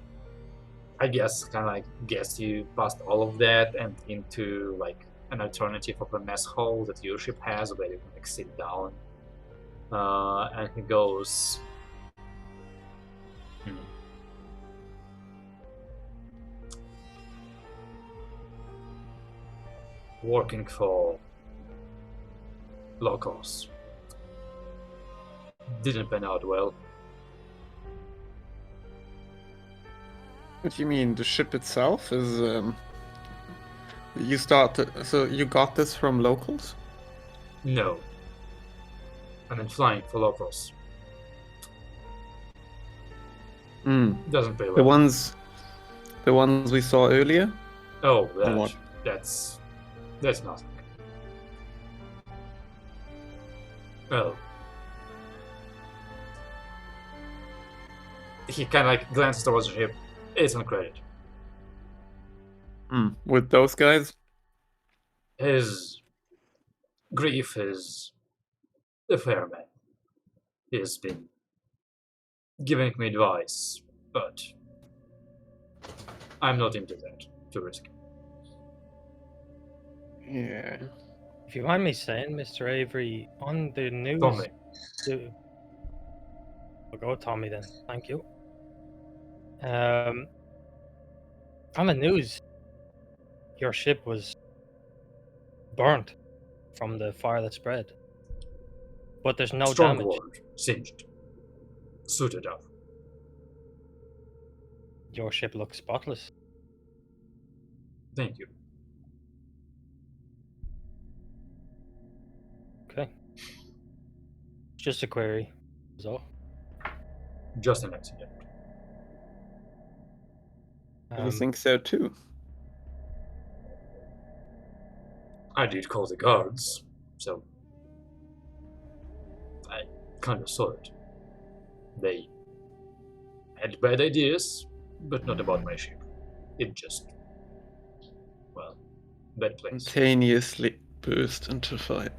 I guess, kind of like guess you past all of that and into like an alternative of a mess hall that your ship has, where you can like sit down. And he goes, working for locals didn't pan out well. What do you mean? The ship itself is so you got this from locals? No. I mean, flying for locals doesn't pay well. The ones we saw earlier? Oh, what? that's nothing. Oh. He kind of like glances towards the ship. It's on credit. With those guys? His grief is a fair man. He has been giving me advice, but I'm not into that. Too risky. Yeah. If you mind me saying, Mr. Avery, on the news... Tommy. We'll go with Tommy then. Thank you. On the news, your ship was burnt from the fire that spread. But there's no Strong damage. word. Singed. Suited up. Your ship looks spotless. Thank you. Okay. Just a query. So. Just an accident. I think so too. I did call the guards, so I kind of saw it. They had bad ideas, but not about my ship. It just, well, bad place. Spontaneously burst into fire.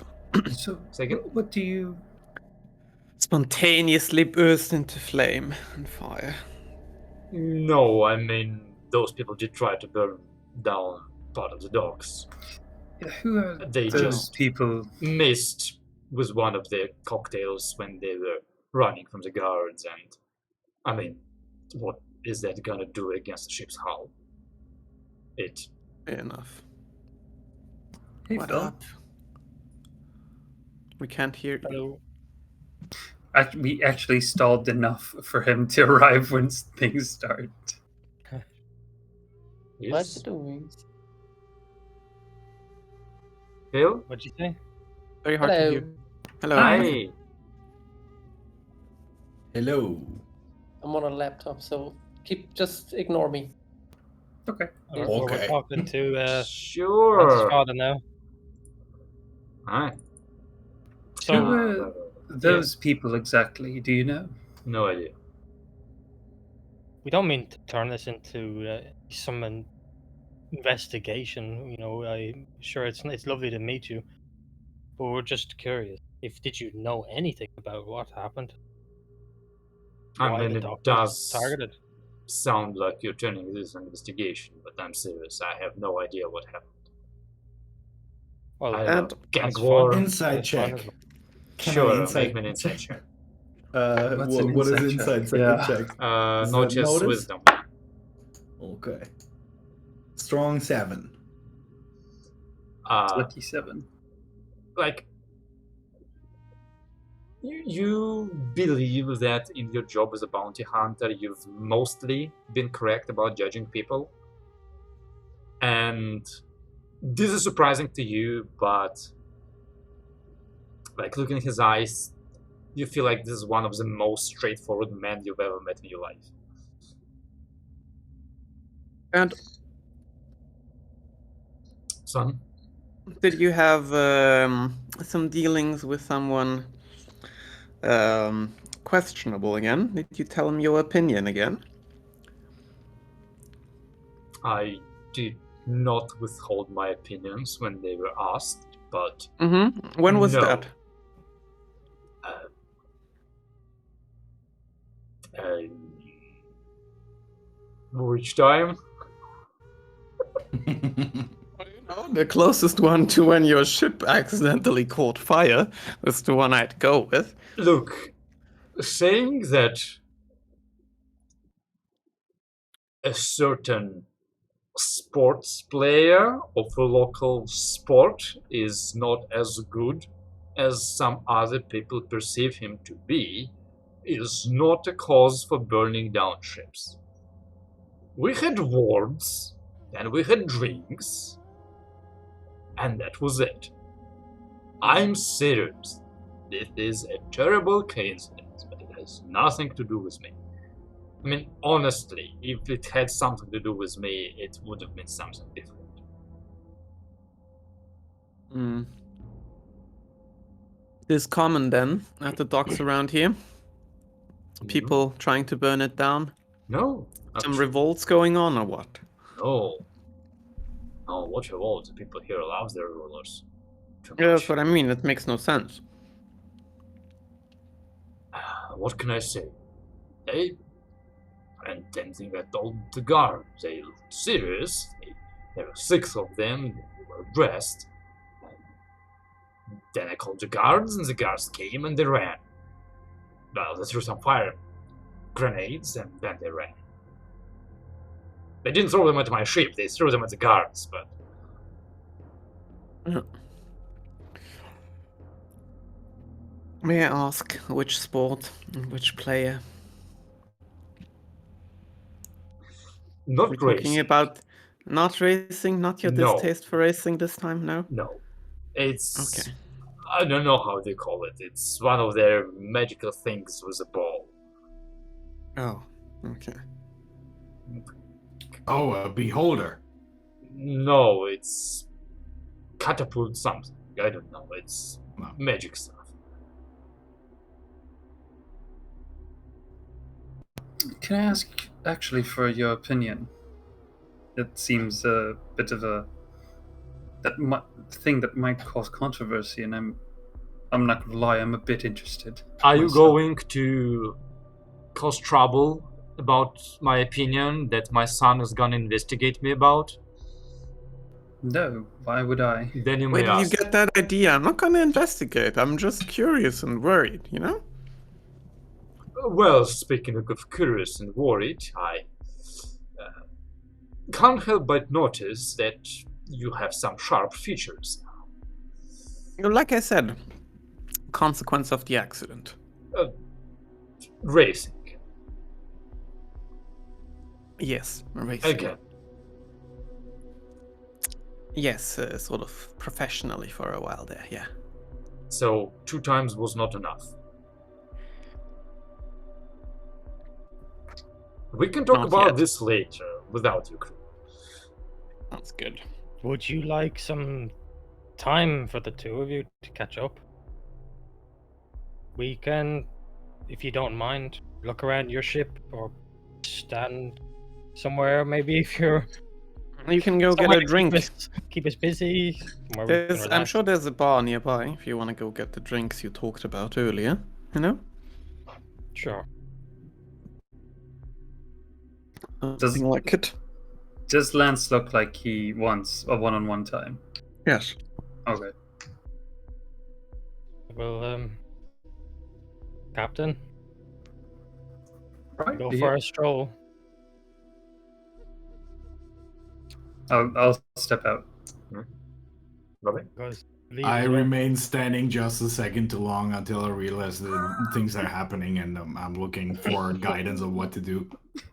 So, Second? what do you... Spontaneously burst into flame and fire. No, I mean, those people did try to burn down part of the docks. Who are They those just people? missed with one of their cocktails when they were running from the guards, and I mean, what is that gonna do against the ship's hull? It. Fair enough. Hey, What Phil. up? We can't hear you. Hello. We actually stalled enough for him to arrive when things start. What you doing? Phil? What'd you say? Very hard to hear. Hello. Hi. Hello. I'm on a laptop, so just ignore me. Okay. We're Okay. talking to Francis Sure. Father now. Hi. Who So, were those people exactly? Do you know? No idea. we don't mean to turn this into some investigation. You know, I'm sure it's lovely to meet you, but we're just curious. Did you know anything about what happened? I Why mean, the it dock was does targeted? sound like you're turning this an investigation, but I'm serious. I have no idea what happened. Well, I don't know. And- Gang that's war. fine. Inside That's fine check. as well. Can I Sure, make me an insight check. What's an What is insight inside check? check? Yeah. Is No that chess notice? wisdom. Okay. Strong 7. 27. Like, you believe that in your job as a bounty hunter, you've mostly been correct about judging people. And this is surprising to you, but like looking in his eyes, you feel like this is one of the most straightforward men you've ever met in your life. And Son? did you have some dealings with someone questionable again? Did you tell him your opinion again? I did not withhold my opinions when they were asked, but Mm-hmm. When was no. that? Which time? Oh, the closest one to when your ship accidentally caught fire was the one I'd go with. Look, saying that a certain sports player of a local sport is not as good as some other people perceive him to be is not a cause for burning down ships. We had words, and we had drinks, and that was it. I'm serious. This is a terrible coincidence, but it has nothing to do with me. I mean, honestly, if it had something to do with me, it would have been something different. This is common then at the docks around here. People trying to burn it down. No. Some actually, revolts going on or what? No. No, what revolt? People here love their rulers. Too Yeah, that's much. what I mean. It makes no sense. What can I say? And then thing I told the guard. They looked serious. There were 6 of them. They were dressed. And then I called the guards, and the guards came and they ran. Well, they threw some fire grenades, and then they ran. They didn't throw them at my ship. They threw them at the guards, but... May I ask which sport and which player? Not We're talking racing. about not racing, not your No. distaste for racing this time, no? No. It's... Okay. I don't know how they call it. It's one of their magical things with a ball. Oh, okay. Oh, a beholder. No, it's... catapult something. I don't know. It's No. magic stuff. Can I ask, actually, for your opinion? It seems a bit of a thing that might cause controversy, and I'm not gonna lie, I'm a bit interested. Are you myself. going to cause trouble about my opinion that my son is gonna investigate me about? No, why would I? Then you Where may did you ask. get that idea? I'm not gonna investigate. I'm just curious and worried, you know? Well, speaking of curious and worried, I can't help but notice that you have some sharp features. Like I said, consequence of the accident. Racing. Yes, racing. Again. Yes, sort of professionally for a while there, yeah. So 2 times was not enough. We can talk Not about yet. this later without you. That's good. Would you like some time for the 2 of you to catch up? We can, if you don't mind, look around your ship or stand somewhere. Maybe if you're You can go get somewhere a to drink. keep us busy. Somewhere we can I'm relax. sure there's a bar nearby if you want to go get the drinks you talked about earlier, you know? Sure. Something like it. Does Lance look like he wants a one-on-one time? Yes. Okay. Well, Captain, Right. go yeah. for a stroll. I'll step out. Bobby? Because I remain standing just a second too long until I realize that things are happening and I'm looking for guidance on what to do.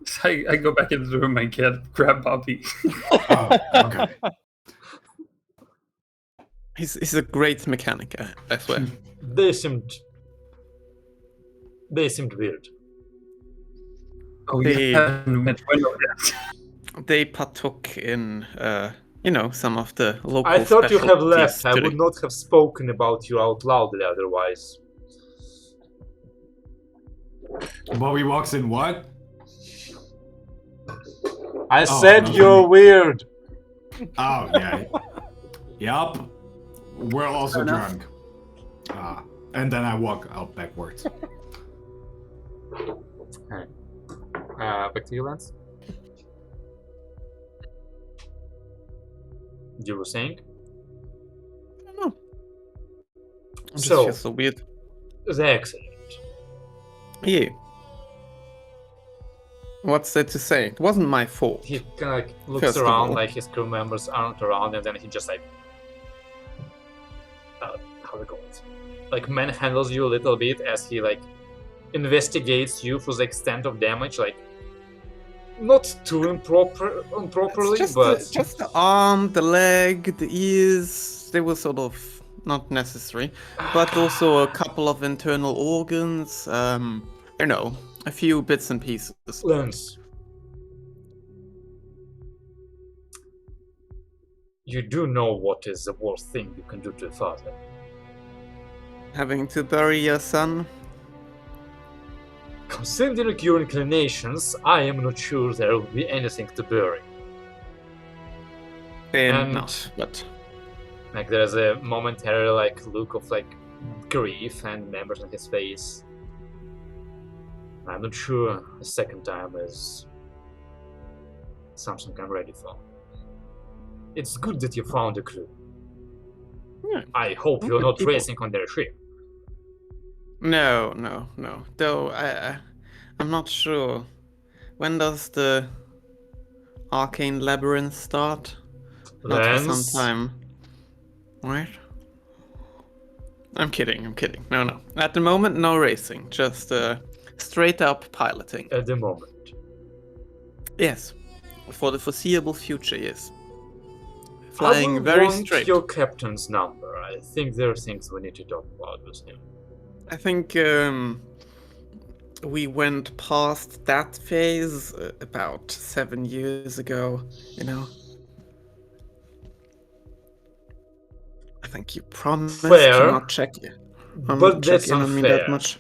So I go back into the room and grab Bobby. Oh, okay. He's a great mechanic, I swear. They seemed weird. Oh, They- yeah. Yes. They partook in, some of the local I thought you have left. specialties I would today. not have spoken about you out loudly otherwise. Bobby walks in what? I Oh, said nothing. you're weird. Oh, yeah. Yup. We're also Fair enough. drunk. And then I walk out backwards. Back to you, Lance. You were saying? I don't know. It just So- feels so weird. The accident. Yeah. What's there to say? It wasn't my fault. He kind of like looks First of around all. like his crew members aren't around, and then he just like how to call it, like manhandles you a little bit as he like investigates you for the extent of damage, like not too improperly, It's but just the arm, the leg, the ears. They were sort of not necessary, but also a couple of internal organs. A few bits and pieces. Lance, you do know what is the worst thing you can do to a father. Having to bury your son. Considering your inclinations, I am not sure there will be anything to bury. And- Not, but Like there's a momentary like look of like grief and members on his face. I'm not sure a second time is something I'm ready for. It's good that you found a crew. Yeah. I hope you're Good not people. racing on their ship. no. Though I'm not sure. When does the arcane labyrinth start? Not for some Lance, time. Right? I'm kidding. No. At the moment, no racing. Just straight up piloting. at the moment. Yes. For the foreseeable future, yes. I Flying will very want straight. your captain's number. I think there are things we need to talk about with him. I think we went past that phase about 7 years ago, I think you promised Fair, to not check but that's in on me that unfair. much.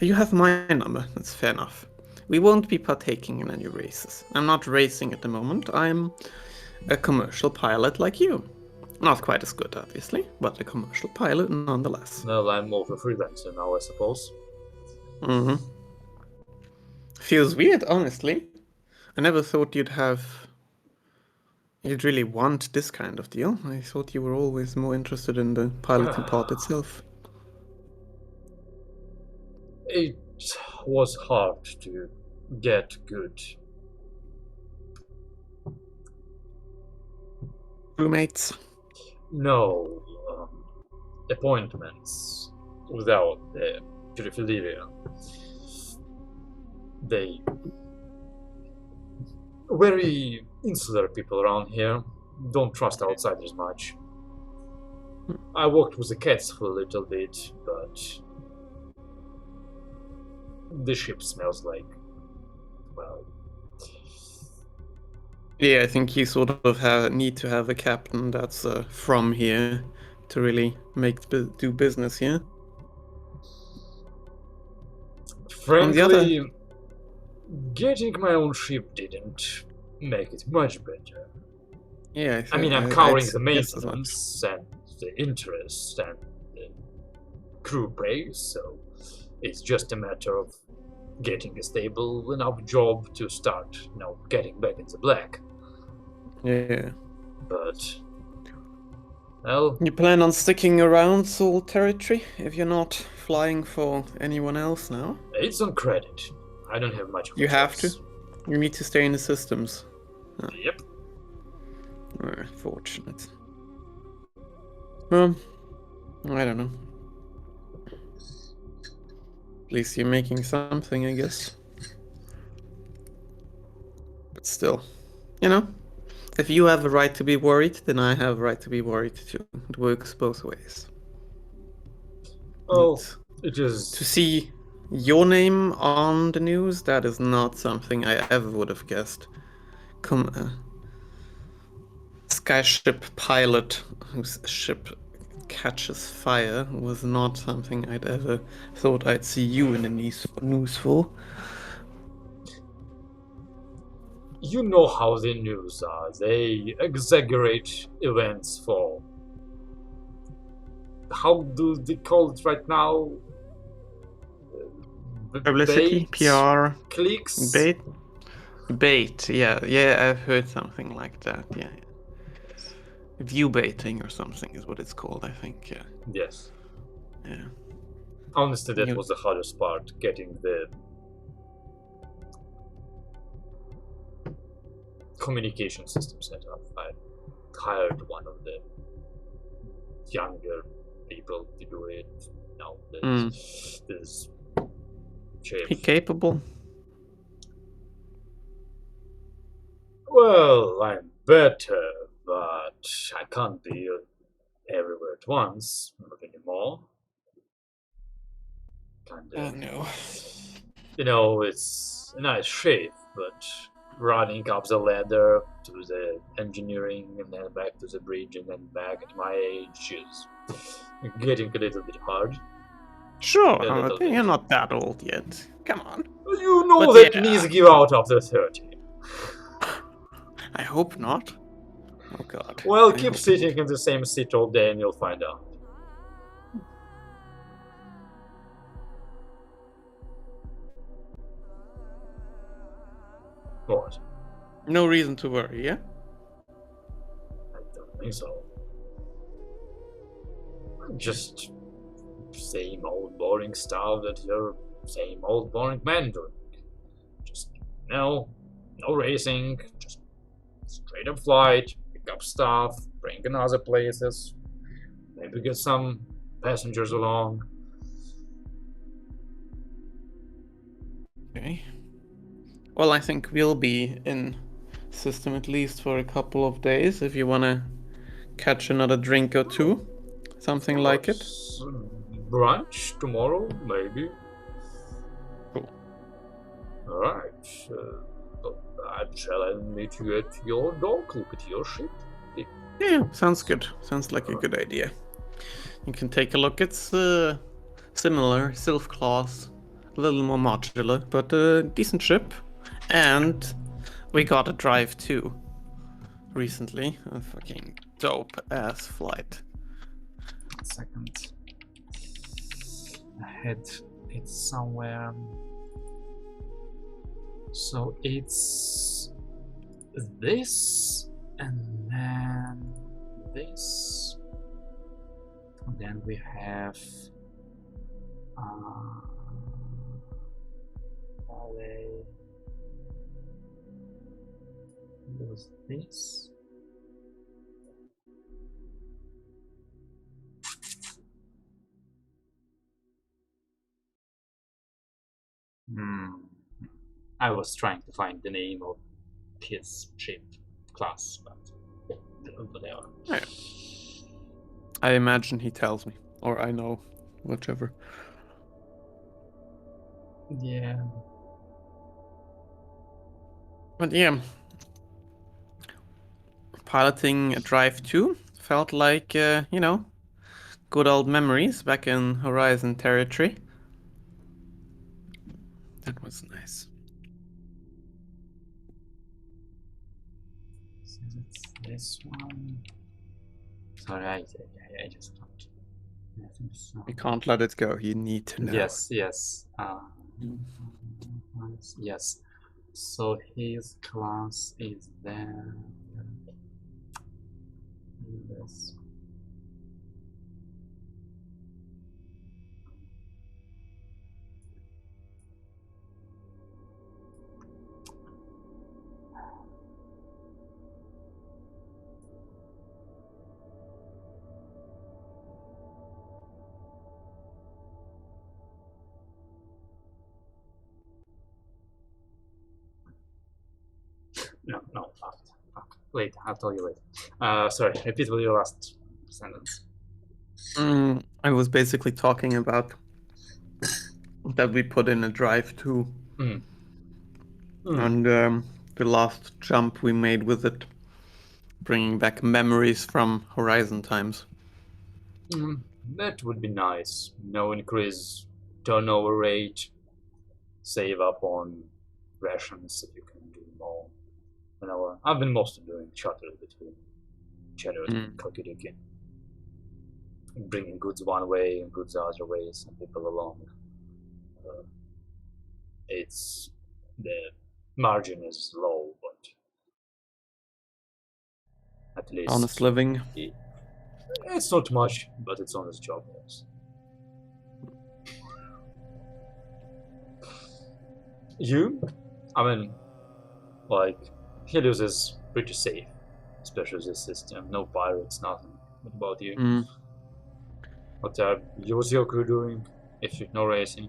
You have my number, that's fair enough. We won't be partaking in any races. I'm not racing at the moment, I'm a commercial pilot like you. Not quite as good, obviously, but a commercial pilot nonetheless. Well, I'm more of a freelancer now, I suppose. Mm-hmm. Feels weird, honestly. I never thought you'd really want this kind of deal. I thought you were always more interested in the piloting part itself. It was hard to get good Roommates. no appointments without the Purifilia. They very insular people around here. Don't trust outsiders much. I worked with the cats for a little bit, but the ship smells like, well, Yeah, I think you sort of need to have a captain that's from here to really do business here. frankly, getting my own ship didn't make it much better. Yeah, I mean, I'm I'd covering the guess as much. maintenance and the interest and the crew pay, so it's just a matter of getting a stable enough job to start, getting back in the black. Yeah. But, well, You plan on sticking around Soul Territory if you're not flying for anyone else now? it's on credit. I don't have much of a You have to? choice. You need to stay in the systems. Yep. Fortunate. Well, I don't know. At least you're making something, I guess. But still, if you have a right to be worried, then I have a right to be worried too. It works both ways. Oh, But it is. to see your name on the news, that is not something I ever would have guessed. Skyship pilot whose ship catches fire was not something I'd ever thought I'd see you in the news for. You know how the news are. They exaggerate events for. How do they call it right now? Publicity, Bait? PR, Clicks? bait. Yeah, I've heard something like that. Yeah. View baiting or something is what it's called, I think. Yeah. Yes. Yeah. Honestly, that was the hardest part, getting the communication system set up. I hired one of the younger people to do it. Now there's He capable? Well, I'm better, but I can't be everywhere at once, not anymore. No. It's a nice shape, but running up the ladder to the engineering and then back to the bridge and then back at my age is getting a little bit hard. Sure, you're not that old yet. Come on. You know But that yeah. knees give out after 30. I hope not. Oh god. Well, I keep hope sitting in the same seat all day and you'll find out. What? no reason to worry, yeah? I don't think so. Just same old boring stuff that your same old boring man doing. Just, no racing, just straight up flight, pick up stuff, bring in other places, maybe get some passengers along. Okay. Well, I think we'll be in system at least for a couple of days if you wanna catch another drink or two. Something like it. Brunch tomorrow, maybe. Cool. Alright. Shall I meet you at your dock? Look at your ship? Yeah, sounds good. Sounds like a good idea. You can take a look. It's similar, Sylph class, a little more modular, but a decent ship. And we got a drive too recently. A fucking dope ass flight. Second. I had it somewhere. So it's this, and then this, and then we have was this. I was trying to find the name of his ship class, but whatever. Yeah. I imagine he tells me, or I know, whichever. Yeah. But yeah, piloting a Drive 2 felt like, good old memories back in Horizon territory. That was nice. So that's this one. Sorry, I just can't. I think so. You can't let it go. You need to know. Yes. Nice. Yes. So his class is there. Yes. No, fuck. Wait, I'll tell you later. Sorry, repeat what your last sentence. I was basically talking about that we put in a drive too, and the last jump we made with it, bringing back memories from Horizon times. That would be nice. No increase turnover rate. Save up on rations if you can do more. I've been mostly doing charters between Chariot and Kalkidiki. Bringing goods one way and goods the other way, some people along. It's the margin is low, but at least Honest living. It's not much, but it's honest job. Yes. Like Helios is pretty safe, especially this system. No pirates, nothing. What about you? What are what's your crew doing? If you no racing?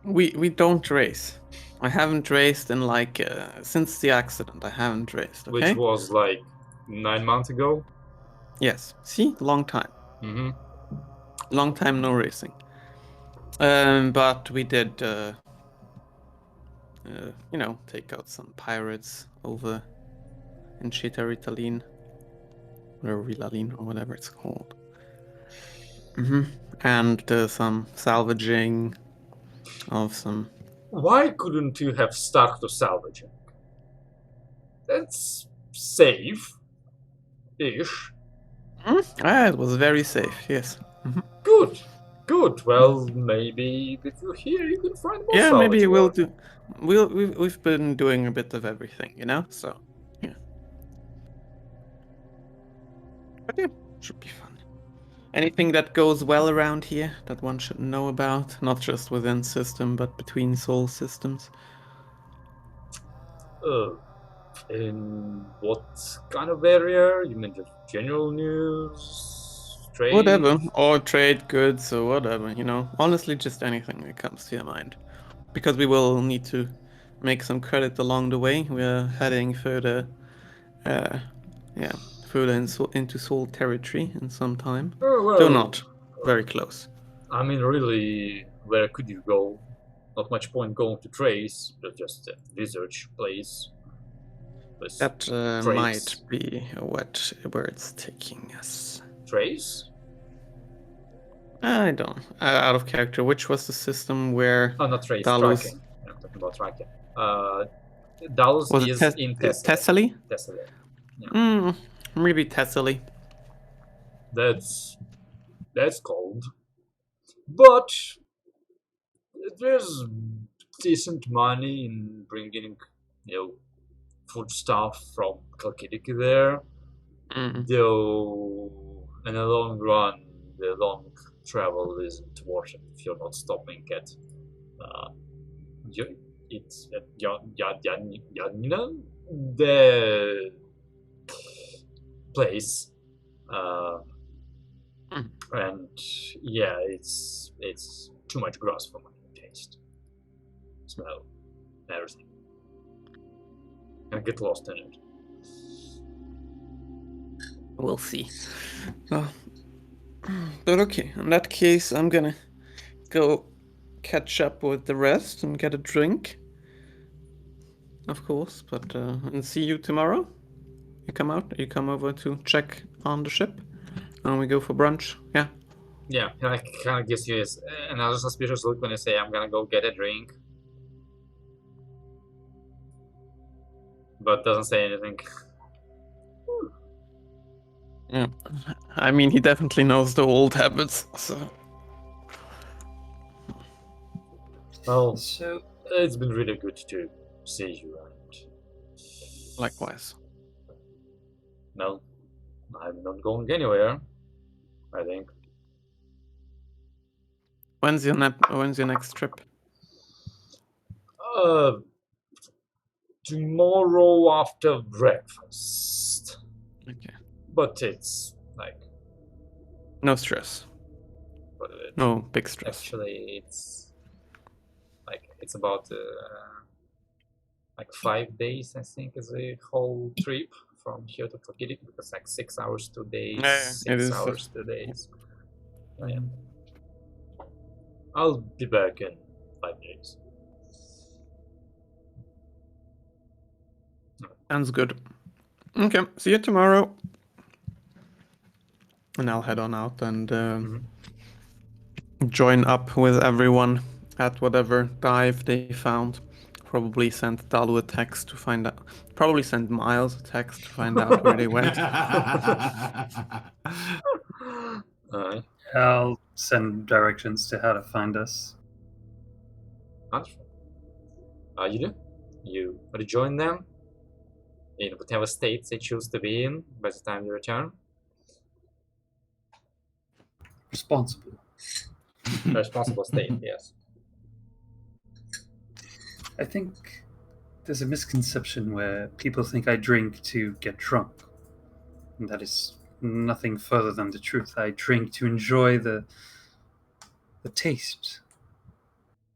We don't race. I haven't raced in like since the accident. I haven't raced. Okay. Which was like 9 months ago. Yes. See, long time. Long time no racing. But we did, take out some pirates over in Chariot, or Rilalin, or whatever it's called. And some salvaging of some. Why couldn't you have stuck to salvaging? That's safe-ish. It was very safe. Yes. Good. Well, maybe if you're here, you can find more. Yeah, salvage maybe we'll work. do. We've been doing a bit of everything, So yeah. But yeah, should be fun. Anything that goes well around here that one should know about, not just within system, but between soul systems. In what kind of area? You mean just general news, trade? Whatever, or trade goods or whatever, Honestly, just anything that comes to your mind. Because we will need to make some credit along the way. We're heading further, further into soul territory in some time. Though not very close. I mean, really, where could you go? Not much point going to Trace, but just a research place. That might be where it's taking us. Trace? I don't. Out of character, which was the system where? Oh, not Trace. Dallas... Tracking. I'm talking about tracking. Dallas was is it in Thessaly? Thessaly. Yeah. Maybe Thessaly. That's cold. But there's decent money in bringing, food stuff from Kalkidiki there. Though in the long run, the long travel isn't worth it if you're not stopping at Yanina, the place. And yeah, it's too much grass for my taste. Smell, everything. And get lost in it. We'll see. But okay, in that case, I'm gonna go catch up with the rest and get a drink. Of course, but and see you tomorrow. You come over to check on the ship, and we go for brunch. Yeah. Yeah, I kind of gives you another suspicious look when you say, I'm gonna go get a drink. But doesn't say anything. Yeah. I mean, he definitely knows the old habits, so... Well, So It's been really good to see you, and Likewise. no, I'm not going anywhere. I think. When's your next trip? Tomorrow after breakfast. Okay. But it's like, No stress. what is it? No big stress. Actually, it's about like 5 days, I think, is the whole trip from here to Tokyo, because like 6 hours 2 days, Yeah, it 6 is. hours 2 days. Yeah. I'll be back in 5 days. Sounds good. Okay, see you tomorrow. And I'll head on out and join up with everyone at whatever dive they found. Probably send Dalu a text to find out. Probably send Miles a text to find out where they went. I'll send directions to how to find us. Wonderful. You do? You rejoin them in whatever state they choose to be in by the time you return. Responsible. Responsible state, yes. I think there's a misconception where people think I drink to get drunk. And that is nothing further than the truth. I drink to enjoy the taste.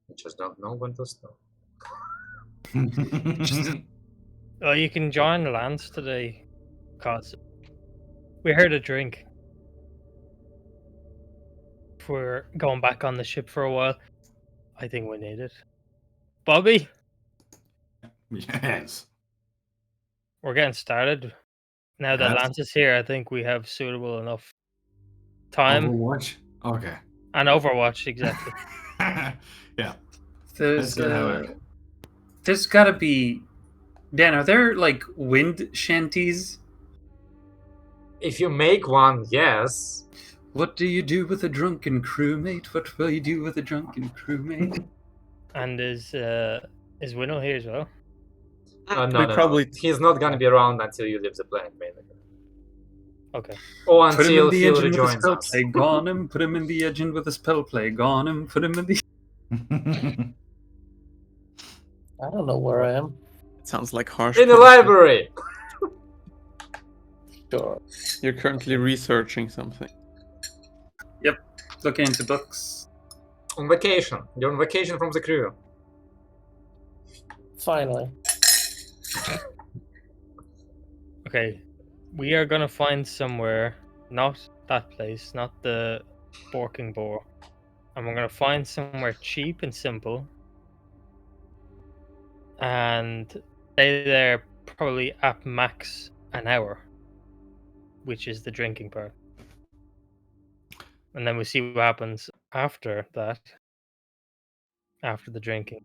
You just don't know when to stop. Oh, you can join Lance today, cause we heard a drink. If we're going back on the ship for a while, I think we need it. Bobby, Yes. we're getting started. Now that Yes. Lance is here, I think we have suitable enough time Overwatch? Okay. and Overwatch, exactly. Yeah. There's get how it- there's gotta be, Dan, are there like wind shanties? If you make one, yes. What do you do with a drunken crewmate? What will you do with a drunken crewmate? And is Winnow here as well? No, probably- no. He's not gonna be around until you leave the planet, mainly. Okay. Or Put him in until the he engine with a rejoins spell us. plague on him. Put him in the engine with a spell plague on him. Put him in the. I don't know where I am. It sounds like harsh. In the punishment. library! Sure. You're currently researching something. Looking into books. On vacation. You're on vacation from the crew. Finally. Okay. We are gonna find somewhere, not that place, not the Borking Boar. And we're gonna find somewhere cheap and simple. And stay there probably at max an hour, which is the drinking part. And then we see what happens after that. After the drinking.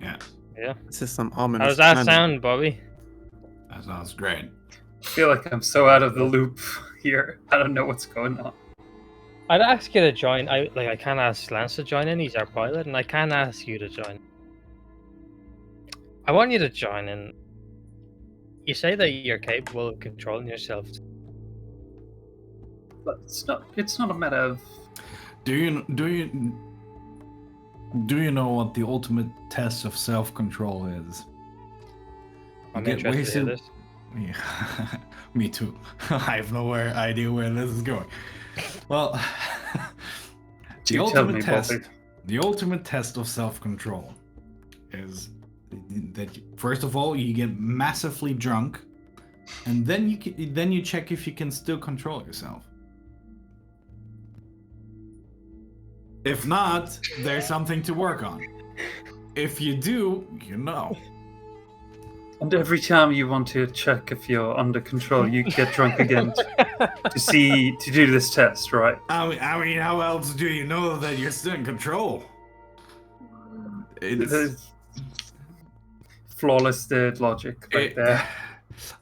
Yeah. Yeah. This is some ominous. How does that planning. sound, Bobby? That sounds great. I feel like I'm so out of the loop here. I don't know what's going on. I'd ask you to join. I can't ask Lance to join in. He's our pilot, and I can't ask you to join. I want you to join in. You say that you're capable of controlling yourself. But it's not a matter of. Do you know what the ultimate test of self-control is? I'm get interested in wasted- this. Yeah, me too. I have no idea where this is going. Well, the Do tell me, ultimate test. Bobby. The ultimate test of self-control is that first of all you get massively drunk, and then you check if you can still control yourself. If not, there's something to work on. If you do, you know. And every time you want to check if you're under control, you get drunk again to do this test, right? I mean, how else do you know that you're still in control? It's Flawless logic right there.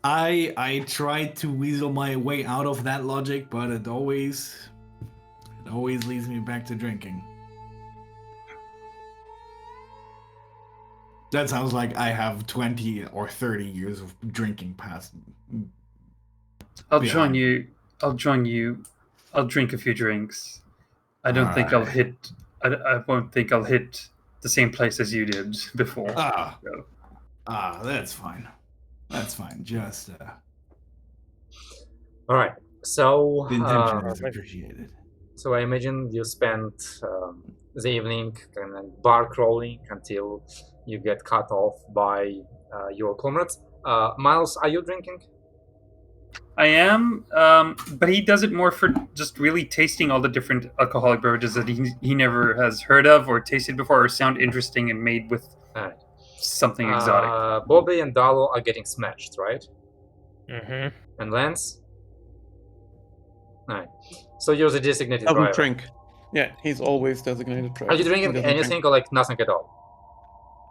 I tried to weasel my way out of that logic, but it always leads me back to drinking. That sounds like I have 20 or 30 years of drinking past. I'll Yeah. join you. I'll join you. I'll drink a few drinks. I don't think I'll Alright. hit. I won't think I'll hit the same place as you did before. So, That's fine. That's fine. Just All right. So, the intention is appreciated. so I imagine you spent the evening kind of bar crawling until you get cut off by your comrades. Miles, are you drinking? I am, but he does it more for just really tasting all the different alcoholic beverages that he never has heard of or tasted before or sound interesting and made with Alright. something exotic. Bobby and Dalo are getting smashed, right? Mm-hmm. And Lance? Alright. So you're the designated Doesn't driver. drink. Yeah, he's always designated driver. Are you drinking He doesn't anything drink. or like nothing at all?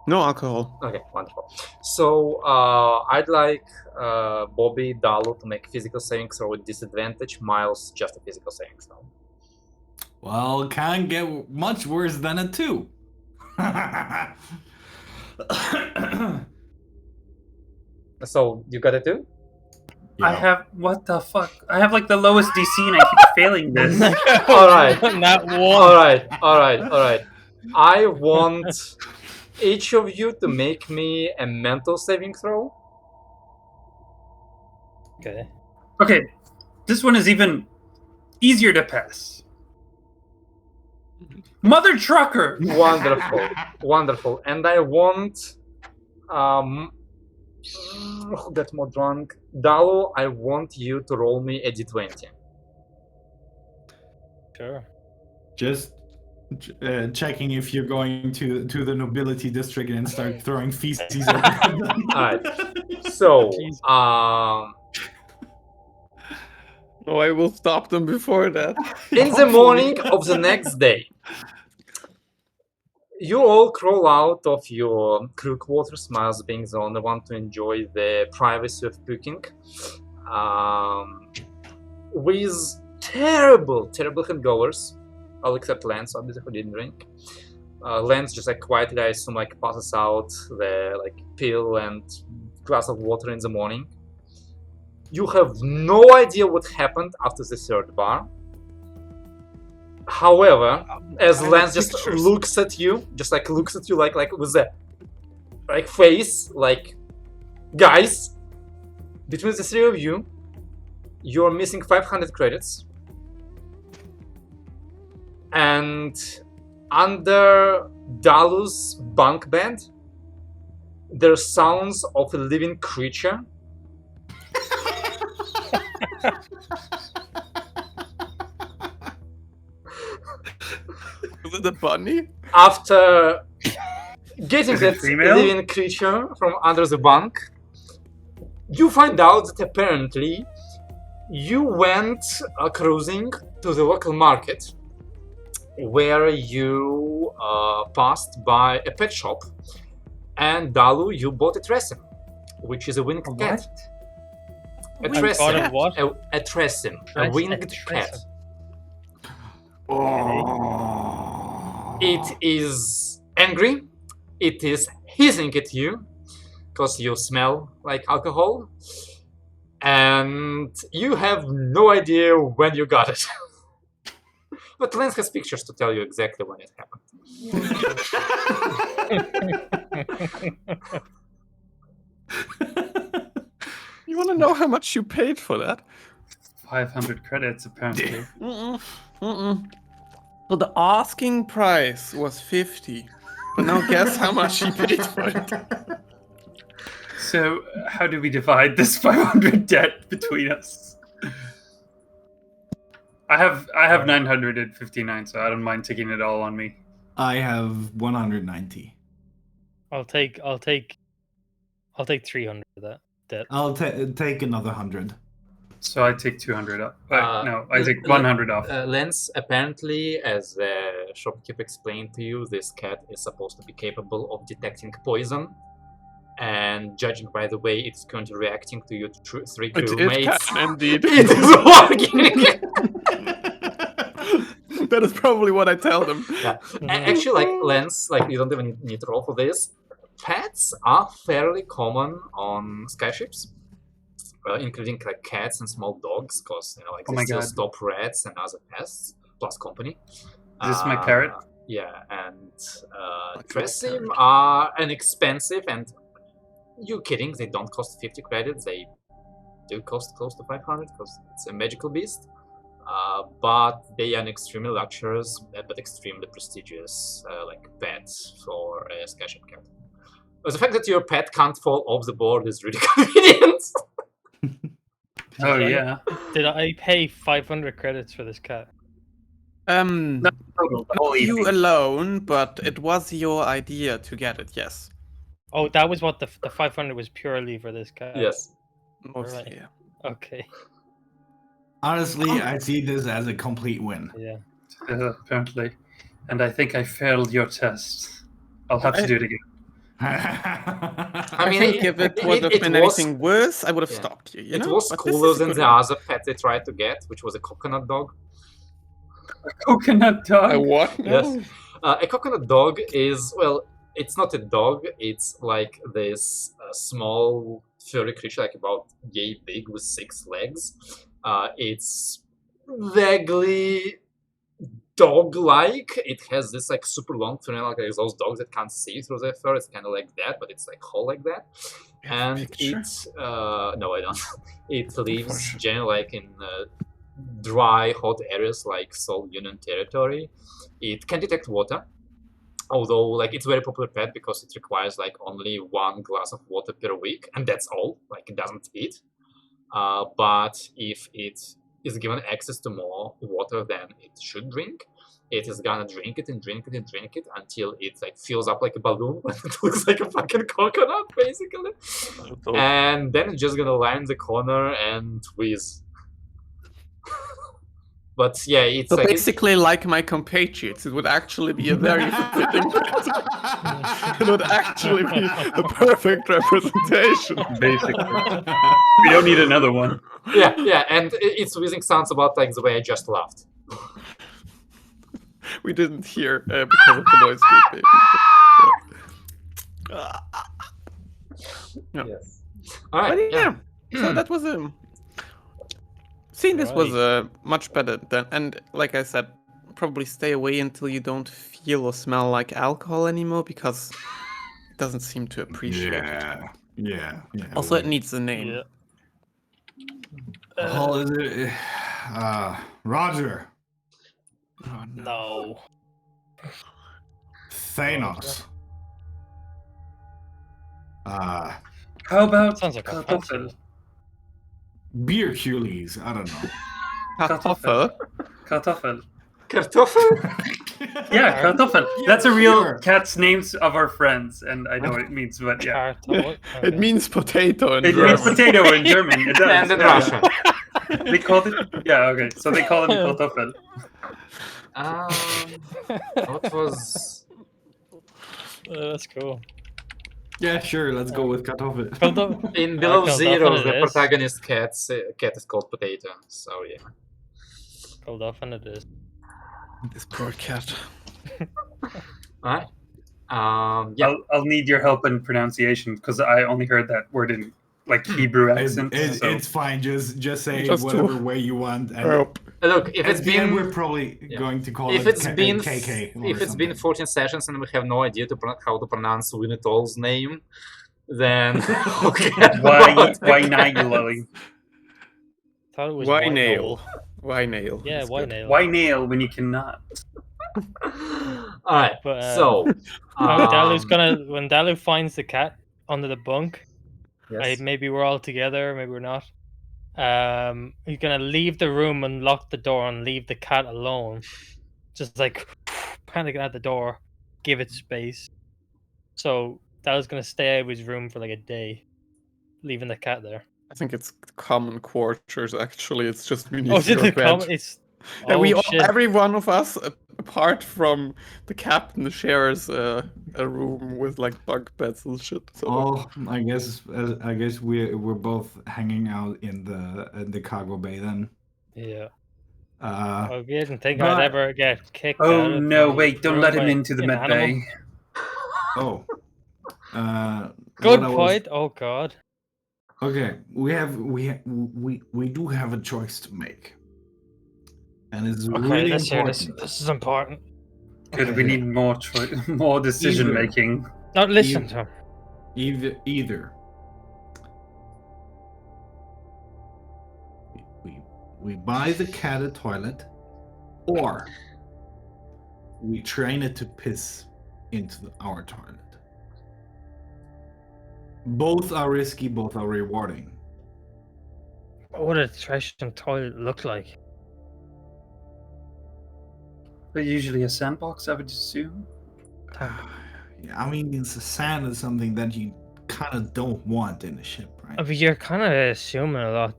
No alcohol. Okay, wonderful. So I'd like Bobby, Dalo to make physical saving throw with disadvantage. Miles, just a physical saving throw. Well, can't get much worse than a 2. So you got a 2? I have what the fuck? I have like the lowest DC and I keep failing this. All right. Not one. All right. I want each of you to make me a mental saving throw. Okay. Okay, this one is even easier to pass. Mother trucker. Wonderful. And I want who got more drunk? Dalo, I want you to roll me a d20. Sure. Just checking if you're going to the nobility district and start throwing feces at them. Alright. So, No, I will stop them before that. in the morning of the next day, you all crawl out of your crew quarters, Miles being the only one to enjoy the privacy of cooking. With terrible hangovers. I'll accept Lance, obviously, who didn't drink. Lance just like quietly, I assume, like passes out the like pill and glass of water in the morning. You have no idea what happened after the third bar. However, as Lance just looks at you like with a like face, like, guys, between the three of you, you're missing 500 credits. And under Dalu's bunk bed, there's sounds of a living creature. Is it a bunny? After getting Is it that female? living creature from under the bunk, you find out that apparently you went cruising to the local market where you passed by a pet shop, and Dalu, you bought a Tressim, which is a winged cat. A Winged cat? Tressim. What? A Tressim, a winged cat. It is angry. It is hissing at you because you smell like alcohol, and you have no idea when you got it. But Lance has pictures to tell you exactly when it happened. You want to know how much you paid for that? 500 credits, apparently. So the asking price was 50. But now guess how much he paid for it. So, how do we divide this 500 debt between us? I have 959, so I don't mind taking it all on me. I have 190. I'll take 300 of that. I'll take another 100. So I take 200 up. No, I take L- 100 off. Lance, apparently, as the shopkeeper explained to you, this cat is supposed to be capable of detecting poison. And judging by the way it's currently reacting to your three It crewmates, can indeed. it is working! That is probably what I tell them. Yeah. Actually, like, Lance, like, you don't even need to roll for this. Pets are fairly common on skyships, including like cats and small dogs, because like Oh they my still God. stop rats and other pests, plus company. Is this my parrot? Yeah, and Like dressing your parrot. are inexpensive, and you kidding? They don't cost 50 credits. They do cost close to 500 because it's a magical beast. But they are an extremely luxurious but extremely prestigious like pet for a skyship cat. But the fact that your pet can't fall off the board is really convenient. Oh, Did I- yeah. Did I pay 500 credits for this cat? Total, the whole Not you evening. alone, but it was your idea to get it. Yes, Oh, that was what the 500 was purely for this cat. Yes. mostly. Right. Yeah. Okay. Honestly, I see this as a complete win. Yeah. Apparently. And I think I failed your test. I'll have to do it again. I mean, think if it would have been was- anything worse, I would have yeah. stopped you. You It know? was But this cooler is a than good the one. other pet they tried to get, which was a coconut dog. Coconut dog? what? Yes. A coconut dog is, well, it's not a dog, it's like this small furry creature, like about yay big with 6 legs. It's vaguely dog-like. It has this like super long toenail, like those dogs that can't see through their fur. It's kind of like that, but it's like whole like that. You have a And picture? it, no, I don't. It lives sure. generally like in dry, hot areas like Seoul Union territory. It can detect water, although like it's a very popular pet because it requires like only 1 glass of water per week, and that's all. Like it doesn't eat. But if it is given access to more water than it should drink, it is gonna drink it and drink it and drink it until it like fills up like a balloon. It looks like a fucking coconut, basically. And then it's just gonna lie in the corner and wheeze. But yeah, it's So like basically, like my compatriots, it would actually be a very fitting pet. It would actually be a perfect representation. Basically. We don't need another one. yeah, and its wheezing sounds about like the way I just laughed. We didn't hear because of the noise gate, baby. Yeah. Yes. All right. But yeah, so that was seeing this was Right. much better than, and like I said, probably stay away until you don't feel or smell like alcohol anymore because it doesn't seem to appreciate it. Yeah. Also, it needs a name. Yeah. How is it? Roger. Oh, No. Thanos. How about Sounds like a fancy. Kartoffel? Beer Culies. I don't know. Kartoffel. Kartoffel. Kartoffel? Yeah, Kartoffel. That's a real sure. cat's names of our friends, and I know what it means, but yeah. It means potato in It German. means potato in German. It does. And in yeah. Russian. They called it. Yeah, okay. So they call him Kartoffel. What was? That's cool. Yeah, sure. Let's go with Kartoffel. In Below Kartoffel Zeros, it the is. protagonist cat is called Potato. So yeah. Cold off and it is. This poor cat. Alright. Yeah. I'll need your help in pronunciation because I only heard that word in like Hebrew accent. so. It's fine. Just say Just whatever to- way you want. And Help. Look, if at it's the end, we're been probably yeah. going to call if it it's been KK. or if it's been something. 14 sessions and we have no idea how to pronounce Winnetol's name, then okay. Why Nigel? Thought it was Why white nail? noel. Why nail? Yeah, That's why good. nail? Why nail when you cannot? All right. But, So when Dalu finds the cat under the bunk, yes. maybe we're all together, maybe we're not. He's gonna leave the room and lock the door and leave the cat alone. Just like panicking at the door, give it space. So Dalu's gonna stay out of his room for like a day, leaving the cat there. I think it's common quarters. Actually, it's just beneath Oh, did your the bed. comment? It's Yeah, oh, we all, shit. every one of us, apart from the captain, shares a room with like bunk beds and shit. So Oh, I guess we're both hanging out in the cargo bay then. Yeah. Uh, I didn't think but- I'd ever get kicked out Oh of no! my Wait! Don't room let him by into the an med animal. bay. oh. Good what I was- point. Oh god. Okay, we do have a choice to make, and it's Okay, really let's hear this. important. This is important. Good. Okay. We need more more decision Either. making. Now listen to him. Either we buy the cat a toilet, or we train it to piss into our toilet. Both are risky, both are rewarding. What would a trash and toilet look like? But usually a sandbox, I would assume. Yeah, I mean, it's sand is something that you kind of don't want in a ship, right? But you're kind of assuming a lot,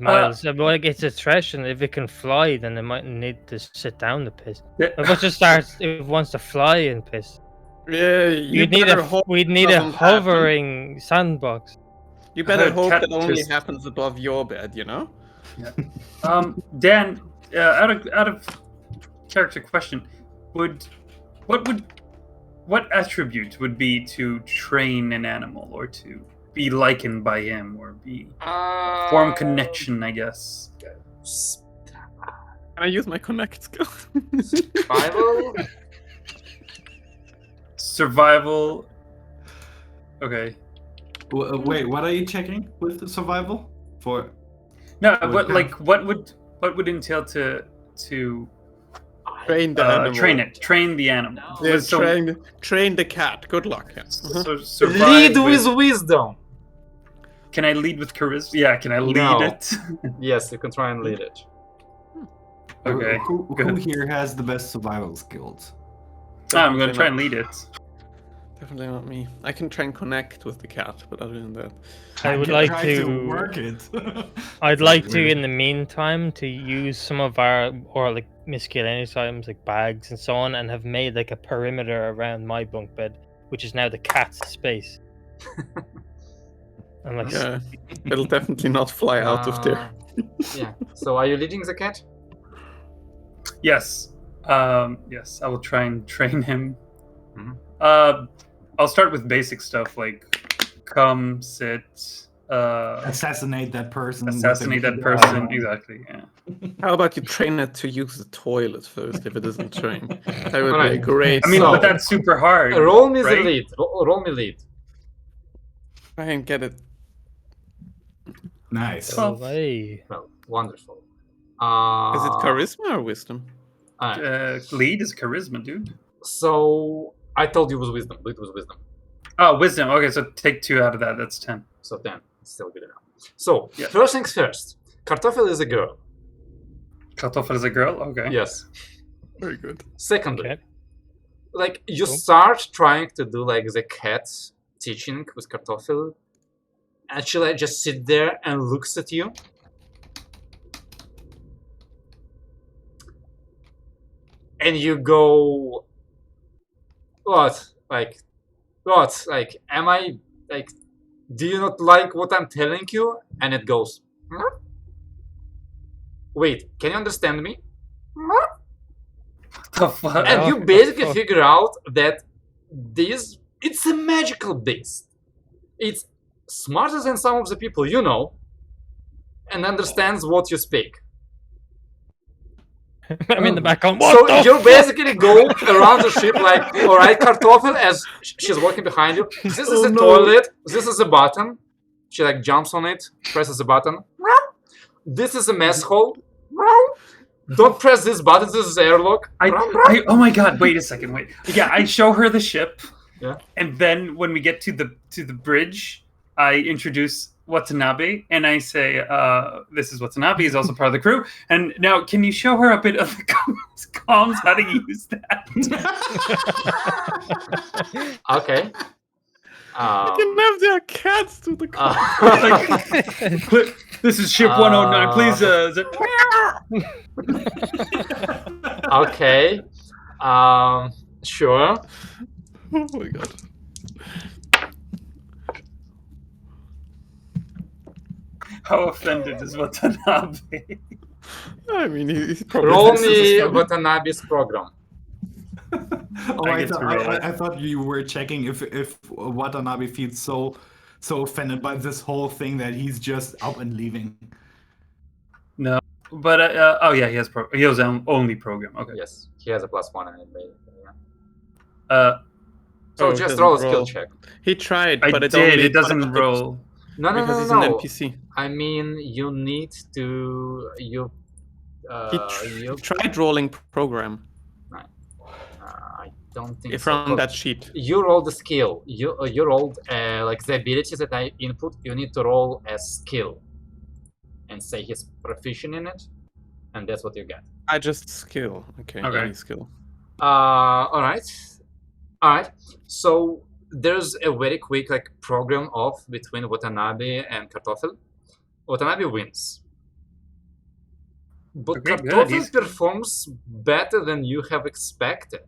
Miles. But like, it's a trash, and if it can fly, then it might need to sit down to piss. Yeah. If it just starts, if it wants to fly and piss, Yeah, we'd need we'd need a doesn't happen. hovering sandbox. You better heard hope cat that only piss. happens above your bed, you know? Dan, out of character question, what attribute would be to train an animal or to be likened by him or be form connection? I guess. Can I use my connect skill? Survival? Survival. Okay. Wait, what are you checking with the survival for? No, Would what have- like what would entail to Train the animal. train the animal? Yeah, So- train the cat. Good luck. Yeah. so survive Lead with wisdom. Can I lead with charisma? Yeah, can I lead No. it? Yes, you can try and lead it. Okay. Who good. here has the best survival skills? I'm gonna try and lead it. Definitely not me. I can try and connect with the cat, but other than that, I would can like try to. work it. I'd like to, Weird. in the meantime, to use some of our or like miscellaneous items like bags and so on, and have made like a perimeter around my bunk bed, which is now the cat's space. And like, yeah, it'll definitely not fly out of there. Yeah. So are you leading the cat? Yes. Yes, I will try and train him. Mhm. I'll start with basic stuff like come, sit, Assassinate that person. with assassinate a- that person. Exactly. Yeah. How about you train it to use the toilet first if it isn't trained? That would be a Alright. great. I mean, So- but that's super hard. Roll me the right? lead. Roll me lead. Try and get it. Nice. Well, hey. Well, wonderful. Is it charisma or wisdom? Alright. Lead is charisma, dude. So I told you it was wisdom. Lead was wisdom. Oh, wisdom. Okay, so take 2 out of that. That's 10. So 10. It's still good enough. So Yeah. first things first. Kartoffel is a girl. Kartoffel is a girl. Okay. Yes. Very good. Secondly, Okay. like you Cool. start trying to do like the cat teaching with Kartoffel, and she like just sit there and looks at you. And you go, what? Like, what? Like, am I, like, do you not like what I'm telling you? And it goes, "Hmm? Wait, can you understand me? Hmm?" The fuck? And Oh, you basically figure out that it's a magical beast. It's smarter than some of the people you know, and understands what you speak. I'm in the back on. So you basically go around the ship like, all right, Kartoffel, as she's walking behind you. This is a toilet. This is a button. She like jumps on it, presses a button. This is a mess hole. Don't press this button. This is airlock. Oh my god! Wait a second. Wait. Yeah, I show her the ship. Yeah. And then when we get to the bridge, I introduce Watanabe and I say, "This is Watanabe. He's also part of the crew." And now, can you show her a bit of the comms how to use that? Okay. You can have their cats to the car. Like, this is ship 109. Please, Okay. Sure. Oh my god. How offended is Watanabe? I mean, he's probably. Roll This is me funny. Watanabe's program. Oh, I I get thought, to roll. I thought you were checking if Watanabe feels so offended by this whole thing that he's just up and leaving. No, but oh yeah, he has only program. Okay. Yes, he has a +1 and it made it. Yeah. Uh, So Oh, it just doesn't roll a skill roll. check. He tried, I but it did. only It doesn't counted roll. No, no, because no, he's no, an no. NPC. I mean, you need to He tried rolling program I don't think so. from that 'cause sheet. You rolled the skill. You rolled like the abilities that I input. You need to roll as skill, and say he's proficient in it, and that's what you get. I just skill. Okay, Okay. any skill. All right. So there's a very quick like program off between Watanabe and Kartoffel. Watanabe wins, but Okay, good. Kartoffel He's- performs better than you have expected.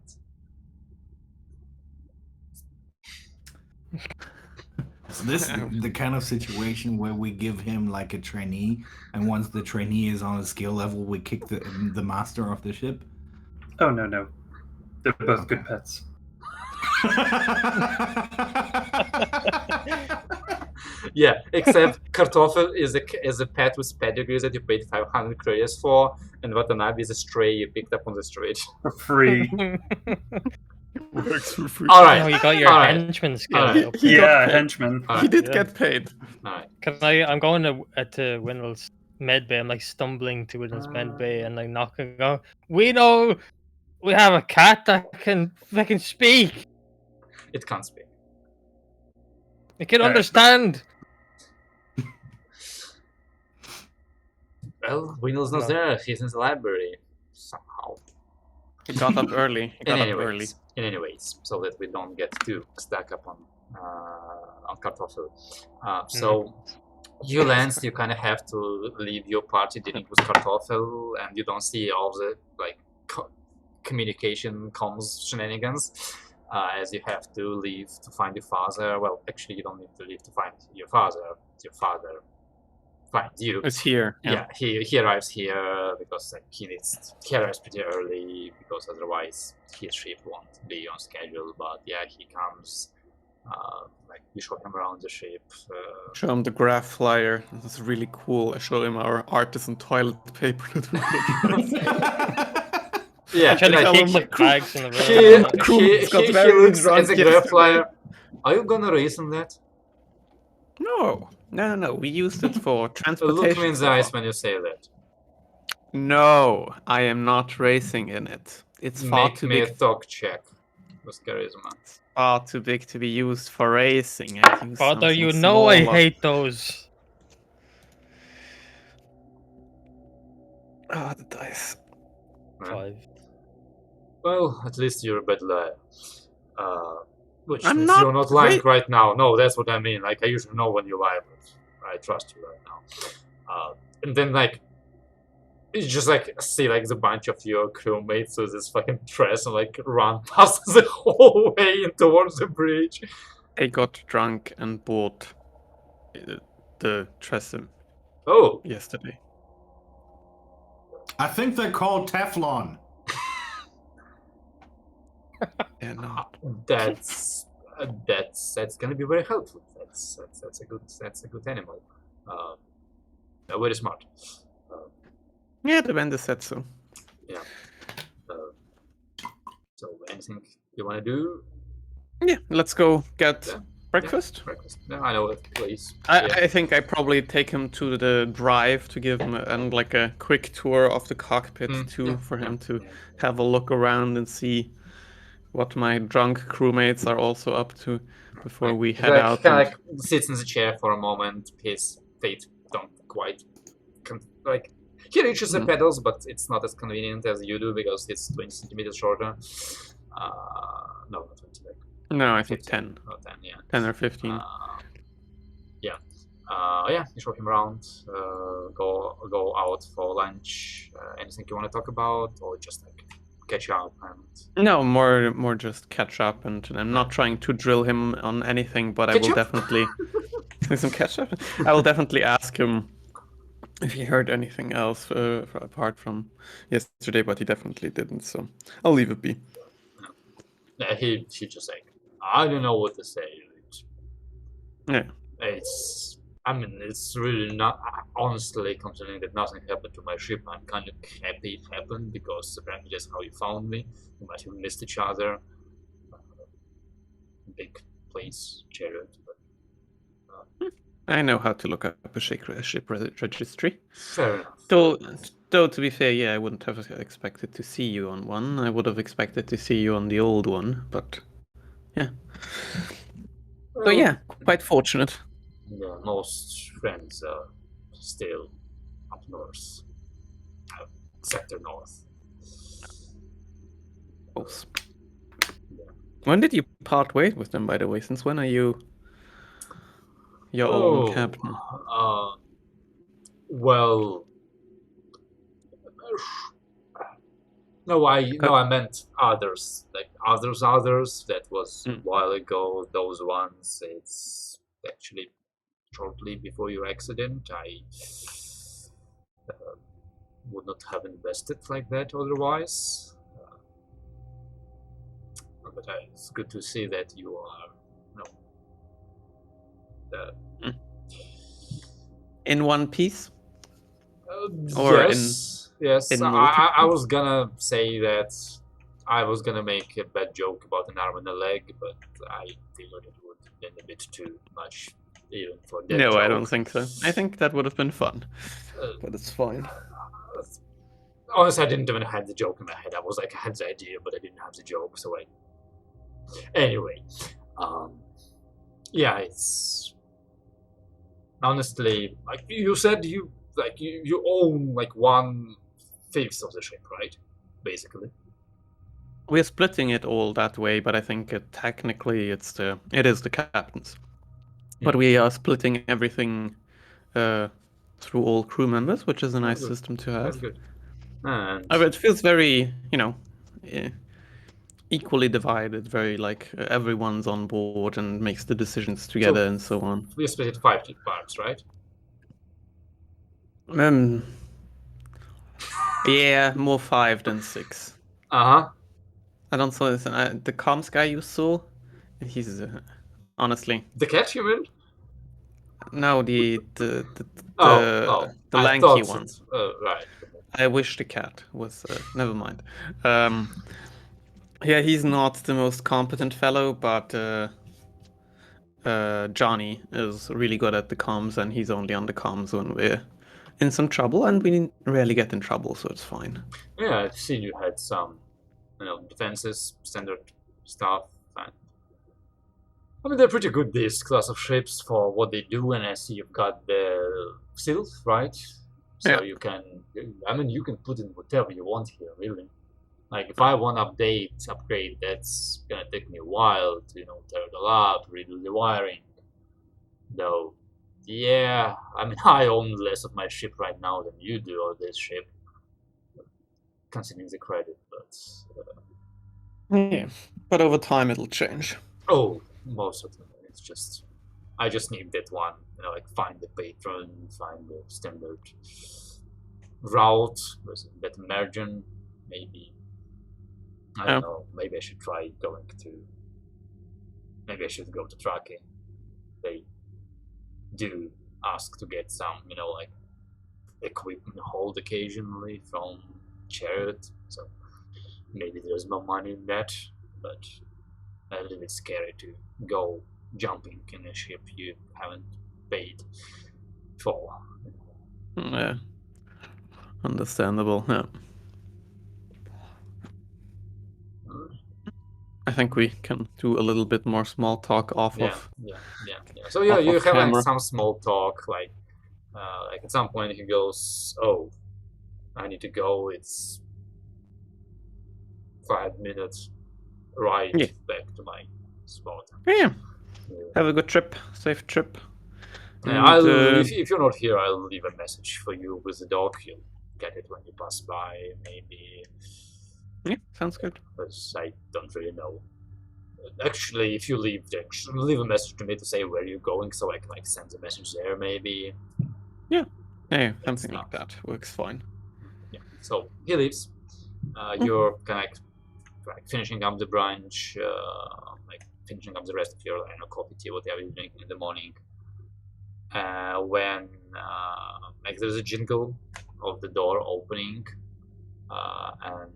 So this is the kind of situation where we give him like a trainee, and once the trainee is on a skill level, we kick the master of the ship. Oh no, they're both good pets. Yeah, except Kartoffel is a pet with pedigree that you paid 500 credits for, and Watanabe is a stray you picked up on the street. For free. Works for free. All right. Oh, you got your All right. henchman skill. All right. Okay. He got Yeah, paid. henchman. All He right. did Yeah. get paid. All right. I'm going to Windle's med bay. I'm like stumbling to Windle's med bay and like knocking. Go. We know we have a cat that can speak. It can't speak. It can Alright. understand. Well, Windle's not No. there. He's in the library somehow. He got up early. He got up early. In any ways, so that we don't get too stuck up on Kartoffel. So you Lance, you kind of have to leave your party dealing with Kartoffel, and you don't see all the like communication comms shenanigans. As you have to leave to find your father. Well, actually, you don't need to leave to find your father. Your father finds you. It's here. Yeah, he arrives here because like, he arrives pretty early because otherwise his ship won't be on schedule. But yeah, he comes. Like you show him around the ship. Show him the graph flyer. This is really cool. I show him our artisan toilet paper that we got. Yeah, Trying to tell kick him, the like, bags in the he, room. Crew's got he very looks at drunk the graph yesterday. flyer. Are you gonna reason that? No. We used it for transportation. Look me in the so eyes far. when you say that. No, I am not racing in it. It's far Make too me a big. talk check with charisma. Far too big to be used for racing. I'd use Father, something you know I smaller. hate those. Oh, the dice. Right? 5. Well, at least you're a bad liar. Which I'm means not you're not lying ra- right now. No, that's what I mean. Like, I usually know when you lie, but I trust you right now. And then, like, you just, like, see, like, the bunch of your crewmates with this fucking dress and, like, run past the whole way towards the bridge. I got drunk and bought the Tresem Oh, yesterday. I think they're called Teflon. Yeah, no. that's gonna be very helpful. That's a good animal. Very smart. Yeah, the vendor said so. Yeah. So anything you want to do? Yeah, let's go get Yeah. breakfast. Breakfast. No, I know that place. I think I probably take him to the drive to give him like a quick tour of the cockpit too, for him to have a look around and see what my drunk crewmates are also up to before we head out. He kind of like sits in the chair for a moment. His feet don't quite like. He reaches the pedals, but it's not as convenient as you do because it's 20 centimeters shorter. No, not 20. Like No, I think 15. 10. Not 10, yeah. 10 or 15. Yeah, you show him around, go out for lunch. Anything you want to talk about, or just like catch up and No, more just catch up, and I'm not trying to drill him on anything, but I Catch will up? definitely some catch up. I will definitely ask him if he heard anything else apart from yesterday, but he definitely didn't. So I'll leave it be. He just like, I don't know what to say. Yeah. It's really not. Honestly, considering that nothing happened to my ship, I'm kind of happy it happened because apparently that's how you found me. We might have missed each other. Big place, Chariot. I know how to look up a ship registry. Fair enough. Though, to be fair, yeah, I wouldn't have expected to see you on one. I would have expected to see you on the old one, but yeah. So yeah, quite fortunate. Yeah, most friends are still up north, sector north. Close. When did you part ways with them, by the way? Since when are you your own captain? Well, no, I meant others, like others. That was a while ago. Those ones, it's actually shortly before your accident. I would not have invested like that otherwise. But it's good to see that you are, in one piece. Or yes. in I was gonna say that I was gonna make a bad joke about an arm and a leg, but I figured it would have been a bit too much even for that No, joke. I don't think so. I think that would have been fun, but it's fine. Honestly, I didn't even have the joke in my head. I was like, I had the idea, but I didn't have the joke, so I... Anyway, yeah, it's... Honestly, like you said, you own like 1/5 of the ship, right? Basically. We're splitting it all that way, but I think technically it is the captain's. But we are splitting everything through all crew members, which is a nice system to have. That's good. And It feels very, equally divided, very like everyone's on board and makes the decisions together and so on. We split it 5 parts, right? Yeah, more 5 than 6. Uh-huh. I don't saw this. The comms guy you saw, he's honestly. The cat, you mean? No, the I lanky one. Right. I wish the cat was. Never mind. Yeah, he's not the most competent fellow, but Johnny is really good at the comms, and he's only on the comms when we're in some trouble, and we rarely get in trouble, so it's fine. Yeah, I've seen you had some, defenses, standard stuff, and I mean they're pretty good, this class of ships, for what they do, and I see you've got the stealth, right? So you can, you can put in whatever you want here, really. Like if I want upgrade, that's gonna take me a while to, tear it all up, redo the wiring. Though, yeah, I own less of my ship right now than you do, or this ship, considering the credit, but... yeah, but over time it'll change. Oh, most of them. It's just... I just need that one, find the patron, find the standard route, with a better margin, maybe. I don't know, maybe I should try going to... Maybe I should go to Trake. They do ask to get some, equipment hold occasionally from Chariot, so maybe there's more money in that, but a little bit scary to go jumping in a ship you haven't paid for. Yeah, understandable. Yeah. I think we can do a little bit more small talk off of. Yeah. So yeah, you have camera. some small talk, like at some point he goes, "Oh, I need to go. It's 5 minutes ride back to my spot." Yeah. Have a good trip, safe trip. Yeah, if you're not here, I'll leave a message for you with the dog. You'll get it when you pass by, maybe. Yeah, sounds good. Because I don't really know. Actually, if you leave a message to me to say where you're going, so I can send the message there, maybe. Yeah, something like that works fine. Yeah. So he leaves. You're kind of like finishing up the brunch, like finishing up the rest of your coffee, tea, whatever you're drinking in the morning. When like there's a jingle of the door opening, and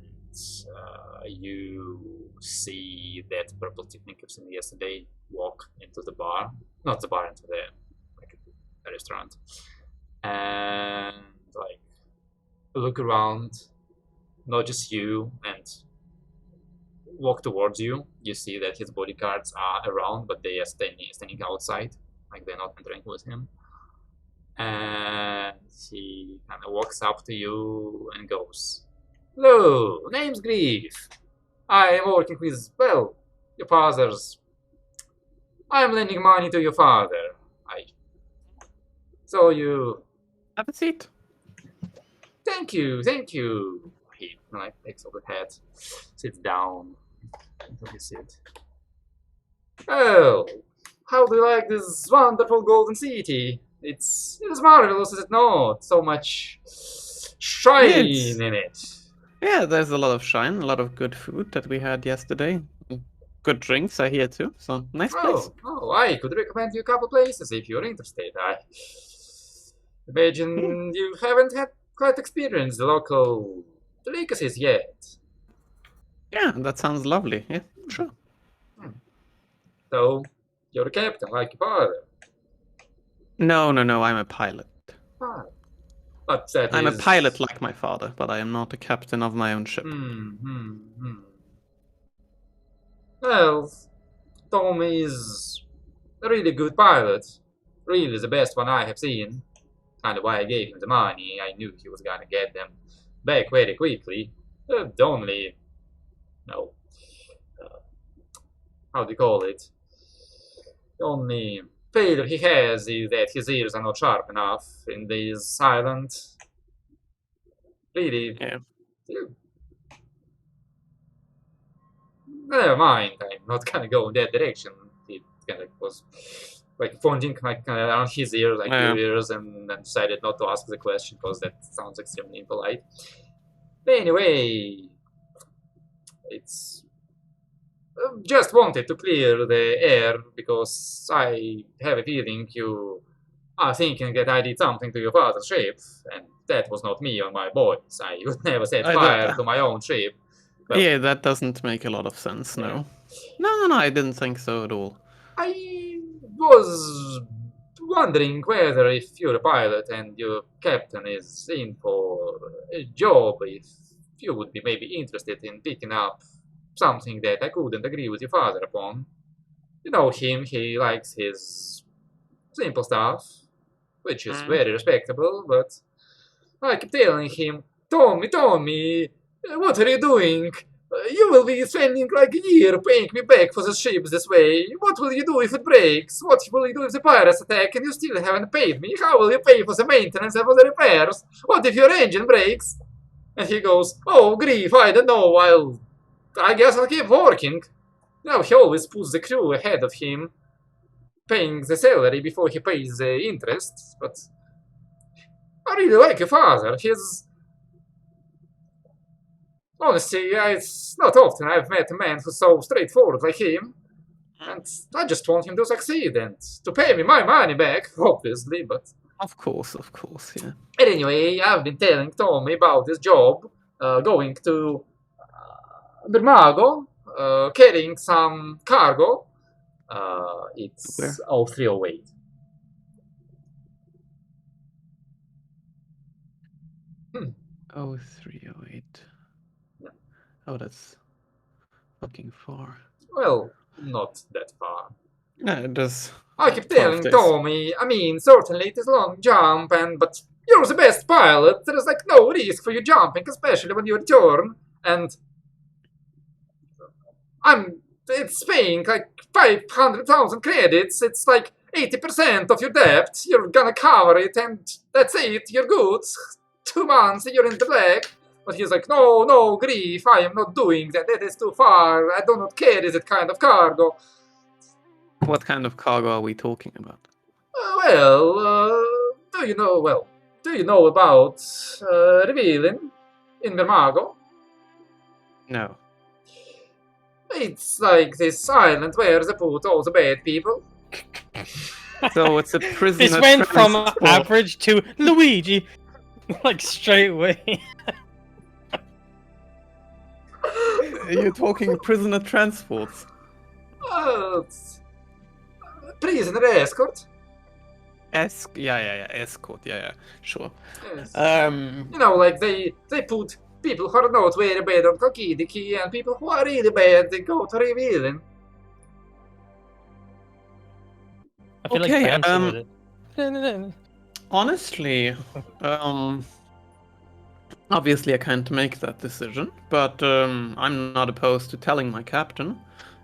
you see that purple technique you've seen yesterday walk into the bar, not the bar, into the like a restaurant, and like look around, not just you, and walk towards you. You see that his bodyguards are around, but they are standing outside, like they're not entering with him. And he kind of walks up to you and goes, "Hello, name's Grief. I am working with, well, your father's. I am lending money to your father. So you. Have a seat. Thank you, thank you." He like takes off the hat, sits down into his seat. "Oh, how do you like this wonderful golden city? It is marvelous, is it not? So much shine Yes. in it." Yeah, there's a lot of shine, a lot of good food that we had yesterday. Good drinks I hear too, so nice place. I could recommend you a couple places if you're interested. I imagine you haven't had quite experienced the local delicacies yet. Yeah, that sounds lovely. Yeah, sure. So, you're a captain, like your father. No, I'm a pilot. Ah, but that I'm a is- pilot like my father, but I am not a captain of my own ship. Well, Tom is a really good pilot. Really the best one I have seen. Kind of why I gave him the money. I knew he was gonna get them back very quickly. The only, no, how do you call it? The only failure he has is that his ears are not sharp enough in this silent. Really, Yeah. never mind. I'm not gonna go in that direction. He kind of was like pointing like around his ears, like Yeah. your ears, and then decided not to ask the question because that sounds extremely impolite. But anyway, it's just wanted to clear the air because I have a feeling you are thinking that I did something to your father's ship, and that was not me or my boys. I would never set I fire don't- to my own ship. Well, Yeah, that doesn't make a lot of sense, no. No, I didn't think so at all. I was wondering whether if you're a pilot and your captain is in for a job, if you would be maybe interested in picking up something that I couldn't agree with your father upon. You know him, he likes his simple stuff, which is very respectable, but I keep telling him, Tommy, what are you doing? You will be spending like a year paying me back for the ships this way. What will you do if it breaks? What will you do if the pirates attack and you still haven't paid me? How will you pay for the maintenance and for the repairs? What if your engine breaks? And he goes, "Oh, Grief, I don't know, I guess I'll keep working." You know, he always puts the crew ahead of him, paying the salary before he pays the interest, but I really like your father. He's... Honestly, it's not often I've met a man who's so straightforward like him. And I just want him to succeed and to pay me my money back, obviously, but... Of course, yeah. Anyway, I've been telling Tommy about this job, going to Bermago, carrying some cargo. It's Where? 0308. Oh, 308. Yeah. Oh, that's fucking far. Well, not that far. Yeah, it does. I keep 12 telling days. Tommy, I mean, certainly it is a long jump, but you're the best pilot. There is like no risk for you jumping, especially when you return. And it's paying like 500,000 credits. It's like 80% of your debt. You're gonna cover it, and that's it. You're good. 2 months, you're in the black. But he's like, no, Grief, I am not doing that. That is too far. I do not carry that kind of cargo. What kind of cargo are we talking about? Do you know about revealing in Vermago? No. It's like this island where they put all the bad people. So it's a prisoner This went from transport. average to Luigi, like straight away. You're talking prisoner transports. It's prisoner escort. Yeah, escort. Yeah, sure. Yes. Um, You know, like they put people who are not very bad on Kokidiki and people who are really bad, they go to revealing. I feel Okay, like bouncing with it. honestly, obviously I can't make that decision, but I'm not opposed to telling my captain,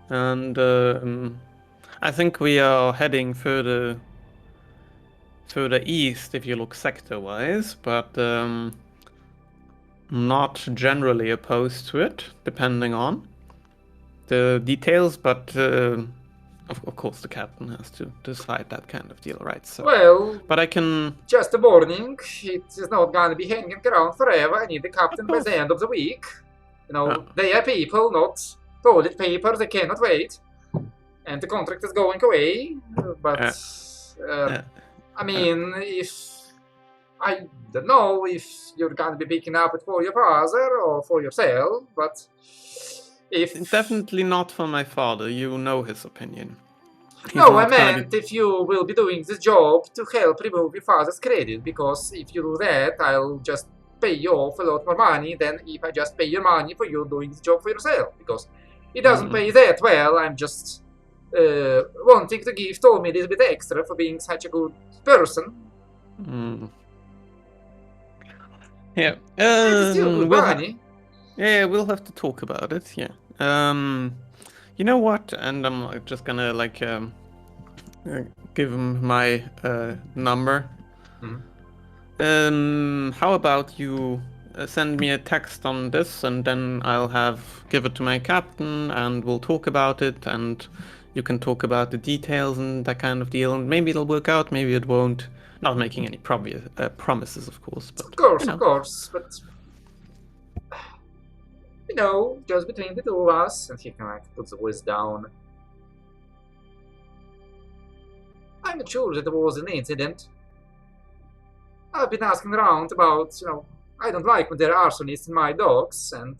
and I think we are heading further east if you look sector-wise, but not generally opposed to it, depending on the details, but of course the captain has to decide that kind of deal, right? So, Well, but I can. just a warning, it is not gonna be hanging around forever. I need the captain by the end of the week. You know, they are people, not toilet paper, they cannot wait. And the contract is going away, but I mean, if I don't know if you're gonna be picking up it for your father or for yourself, but if Definitely not for my father. You know his opinion. He's no, I not gonna meant if you will be doing this job to help remove your father's credit, because if you do that, I'll just pay you off a lot more money than if I just pay your money for you doing the job for yourself, because it doesn't pay that well. I'm just wanting to give Tommy a little bit extra for being such a good person. Yeah. It's still good money. Yeah, we'll have to talk about it. Yeah. You know what? And I'm just gonna like give him my number. How about you send me a text on this, and then I'll give it to my captain, and we'll talk about it, and you can talk about the details and that kind of deal, and maybe it'll work out, maybe it won't. Not making any promises, of course, but Of course, you know. of course, but you know, just between the two of us, and he kind of like puts the voice down. I'm not sure that there was an incident. I've been asking around about, you know, I don't like when there are arsonists in my docks, and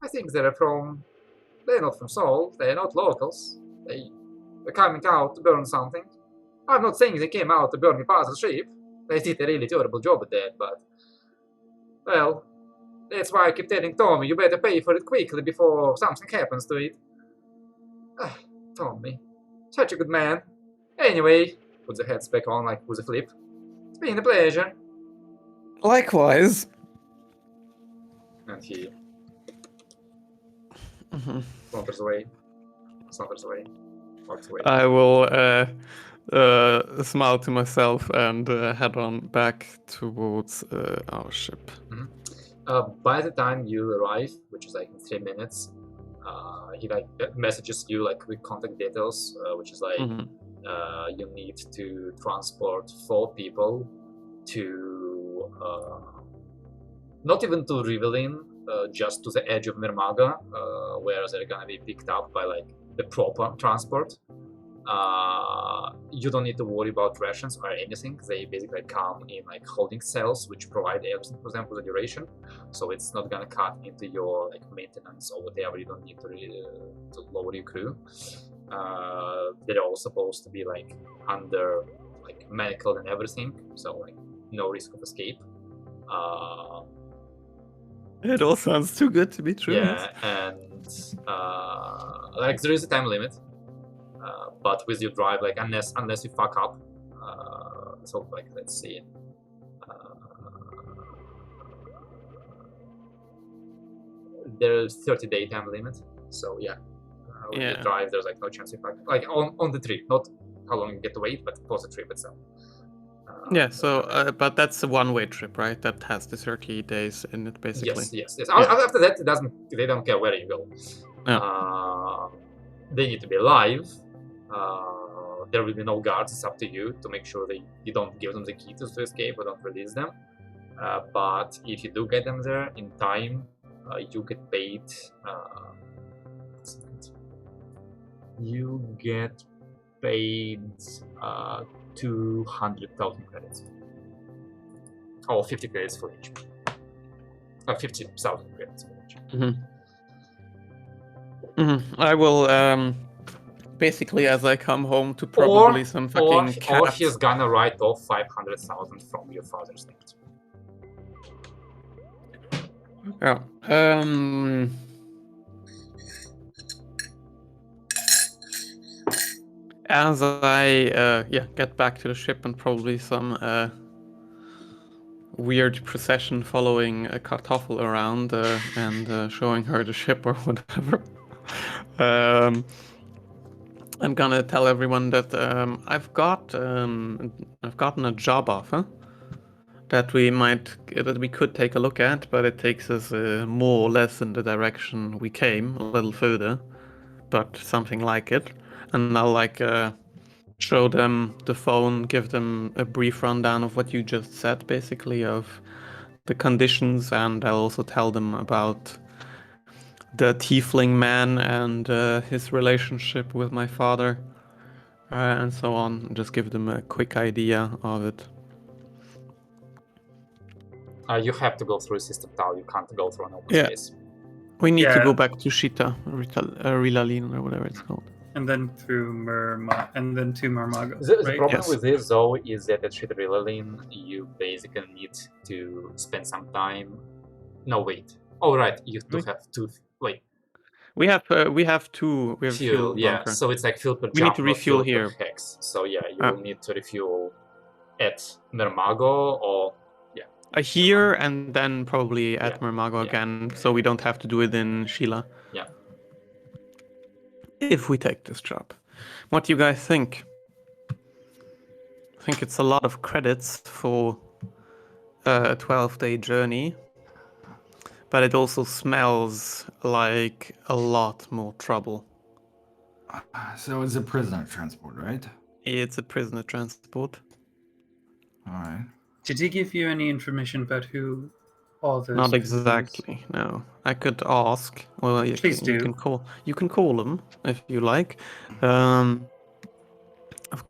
I think they're not from Seoul, they're not locals. They're coming out to burn something. I'm not saying they came out to burn your father's ship. They did a really terrible job at that, but well, that's why I keep telling Tommy, you better pay for it quickly before something happens to it. Tommy, such a good man. Anyway, put the heads back on like with a flip. It's been a pleasure. Likewise. And he saunters away, walks away. I will smile to myself and head on back towards our ship. By the time you arrive, which is like in 3 minutes, he like messages you like with contact details, which is like you need to transport 4 people to not even to Rivelin, just to the edge of Mirmaga, where they're gonna be picked up by like the proper transport. You don't need to worry about rations or anything. They basically come in like holding cells, which provide everything for them for the duration. So it's not gonna cut into your like maintenance or whatever. You don't need to lower your crew. They're all supposed to be like under like medical and everything, so like no risk of escape. It all sounds too good to be true. Yeah, and like there is a time limit, but with your drive, like unless you fuck up, so like let's see. There's 30-day time limit, so yeah. With your drive, there's like no chance you fuck like on the trip, not how long you get to wait, but for the trip itself. But that's a one-way trip, right? That has the 30 days in it, basically. Yes. After that, they don't care where you go. They need to be alive. There will be no guards. It's up to you to make sure that you don't give them the key to escape or don't release them. But if you do get them there in time, you get paid You get paid 200,000 credits. Or 50 credits for each. 50,000 credits for each. I will basically, as I come home to probably some fucking Or cats. he's gonna write off 500,000 from your father's debt. Yeah. As I get back to the ship and probably some weird procession following a Kartoffel around and showing her the ship or whatever. I'm gonna tell everyone that I've gotten a job offer that we could take a look at, but it takes us more or less in the direction we came, a little further, but something like it. And I'll show them the phone, give them a brief rundown of what you just said, basically, of the conditions, and I'll also tell them about the tiefling man and his relationship with my father, and so on. Just give them a quick idea of it. You have to go through a system tile. You can't go through an open Yeah. space. We need to Yeah. go back to Shita, Rilalin, or whatever it's called. And then through and then to Marmago. The right? problem Yes. with this, though, is that at Shidrilin, you basically need to spend some time. No, wait. Oh, right. You do Wait. have two. Wait. We have two. We have Fuel, fuel yeah. bunker. So it's like fuel per We need jump, to not refuel fuel here. per hex. So yeah, you Ah. will need to refuel at Mermago or Here and then probably at Yeah, Mermago yeah. again, so we don't have to do it in Sheila. Yeah. If we take this job. What do you guys think? I think it's a lot of credits for a 12-day journey, but it also smells like a lot more trouble. So it's a prisoner transport, right? It's a prisoner transport. All right. Did he give you any information about who all those Not prisoners- exactly, no. I could ask. Well, you Please can, you do. can call. You can call them if you like. I've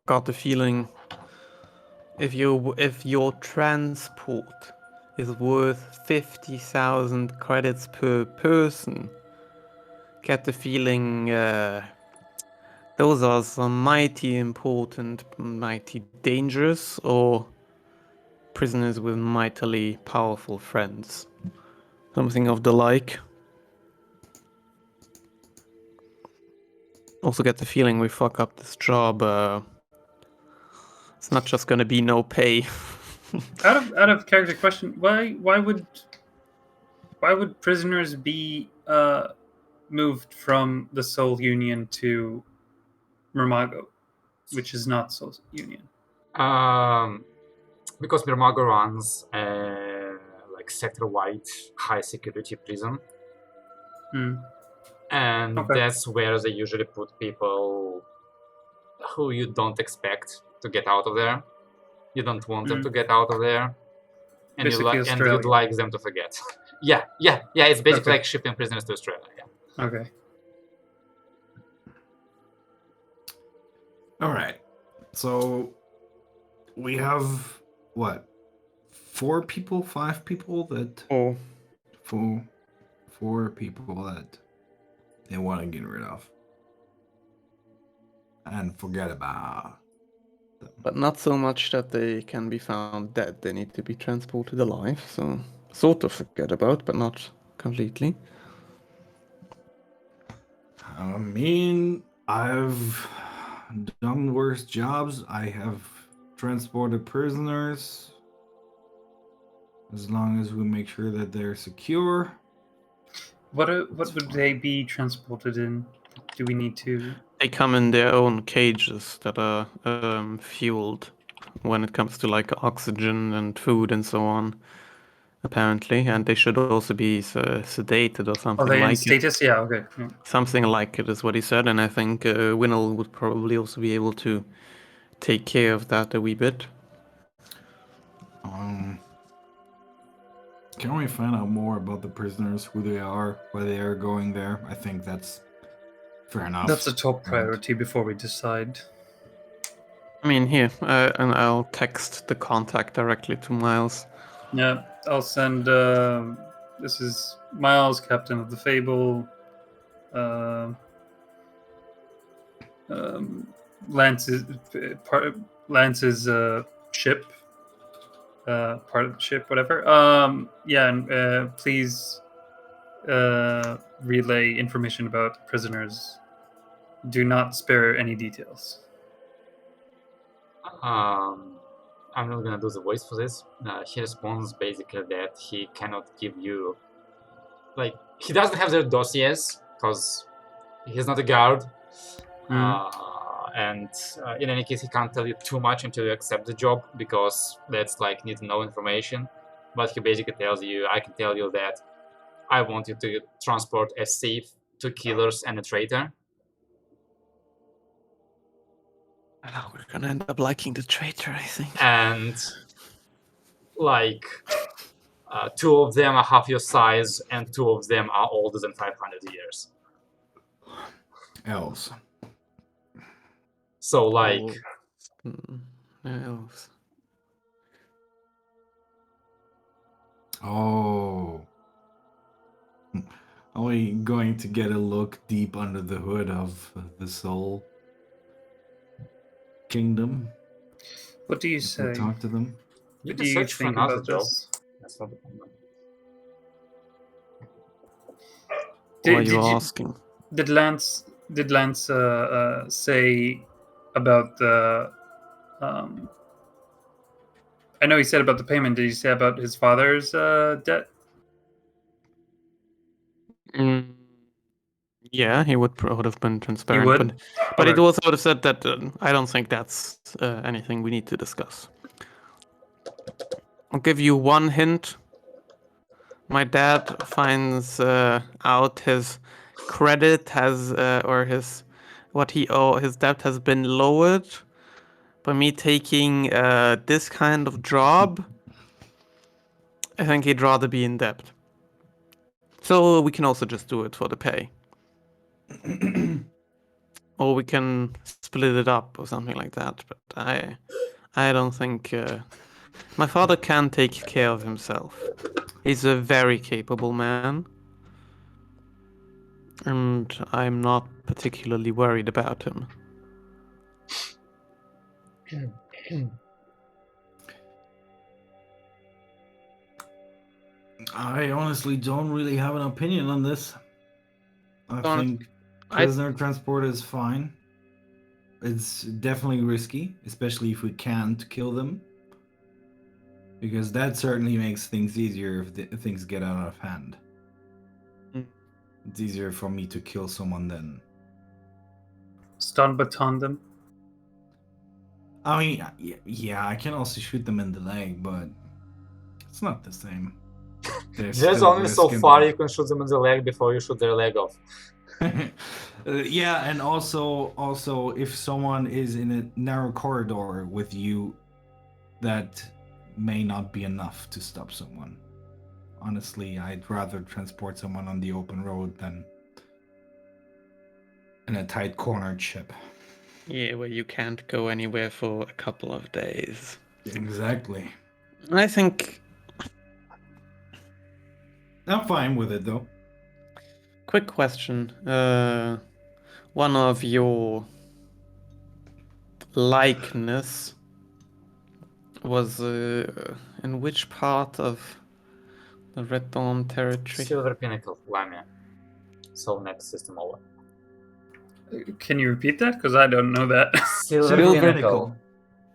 got the feeling if your transport is worth 50,000 credits per person, get the feeling those are some mighty important, mighty dangerous, or prisoners with mightily powerful friends. Something of the like. Also get the feeling we fuck up this job. It's not just gonna be no pay. Out of character question, why would prisoners be moved from the Soul Union to Mermago, which is not Soul Union? Because Mermago runs like sector-wide high security prison. And Okay. that's where they usually put people who you don't expect to get out of there. You don't want them to get out of there, and Basically you'd Australia. like them to forget. yeah. It's basically Okay. like shipping prisoners to Australia. Yeah. Okay. All right. So we have what? 4 people, 5 people that Oh, four people that they want to get rid of and forget about. but not so much that they can be found dead. They need to be transported alive, so sort of forget about, but not completely. I mean, I've done worse jobs. I have transported prisoners. As long as we make sure that they're secure. What would they be transported in? Do we need to? They come in their own cages that are fueled when it comes to like oxygen and food and so on, apparently, and they should also be sedated or Are something they in like it. status? Yeah. Okay. Yeah. Something like it is what he said, and I think Winnell would probably also be able to take care of that a wee bit. Can we find out more about the prisoners, who they are, why they are going there? I think that's Fair enough. That's a top priority before we decide. I mean, here, and I'll text the contact directly to Miles. Yeah, I'll send. This is Miles, captain of the Fable. Lance's ship. Part of the ship, whatever. Yeah, and please relay information about prisoners. Do not spare any details. I'm not gonna do the voice for this. He responds basically that he cannot give you, like, he doesn't have their dossiers because he's not a guard, and in any case, he can't tell you too much until you accept the job because that's like need to know information. But he basically tells you, I can tell you that I want you to transport a thief, 2 killers, and a traitor. Oh, we're gonna end up liking the traitor, I think. And like 2 of them are half your size and 2 of them are older than 500 years. Elves. So like Elves. Oh. Are we going to get a look deep under the hood of the Soul Kingdom? What do you If we say? talk to them? you What can do you search for think another about job. this? That's not the problem. What are Did you you- asking? Did Lance say about the? I know he said about the payment. Did he say about his father's debt? Yeah, he would have been transparent. would? But it Okay. also would have said that I don't think that's anything we need to discuss. I'll give you one hint. My dad finds out his credit has or his his debt has been lowered by me taking this kind of job. I think he'd rather be in debt. So we can also just do it for the pay. Or we can split it up or something like that. But I don't think my father can take care of himself. He's a very capable man. And I'm not particularly worried about him. I honestly don't really have an opinion on this. I Don't- think prisoner transport is fine. It's definitely risky, especially if we can't kill them. Because that certainly makes things easier if things get out of hand. It's easier for me to kill someone than... Stun baton them. I mean, yeah, I can also shoot them in the leg, but it's not the same. There's still only risk so far you involved. can shoot them in the leg before you shoot their leg off. Yeah, and also if someone is in a narrow corridor with you, that may not be enough to stop someone. Honestly, I'd rather transport someone on the open road than in a tight cornered ship. Yeah, where you can't go anywhere for a couple of days. Exactly. I think... I'm fine with it though. Quick question. One of your likeness was in which part of the Red Dawn territory? Silver Pinnacle, Lamia. So next system over. Can you repeat that? Because I don't know that. Silver Silver Pinnacle.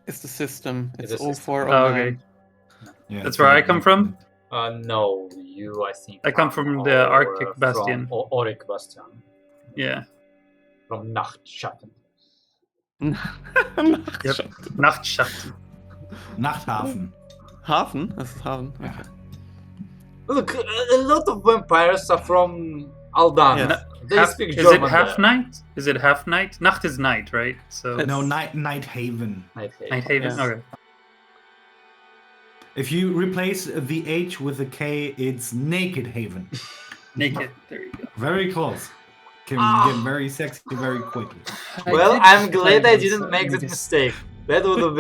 It's the system. It's It's a system. 0409. Okay. Yeah, That's where I come from? No, you, I think. I come from the Arctic Bastion. From Auric Bastion. Yeah. From Nachtschatten. Yep. Nachtschatten. Nachthafen. Hafen? Das ist Hafen. Okay. Look, a lot of vampires are from Aldan. Yes. They speak Is German. it half there. night? Is it half night? Nacht is night, right? So It's- No, Night Haven. Night Haven. Night Haven. Yes. Okay. If you replace the H with a K, it's Naked Haven. Naked. There you go. Very close. can get very sexy very quickly. Well, I'm glad I didn't make that mistake. That would have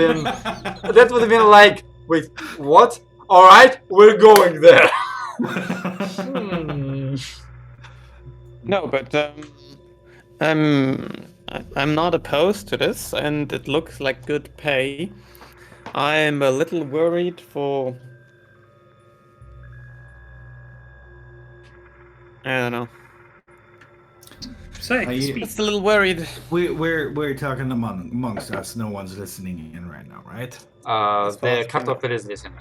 been like, wait, what? All right, we're going there. No, but I'm not opposed to this, and it looks like good pay. I'm a little worried for. I don't know. Say, Are you- speak. Just a little worried. We're talking amongst us. No one's listening in right now, right? As far The as we know. cartographer is listening.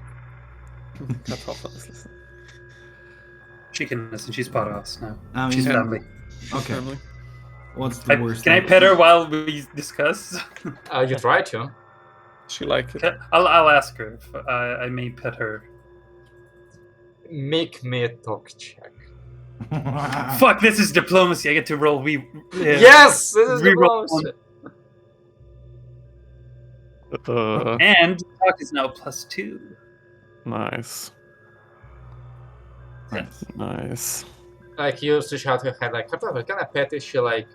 She can listen. She's part of us now. I She's mean, family. Okay. What's the worst? Can I pet her while we discuss? You try to. She like it. I'll ask her if I may pet her. Make me a talk check. Fuck! This is diplomacy. I get to roll. Yes, this is Reroll diplomacy. And talk is now +2. Nice. Yes. Nice. Like you used to shout her head like, cartographer, can I pet it? She like,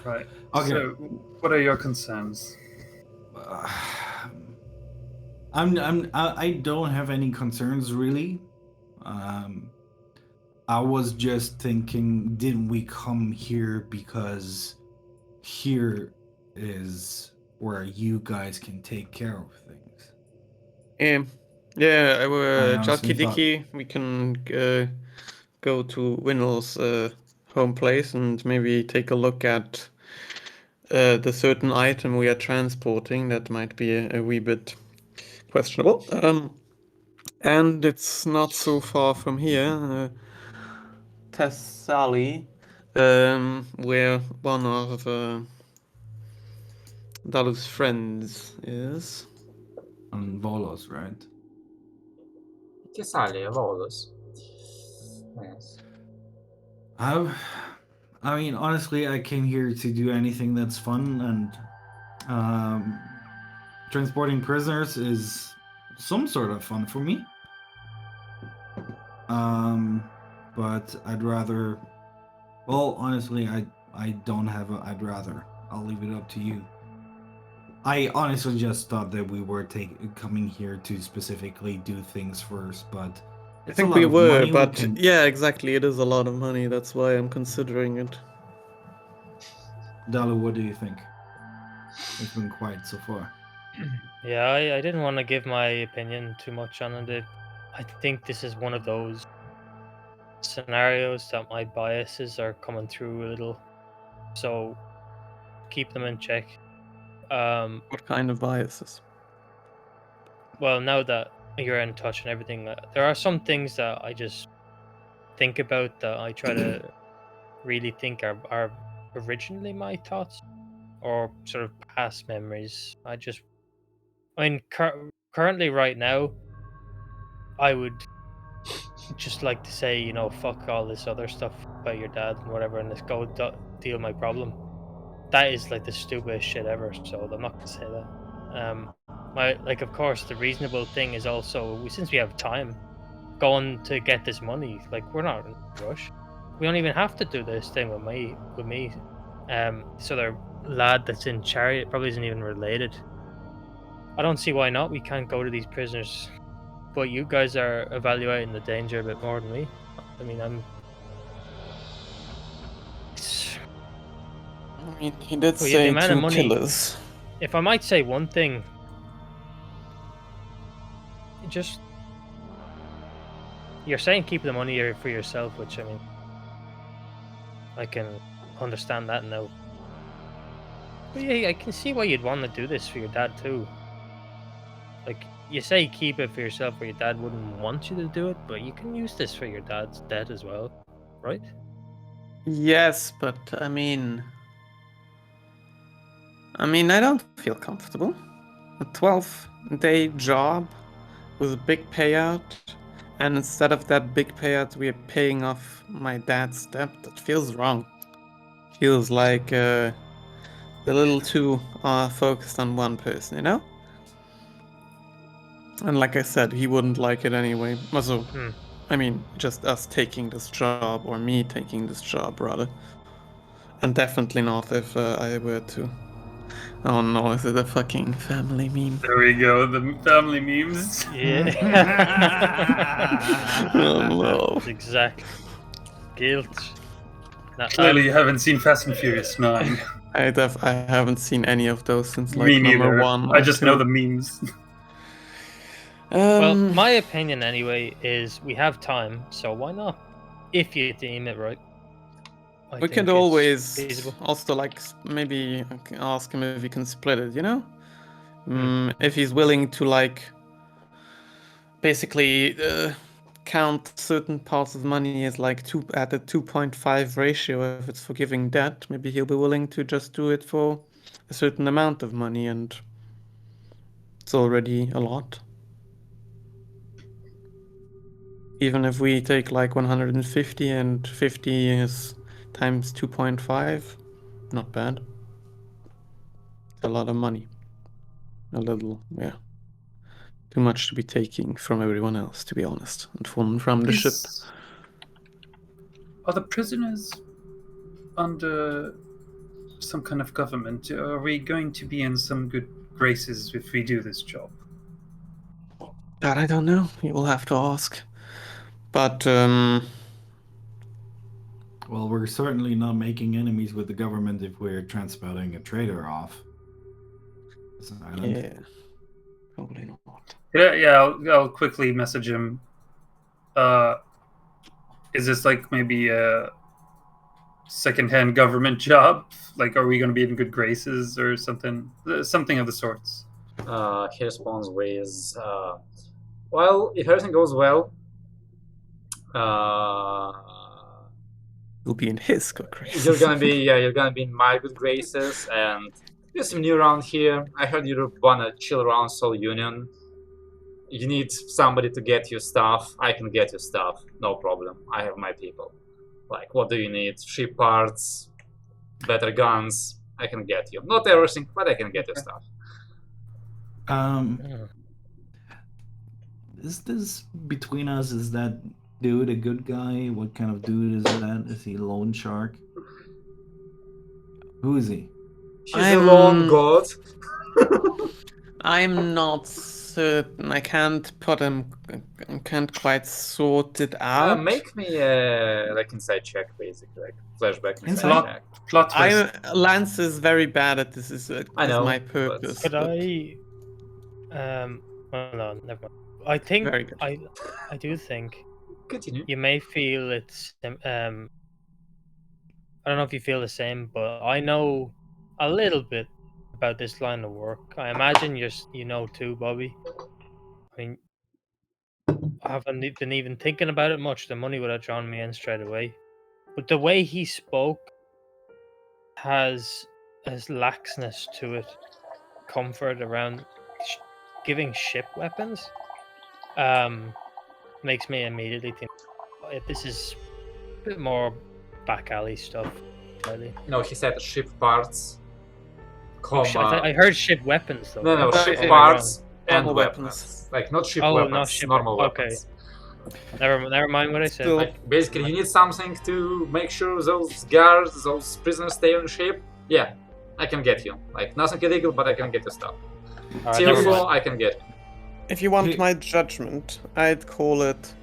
Right. Okay. So, what are your concerns? I don't have any concerns really. I was just thinking, didn't we come here because here is where you guys can take care of things? Yeah, I our honestly Jalki Dicky, we can go to Winnell's home place and maybe take a look at the certain item we are transporting that might be a wee bit questionable. And it's not so far from here. Thessaly, where one of Dalu's friends is. On Volos, right? Thessalia, Volos. Yes. I mean, honestly, I came here to do anything that's fun, and transporting prisoners is some sort of fun for me. But I'd rather. Well, honestly, I don't have a. I'd rather. I'll leave it up to you. I honestly just thought that we were coming here to specifically do things first, but I it's think a lot we of were, money but can... yeah, exactly. It is a lot of money. That's why I'm considering it. Dalu, what do you think? It's been quiet so far. Yeah, I didn't want to give my opinion too much on it. I think this is one of those scenarios that my biases are coming through a little. So keep them in check. What kind of biases? Well, now that you're in touch and everything, there are some things that I just think about that I try to really think are originally my thoughts or sort of past memories. I mean, currently right now, I would just like to say, fuck all this other stuff about your dad and whatever, and let's go deal my problem. That is like the stupidest shit ever. So I'm not gonna say that. Of course, the reasonable thing is also since we have time, going to get this money. Like we're not in a rush. We don't even have to do this thing with me. This other lad that's in Chariot probably isn't even related. I don't see why not. We can't go to these prisoners. But you guys are evaluating the danger a bit more than me. I mean, I mean, he did Well, yeah, the say amount of 2 money- killers. If I might say one thing, you're saying keep the money here for yourself, which I mean, I can understand that now. But yeah, I can see why you'd want to do this for your dad too. Like you say, keep it for yourself, or your dad wouldn't want you to do it, but you can use this for your dad's debt as well, right? Yes, but I mean, I don't feel comfortable. A 12-day job with a big payout, and instead of that big payout, we are paying off my dad's debt. That feels wrong. Feels like a little too focused on one person, you know? And like I said, he wouldn't like it anyway. Also, Hmm. I mean, just us taking this job, or me taking this job, rather. And definitely not if I were to. Oh no, is it a fucking family meme? There we go. The family memes. Yeah. Oh no. That's exact guilt. Now, Clearly, you haven't seen Fast and Furious 9. I haven't seen any of those since like Me number neither. 1. I or just 2. know the memes. well, my opinion anyway is we have time, so why not? If you deem it right. I we think could it's always feasible. also like maybe ask him if we can split it, you know? If he's willing to like basically count certain parts of money as like at a 2.5 ratio if it's forgiving debt, maybe he'll be willing to just do it for a certain amount of money, and it's already a lot. Even if we take like 150 and 50 is times 2.5, not bad. It's a lot of money. A little, yeah. Too much to be taking from everyone else, to be honest, and from the ship. Are the prisoners under some kind of government? Are we going to be in some good graces if we do this job? That I don't know. You will have to ask. But Well, we're certainly not making enemies with the government if we're transporting a trader off this island. yeah, probably not. Yeah, I'll quickly message him. Is this like maybe a second-hand government job? Like, are we going to be in good graces or something? Something of the sorts. He responds with, well, if everything goes well, You'll be in his good graces. you're gonna be in my good graces, and you seem new around here. I heard you wanna chill around Soul Union. You need somebody to get you stuff. I can get you stuff, no problem. I have my people. Like, what do you need? Ship parts, better guns. I can get you. Not everything, but I can get you stuff. Is this between us? Is that dude a good guy? What kind of dude is that? Is he a loan shark? Who is he? He's a lone god. I'm not certain. I can't can't quite sort it out. Make me a like inside check, basically, like flashback inside Plot- check. Plot twist. Lance is very bad at this. Is I know, my but- purpose. Could but I? Well, no, never mind. I think Very good. I do think Continue. you may feel it's I don't know if you feel the same, but I know a little bit about this line of work. I imagine you know too, Bobby. I mean, I haven't been even thinking about it much. The money would have drawn me in straight away, but the way he spoke has laxness to it, comfort around giving ship weapons. Makes me immediately think this is a bit more back alley stuff. Really. No, he said ship parts. I heard ship weapons though. No, Uh, ship yeah, parts and normal weapons. weapons. Like not ship Oh, weapons, not ship normal weapons. weapons. Never mind what I said. Still- Like basically, you need something to make sure those guards, those prisoners stay on ship. Yeah, I can get you. Like nothing illegal, but I can get you stuff. Alright, never Tier 4, mind. I can get you. If you want Hey. my judgment, I'd call it,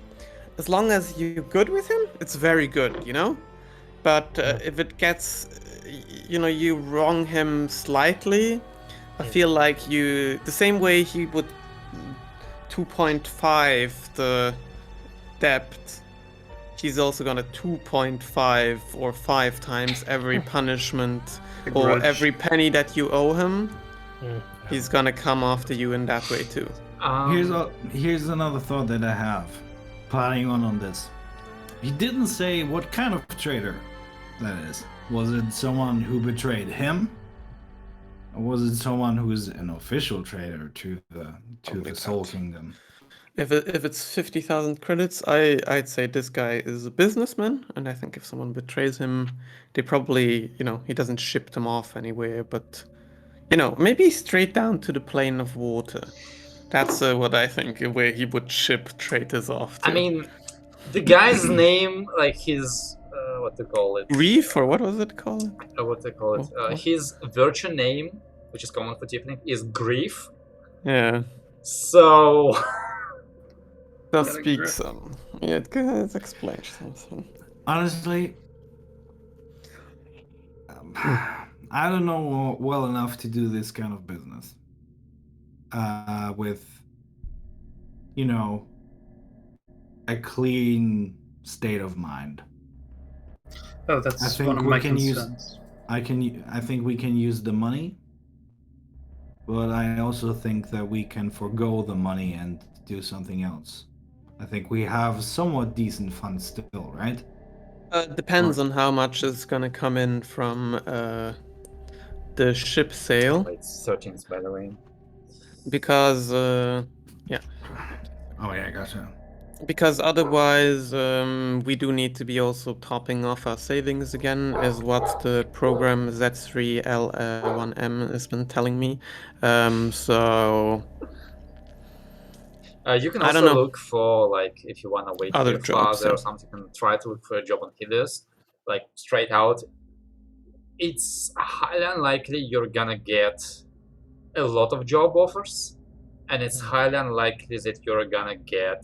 as long as you're good with him, it's very good, you know? But if it gets, you wrong him slightly, I feel like the same way he would 2.5 the depth, he's also gonna 2.5 or 5 times every punishment A or grudge. every penny that you owe him. Mm. He's gonna come after you in that way too. Here's another thought that I have, planning on this. He didn't say what kind of traitor that is. Was it someone who betrayed him, or was it someone who is an official traitor to the Soul Kingdom? If it's 50,000 credits, I'd say this guy is a businessman, and I think if someone betrays him, they probably, he doesn't ship them off anywhere, but maybe straight down to the plane of water. That's what I think, where he would ship traitors off to. I mean, the guy's name, like his what to call it? Reef, or what was it called? What to call it? What? His virtue name, which is common for tiefling, is Grief. Yeah. So Does Gotta speak grip. some. Yeah, it explains something. Honestly, I don't know well enough to do this kind of business. With, you know, a clean state of mind. Oh, I that's think one of we my can use- concerns. I think we can use the money, but I also think that we can forgo the money and do something else. I think we have somewhat decent funds still, right? Depends on how much is gonna come in from the ship sale, it's 13th, by the way. because Oh yeah, gotcha. because otherwise we do need to be also topping off our savings again, is what the program Z3L1M has been telling me. So You can I don't also know. look for, like, if you want to wait Other here jobs, further or yeah. something, you can try to look for a job on Hiddes. Like, straight out, it's highly unlikely you're gonna get a lot of job offers, and it's highly unlikely that you're gonna get,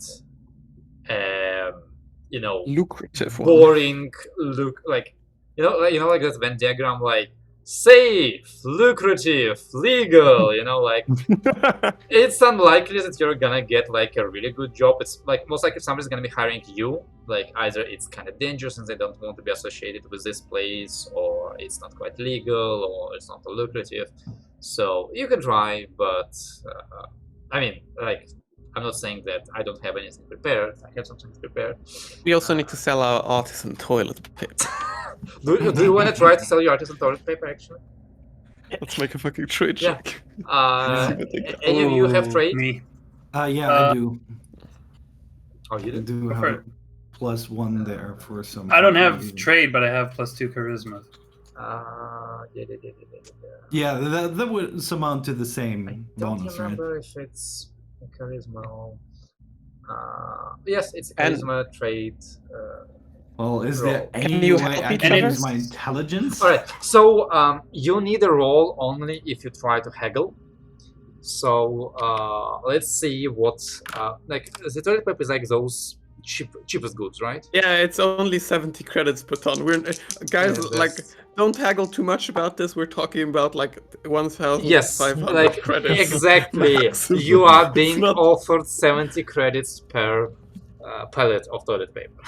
you know, Lucrative one. boring look, like, like that Venn diagram, like safe, lucrative, legal, like it's unlikely that you're gonna get like a really good job. It's like most likely somebody's gonna be hiring you, like either it's kind of dangerous and they don't want to be associated with this place, or it's not quite legal, or it's not lucrative. So you can try, but I mean, like, I'm not saying that I don't have anything prepared. I have something prepared. We also need to sell our artisan toilet paper. Do you want to try to sell your artisan toilet paper, actually? Let's make a fucking trade Yeah. check. Any of you have trade? Me. Yeah, I do. Oh, you I did? do Go have for a it. +1 there for some. I don't have reason. trade, but I have +2 charisma. Yeah. Yeah, that would amount to the I same don't bonus, right? remember if it's a charisma or... yes, it's a And- charisma trait. Well, is there Roll. any Can you way help I each can other? use my intelligence? All right, so you need a roll only if you try to haggle. So let's see what like the toilet paper is like those cheapest goods, right? Yeah, it's only 70 credits per ton. We're guys, Yeah, like, that's- don't haggle too much about this. We're talking about like 1,500 Yes, like credits. exactly. Maximum. You are It's being not- offered 70 credits per pallet of toilet paper.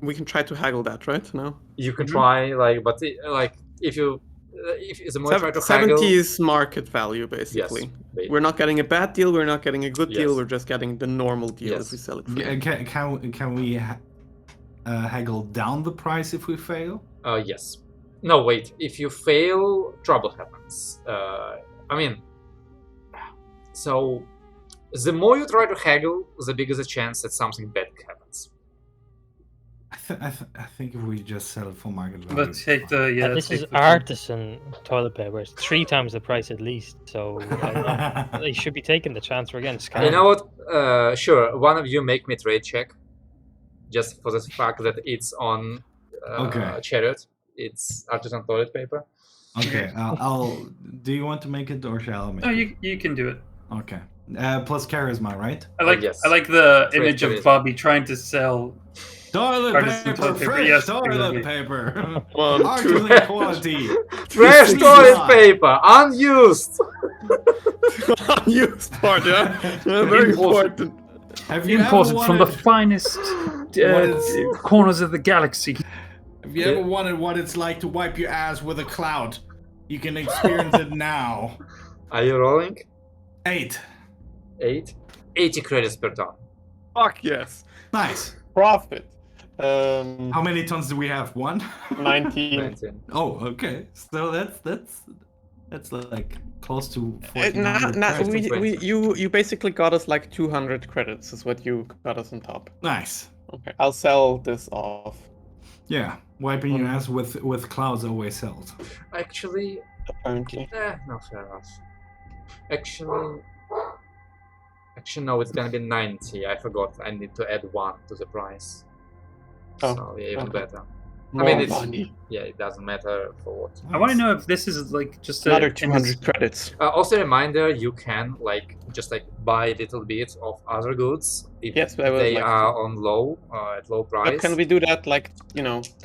We can try to haggle that, right? No. You can try, like, but like if you if the more you try to 70 haggle, is market value, basically. Yes, We're not getting a bad deal. We're not getting a good deal. Yes. We're just getting the normal deal Yes. if we sell it. For Can we haggle down the price if we fail? yes. No, wait. If you fail, trouble happens. I mean, so the more you try to haggle, the bigger the chance that something bad happens. I think if we just sell it for market value. But take the This take is the- artisan toilet paper. It's 3 times the price at least. So I don't know. They should be taking the chance we're getting scammed. You know what? Sure. One of you make me trade check, just for the fact that it's on Okay. Chariot. It's artisan toilet paper. Okay, I'll. Do you want to make it or shall I make Oh, it? you can do it. Okay. Plus charisma, right? I like yes. I like the Trade image of charisma. Bobby trying to sell. Toilet Artisan paper, toilet paper, fresh yes, toilet exactly. paper. 1, 2. Artisan quality. Fresh Please toilet not. paper, unused. Unused part, yeah. Very Imported. important. Have you ever Imported from the wanted- finest is- corners of the galaxy. Have you ever wondered what it's like to wipe your ass with a cloud? You can experience it now. Are you rolling? 8. 8? 80 credits per ton. Fuck yes. Nice. Profit. How many tons do we have? 1? 19. 19. Oh, okay. So that's like close to 1400 Nah, credits. you basically got us like 200 credits is what you got us on top. Nice. Okay, I'll sell this off. Yeah, wiping your ass with clouds always sells. Actually, Apparently. no, fair enough. Actually, no, it's gonna be 90. I forgot. I need to add 1 to the price. Oh, So yeah, even okay. better. More I mean, it's money. yeah, it doesn't matter for what. I want to know if this is like just Another in 200 credits. Also, a reminder: you can just buy a little bit of other goods if Yes, I would they like are to. on low at low price. But can we do that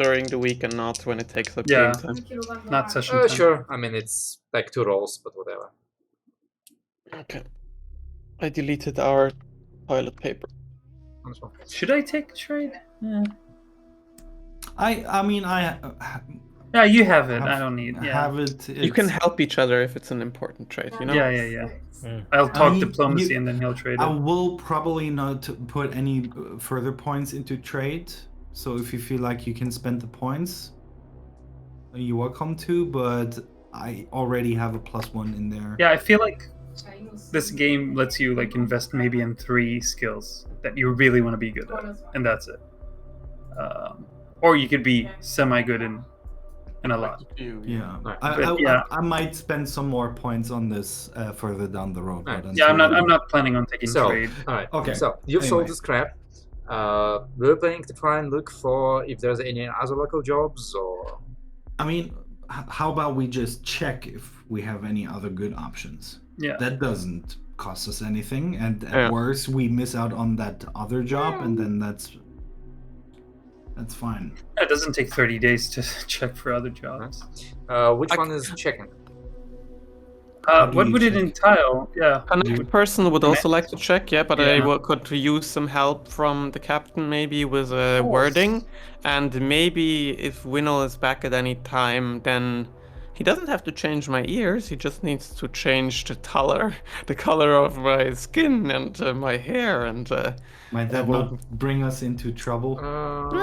during the week and not when it takes up Yeah. game time? not session time. Sure. I mean, it's like 2 rolls, but whatever. Okay. I deleted our toilet paper. Wonderful. Should I take the trade? Yeah. I mean, Yeah, you have it. I don't need. Yeah. have it. You can help each other if it's an important trade, you know? Yeah. I'll talk mean, diplomacy you- and then he'll trade I it. will probably not put any further points into trade. So if you feel like you can spend the points, you're welcome to. But I already have a +1 in there. Yeah, I feel like this game lets you like invest maybe in 3 skills that you really want to be good at, and that's it. Or you could be semi-good in a lot. Yeah, Right. I might spend some more points on this further down the road. Right. But Yeah, I'm until- not planning on taking So, trade. all right. Okay. So you've sold Anyway. the scrap. We're planning to try and look for if there's any other local jobs or. I mean, how about we just check if we have any other good options? Yeah. That doesn't cost us anything, and at Yeah. worst, we miss out on that other job, and then that's fine. It doesn't take 30 days to check for other jobs. Which one is checking? do What you would it check? entail? Yeah. Connect person would also like to check, yeah, but I Yeah. could use some help from the captain maybe with wording, and maybe if Winnel is back at any time, then he doesn't have to change my ears. He just needs to change the color of my skin and my hair, and Might that will- not bring us into trouble?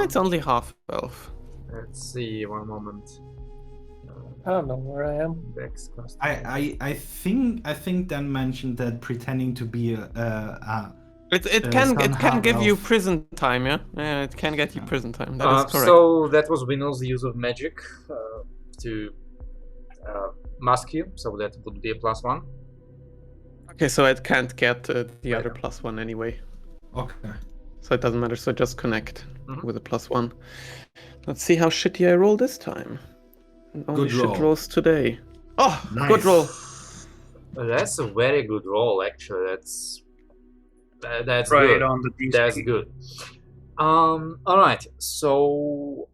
it's only half elf. Let's see. One moment. I don't know where I am. Dex cost. I think Dan mentioned that pretending to be It can some half give you elf. prison time, yeah. Yeah, it can get you prison time. That is correct. So that was Winnow's use of magic to mask you. So that would be a +1. Okay, so it can't get the Right. other +1 anyway. Okay. So it doesn't matter. So just connect Mhm. with a +1. Let's see how shitty I roll this time. Only Good shit roll. rolls today. Oh, Nice. good roll. That's a very good roll, actually. That's Right good. on the DC. That's good. All right. So,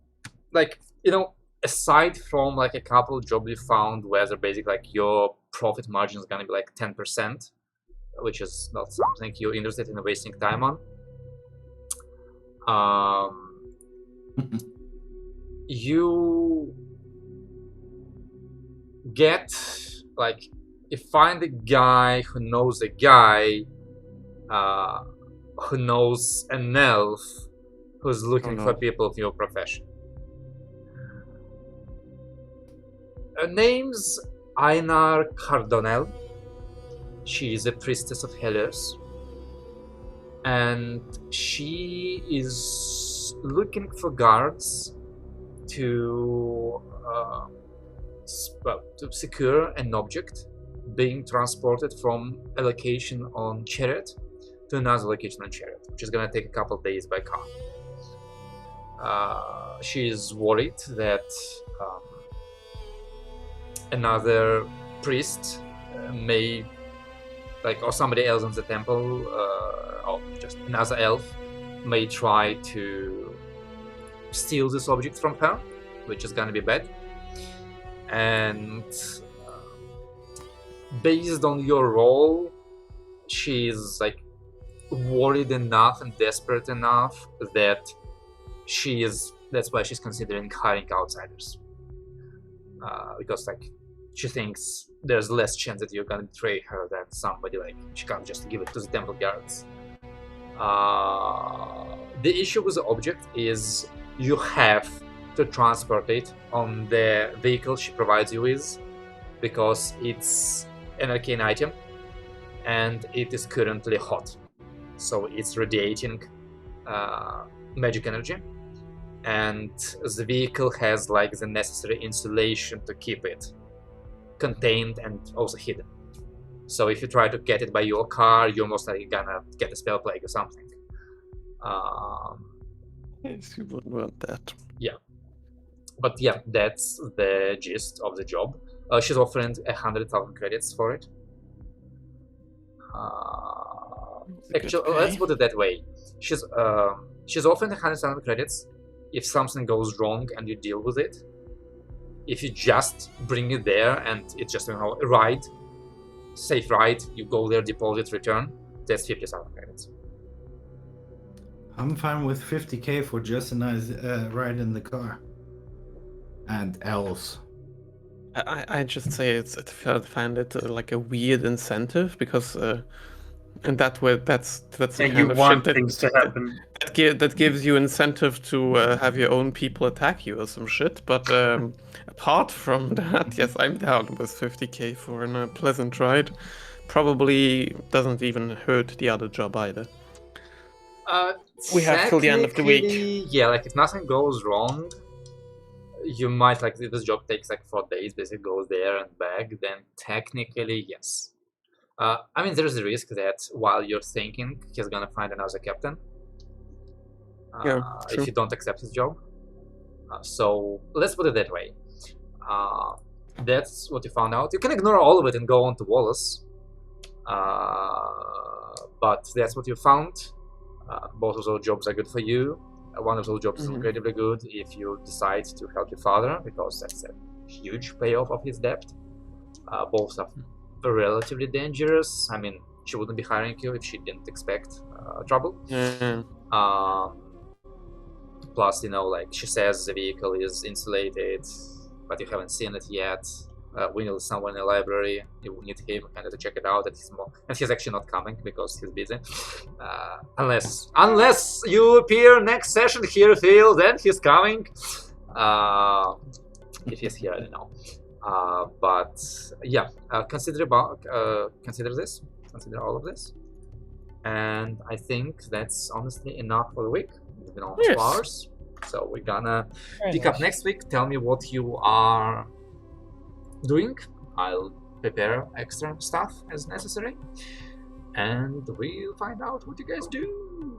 aside from a couple jobs you found where they're basically your profit margin is gonna be 10%, which is not something you're interested in wasting time on. You get you find a guy who knows a guy who knows an elf who's looking no. for people of your profession. Her name's Einar Cardonel. She is a priestess of Helios, and she is looking for guards to secure an object being transported from a location on Chariot to another location on Chariot, which is going to take a couple of days by car. She is worried that another priest may, or somebody else in the temple, or just another elf, may try to steal this object from her, which is going to be bad. And based on your role, she's worried enough and desperate enough that that's why she's considering hiring outsiders, because she thinks there's less chance that you're gonna betray her than somebody she can't just give it to the temple guards. The issue with the object is you have to transport it on the vehicle she provides you with, because it's an arcane item and it is currently hot, so it's radiating magic energy, and the vehicle has the necessary insulation to keep it contained and also hidden. So if you try to get it by your car, you're most likely gonna get a spell plague or something. Yes, you wouldn't want that. But yeah, that's the gist of the job. She's offering 100,000 credits for it. Actually, let's put it that way. She's offering 100,000 credits if something goes wrong and you deal with it. If you just bring it there and it's just a ride, safe ride, you go there, deposit, return, that's 50,000 credits. I'm fine with 50k for just a nice ride in the car. And else. I just say I find it like a weird incentive because in that way that's the Yeah, kind you of want shit things to happen. that gives you incentive to have your own people attack you or some shit. But apart from that, yes, I'm down with 50k for a pleasant ride. Probably doesn't even hurt the other job either. We have till the end of the week. Technically, yeah, like if nothing goes wrong, you might, like, if this job takes like 4 days, basically goes there and back, then technically, yes. I mean, there's a risk that while you're thinking, he's gonna find another captain. If you don't accept his job. So let's put it that way. That's what you found out. You can ignore all of it and go on to Wallace. But that's what you found. Both of those jobs are good for you. One of those jobs is incredibly good if you decide to help your father, because that's a huge payoff of his debt. Both are relatively dangerous. I mean, she wouldn't be hiring you if she didn't expect trouble. Plus, you know, like she says the vehicle is insulated, but you haven't seen it yet. We need someone in the library. You need him kind of to check it out. And he's actually not coming because he's busy. Unless you appear next session here, Phil, then he's coming. If he's here, I don't know. But yeah, consider this. Consider all of this. And I think that's honestly enough for the week. It's been almost 2 hours. So we're gonna pick up next week. Tell me what you are doing. I'll prepare extra stuff as necessary. And we'll find out what you guys do.